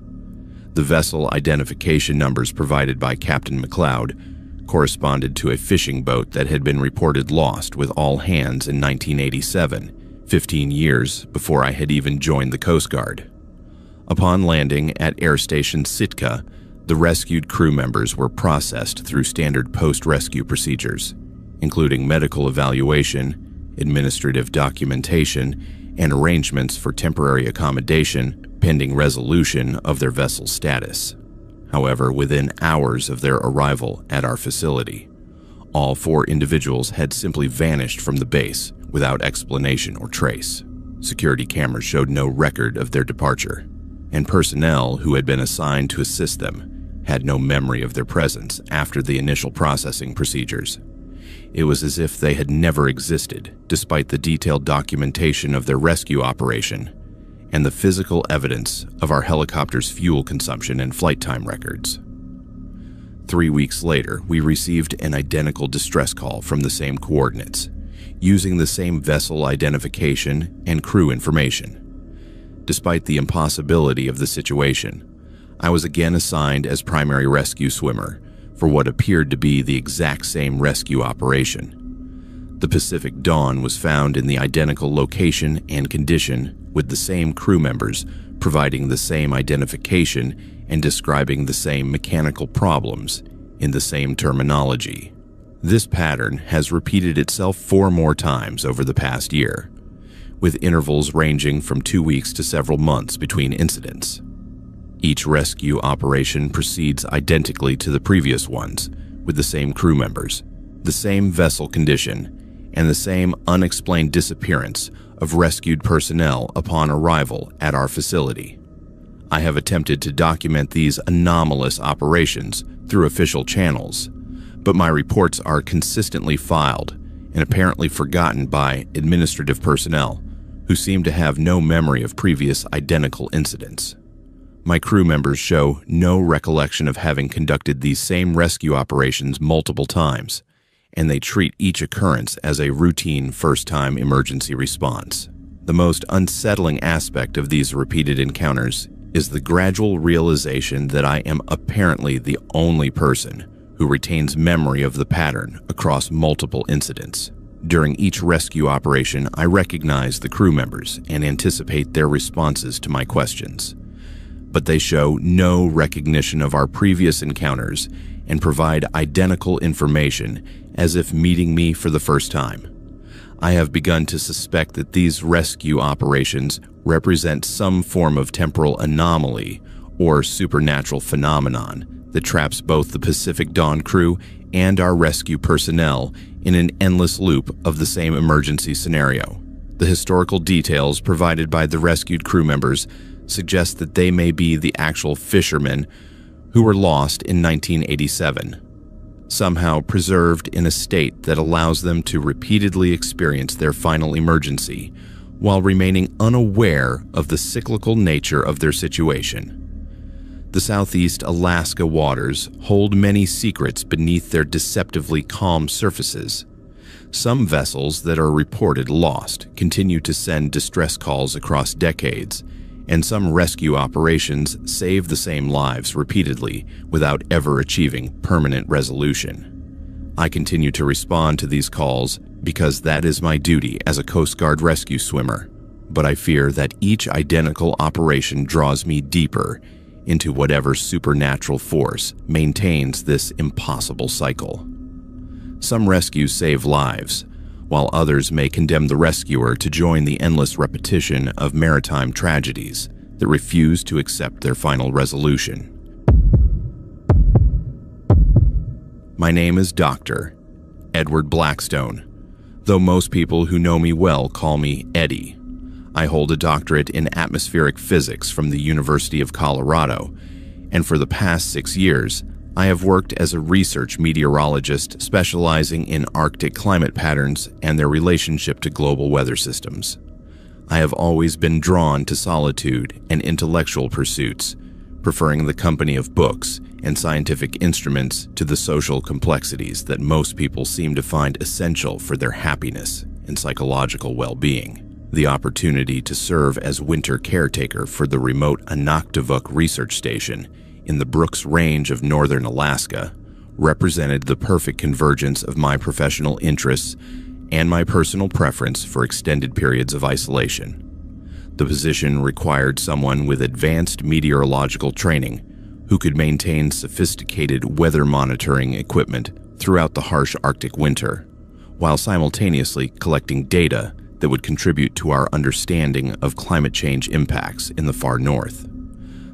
The vessel identification numbers provided by Captain McLeod corresponded to a fishing boat that had been reported lost with all hands in 1987, 15 years before I had even joined the Coast Guard. Upon landing at Air Station Sitka, the rescued crew members were processed through standard post-rescue procedures, including medical evaluation, administrative documentation, and arrangements for temporary accommodation pending resolution of their vessel status. However, within hours of their arrival at our facility, all 4 individuals had simply vanished from the base without explanation or trace. Security cameras showed no record of their departure, and personnel who had been assigned to assist them had no memory of their presence after the initial processing procedures. It was as if they had never existed, despite the detailed documentation of their rescue operation and the physical evidence of our helicopter's fuel consumption and flight time records. 3 weeks later, we received an identical distress call from the same coordinates, using the same vessel identification and crew information. Despite the impossibility of the situation, I was again assigned as primary rescue swimmer for what appeared to be the exact same rescue operation. The Pacific Dawn was found in the identical location and condition, with the same crew members providing the same identification and describing the same mechanical problems in the same terminology. This pattern has repeated itself 4 more times over the past year, with intervals ranging from 2 weeks to several months between incidents. Each rescue operation proceeds identically to the previous ones, with the same crew members, the same vessel condition, and the same unexplained disappearance of rescued personnel upon arrival at our facility. I have attempted to document these anomalous operations through official channels, but my reports are consistently filed and apparently forgotten by administrative personnel who seem to have no memory of previous identical incidents. My crew members show no recollection of having conducted these same rescue operations multiple times, and they treat each occurrence as a routine first-time emergency response. The most unsettling aspect of these repeated encounters is the gradual realization that I am apparently the only person who retains memory of the pattern across multiple incidents. During each rescue operation, I recognize the crew members and anticipate their responses to my questions, but they show no recognition of our previous encounters and provide identical information as if meeting me for the first time. I have begun to suspect that these rescue operations represent some form of temporal anomaly or supernatural phenomenon that traps both the Pacific Dawn crew and our rescue personnel in an endless loop of the same emergency scenario. The historical details provided by the rescued crew members suggest that they may be the actual fishermen who were lost in 1987, somehow preserved in a state that allows them to repeatedly experience their final emergency while remaining unaware of the cyclical nature of their situation. The Southeast Alaska waters hold many secrets beneath their deceptively calm surfaces. Some vessels that are reported lost continue to send distress calls across decades, and some rescue operations save the same lives repeatedly without ever achieving permanent resolution. I continue to respond to these calls because that is my duty as a Coast Guard rescue swimmer, but I fear that each identical operation draws me deeper into whatever supernatural force maintains this impossible cycle. Some rescues save lives, while others may condemn the rescuer to join the endless repetition of maritime tragedies that refuse to accept their final resolution. My name is Dr. Edward Blackstone, though most people who know me well call me Eddie. I hold a doctorate in atmospheric physics from the University of Colorado, and for the past 6 years, I have worked as a research meteorologist specializing in Arctic climate patterns and their relationship to global weather systems. I have always been drawn to solitude and intellectual pursuits, preferring the company of books and scientific instruments to the social complexities that most people seem to find essential for their happiness and psychological well-being. The opportunity to serve as winter caretaker for the remote Anaktavuk research station in the Brooks Range of northern Alaska represented the perfect convergence of my professional interests and my personal preference for extended periods of isolation. The position required someone with advanced meteorological training who could maintain sophisticated weather monitoring equipment throughout the harsh Arctic winter, while simultaneously collecting data that would contribute to our understanding of climate change impacts in the far north.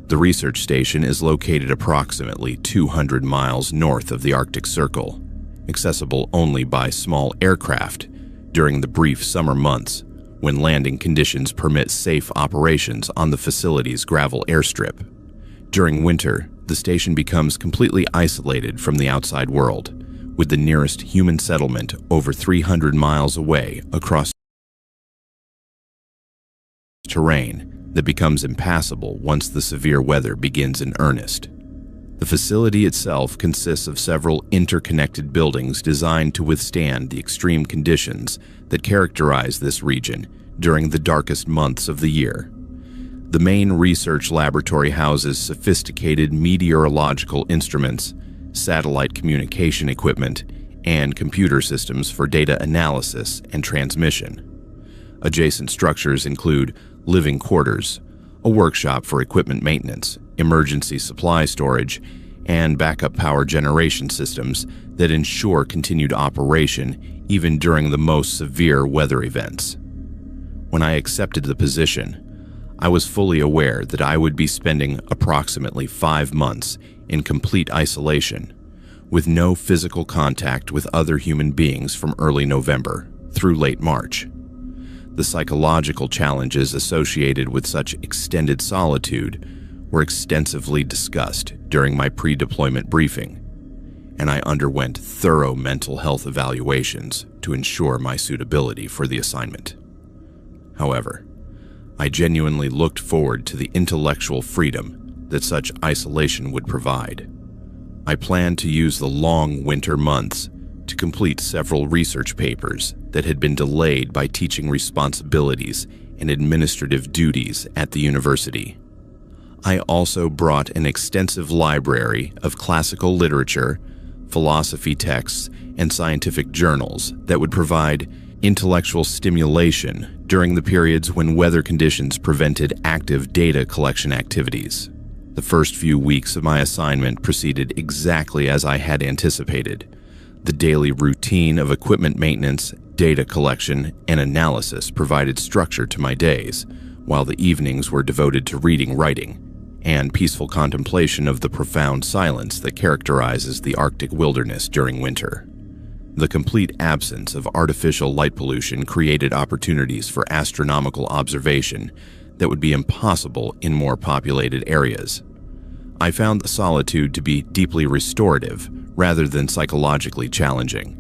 The research station is located approximately 200 miles north of the Arctic Circle, accessible only by small aircraft during the brief summer months when landing conditions permit safe operations on the facility's gravel airstrip. During winter, the station becomes completely isolated from the outside world, with the nearest human settlement over 300 miles away across terrain that becomes impassable once the severe weather begins in earnest. The facility itself consists of several interconnected buildings designed to withstand the extreme conditions that characterize this region during the darkest months of the year. The main research laboratory houses sophisticated meteorological instruments, satellite communication equipment, and computer systems for data analysis and transmission. Adjacent structures include living quarters, a workshop for equipment maintenance, emergency supply storage, and backup power generation systems that ensure continued operation even during the most severe weather events. When I accepted the position, I was fully aware that I would be spending approximately 5 months in complete isolation, with no physical contact with other human beings from early November through late March. The psychological challenges associated with such extended solitude were extensively discussed during my pre-deployment briefing, and I underwent thorough mental health evaluations to ensure my suitability for the assignment. However, I genuinely looked forward to the intellectual freedom that such isolation would provide. I planned to use the long winter months to complete several research papers that had been delayed by teaching responsibilities and administrative duties at the university. I also brought an extensive library of classical literature, philosophy texts, and scientific journals that would provide intellectual stimulation during the periods when weather conditions prevented active data collection activities. The first few weeks of my assignment proceeded exactly as I had anticipated. The daily routine of equipment maintenance, data collection, and analysis provided structure to my days, while the evenings were devoted to reading, writing, and peaceful contemplation of the profound silence that characterizes the Arctic wilderness during winter. The complete absence of artificial light pollution created opportunities for astronomical observation that would be impossible in more populated areas. I found the solitude to be deeply restorative rather than psychologically challenging.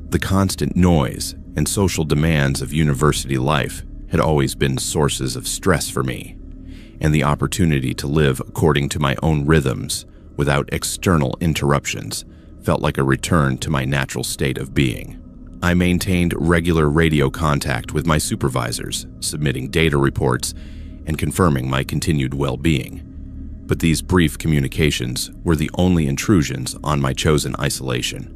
The constant noise and social demands of university life had always been sources of stress for me, and the opportunity to live according to my own rhythms without external interruptions felt like a return to my natural state of being. I maintained regular radio contact with my supervisors, submitting data reports and confirming my continued well-being. But these brief communications were the only intrusions on my chosen isolation.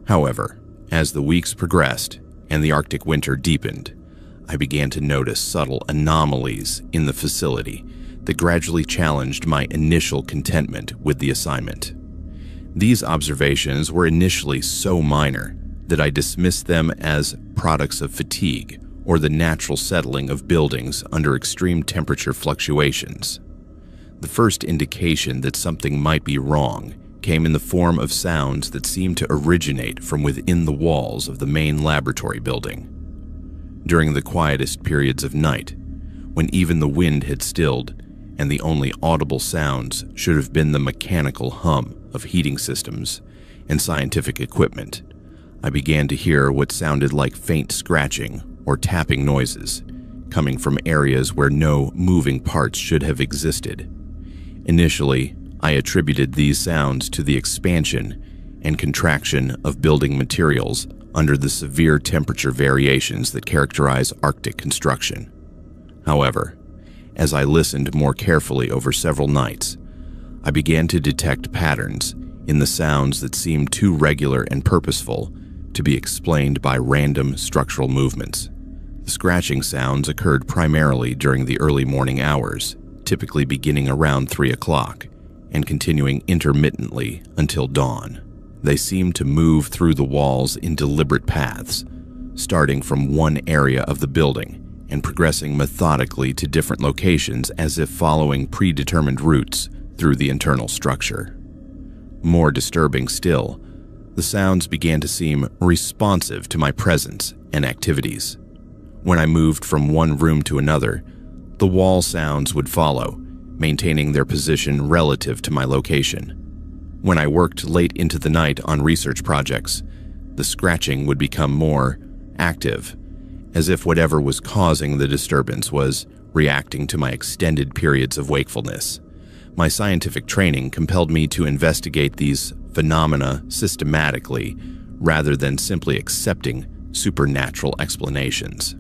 However, as the weeks progressed and the Arctic winter deepened, I began to notice subtle anomalies in the facility that gradually challenged my initial contentment with the assignment. These observations were initially so minor that I dismissed them as products of fatigue or the natural settling of buildings under extreme temperature fluctuations. The first indication that something might be wrong came in the form of sounds that seemed to originate from within the walls of the main laboratory building. During the quietest periods of night, when even the wind had stilled and the only audible sounds should have been the mechanical hum of heating systems and scientific equipment, I began to hear what sounded like faint scratching or tapping noises coming from areas where no moving parts should have existed. Initially, I attributed these sounds to the expansion and contraction of building materials under the severe temperature variations that characterize Arctic construction. However, as I listened more carefully over several nights, I began to detect patterns in the sounds that seemed too regular and purposeful to be explained by random structural movements. The scratching sounds occurred primarily during the early morning hours, typically beginning around 3 o'clock and continuing intermittently until dawn. They seemed to move through the walls in deliberate paths, starting from one area of the building and progressing methodically to different locations as if following predetermined routes through the internal structure. More disturbing still, the sounds began to seem responsive to my presence and activities. When I moved from one room to another, the wall sounds would follow, maintaining their position relative to my location. When I worked late into the night on research projects, the scratching would become more active, as if whatever was causing the disturbance was reacting to my extended periods of wakefulness. My scientific training compelled me to investigate these phenomena systematically rather than simply accepting supernatural explanations.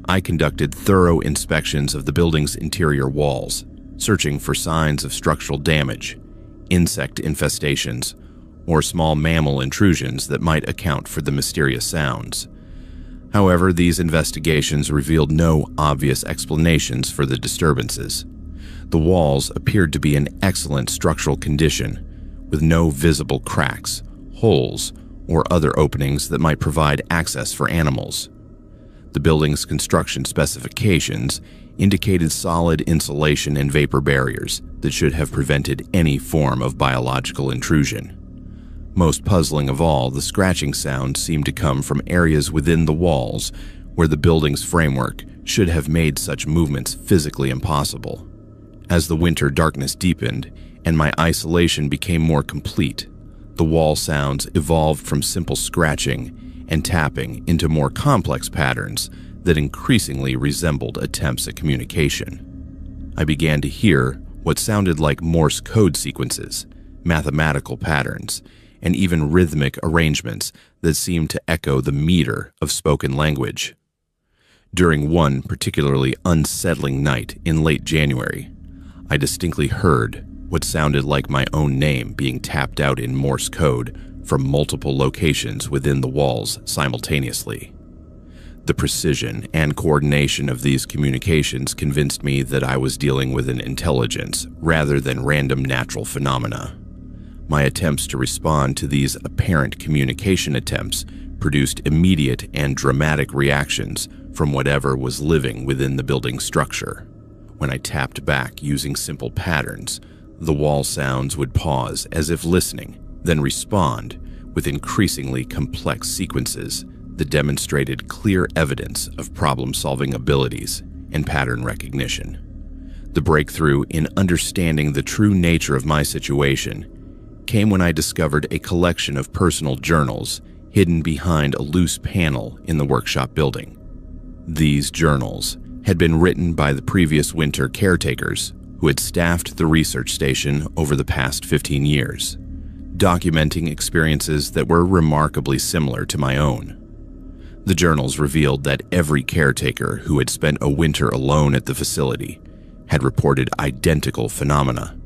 I conducted thorough inspections of the building's interior walls, searching for signs of structural damage, insect infestations, or small mammal intrusions that might account for the mysterious sounds. However, these investigations revealed no obvious explanations for the disturbances. The walls appeared to be in excellent structural condition, with no visible cracks, holes, or other openings that might provide access for animals. The building's construction specifications indicated solid insulation and vapor barriers that should have prevented any form of biological intrusion. Most puzzling of all, the scratching sound seemed to come from areas within the walls where the building's framework should have made such movements physically impossible. As the winter darkness deepened and my isolation became more complete, the wall sounds evolved from simple scratching and tapping into more complex patterns that increasingly resembled attempts at communication. I began to hear what sounded like Morse code sequences, mathematical patterns, and even rhythmic arrangements that seemed to echo the meter of spoken language. During one particularly unsettling night in late January, I distinctly heard what sounded like my own name being tapped out in Morse code from multiple locations within the walls simultaneously. The precision and coordination of these communications convinced me that I was dealing with an intelligence rather than random natural phenomena. My attempts to respond to these apparent communication attempts produced immediate and dramatic reactions from whatever was living within the building structure. When I tapped back using simple patterns, the wall sounds would pause as if listening, then respond with increasingly complex sequences that demonstrated clear evidence of problem-solving abilities and pattern recognition. The breakthrough in understanding the true nature of my situation came when I discovered a collection of personal journals hidden behind a loose panel in the workshop building. These journals had been written by the previous winter caretakers who had staffed the research station over the past 15 years, documenting experiences that were remarkably similar to my own. The journals revealed that every caretaker who had spent a winter alone at the facility had reported identical phenomena: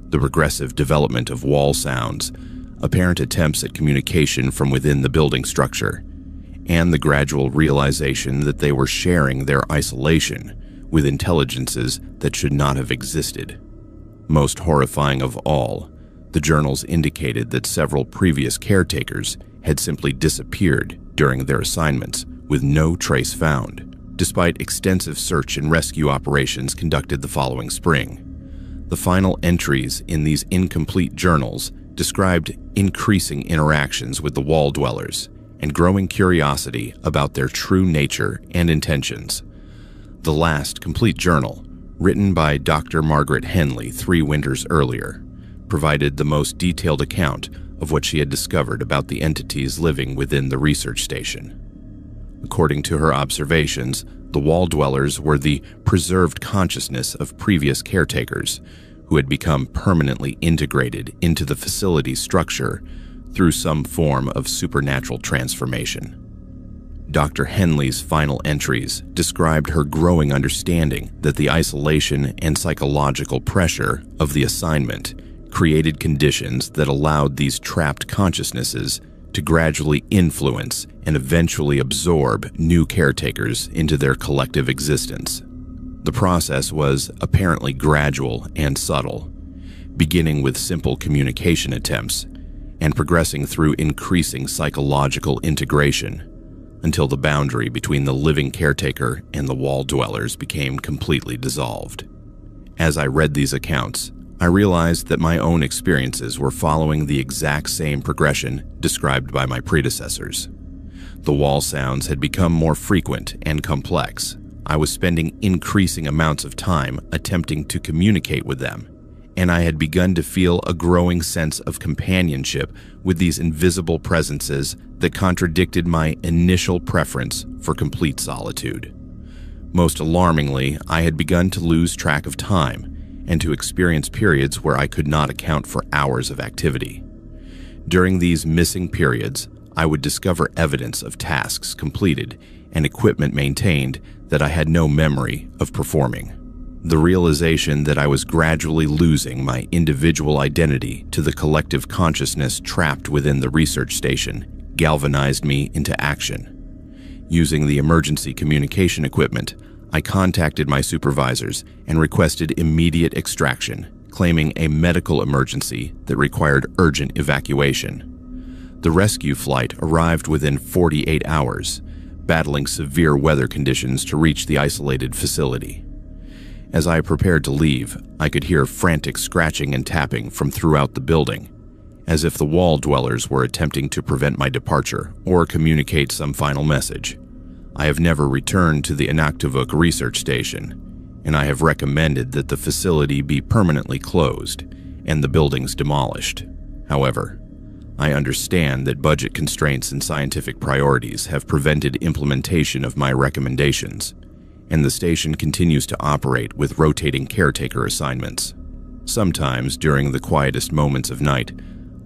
the progressive development of wall sounds, apparent attempts at communication from within the building structure, and the gradual realization that they were sharing their isolation with intelligences that should not have existed. Most horrifying of all, the journals indicated that several previous caretakers had simply disappeared during their assignments with no trace found, despite extensive search and rescue operations conducted the following spring. The final entries in these incomplete journals described increasing interactions with the wall dwellers and growing curiosity about their true nature and intentions. The last complete journal, written by Dr. Margaret Henley 3 winters earlier, provided the most detailed account of what she had discovered about the entities living within the research station. According to her observations, the wall dwellers were the preserved consciousness of previous caretakers who had become permanently integrated into the facility's structure through some form of supernatural transformation. Dr. Henley's final entries described her growing understanding that the isolation and psychological pressure of the assignment created conditions that allowed these trapped consciousnesses to gradually influence and eventually absorb new caretakers into their collective existence. The process was apparently gradual and subtle, beginning with simple communication attempts and progressing through increasing psychological integration until the boundary between the living caretaker and the wall dwellers became completely dissolved. As I read these accounts, I realized that my own experiences were following the exact same progression described by my predecessors. The wall sounds had become more frequent and complex. I was spending increasing amounts of time attempting to communicate with them, and I had begun to feel a growing sense of companionship with these invisible presences that contradicted my initial preference for complete solitude. Most alarmingly, I had begun to lose track of time and to experience periods where I could not account for hours of activity. During these missing periods, I would discover evidence of tasks completed and equipment maintained that I had no memory of performing. The realization that I was gradually losing my individual identity to the collective consciousness trapped within the research station galvanized me into action. Using the emergency communication equipment, I contacted my supervisors and requested immediate extraction, claiming a medical emergency that required urgent evacuation. The rescue flight arrived within 48 hours, battling severe weather conditions to reach the isolated facility. As I prepared to leave, I could hear frantic scratching and tapping from throughout the building, as if the wall dwellers were attempting to prevent my departure or communicate some final message. I have never returned to the Inuktitut research station, and I have recommended that the facility be permanently closed and the buildings demolished. However, I understand that budget constraints and scientific priorities have prevented implementation of my recommendations, and the station continues to operate with rotating caretaker assignments. Sometimes, during the quietest moments of night,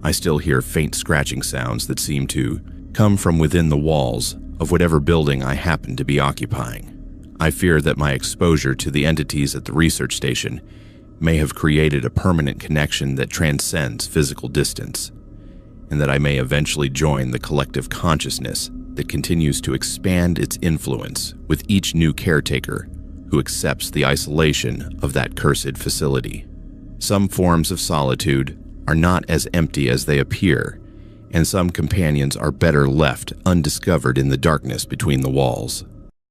I still hear faint scratching sounds that seem to come from within the walls of whatever building I happen to be occupying. I fear that my exposure to the entities at the research station may have created a permanent connection that transcends physical distance, and that I may eventually join the collective consciousness that continues to expand its influence with each new caretaker who accepts the isolation of that cursed facility. Some forms of solitude are not as empty as they appear, and some companions are better left undiscovered in the darkness between the walls.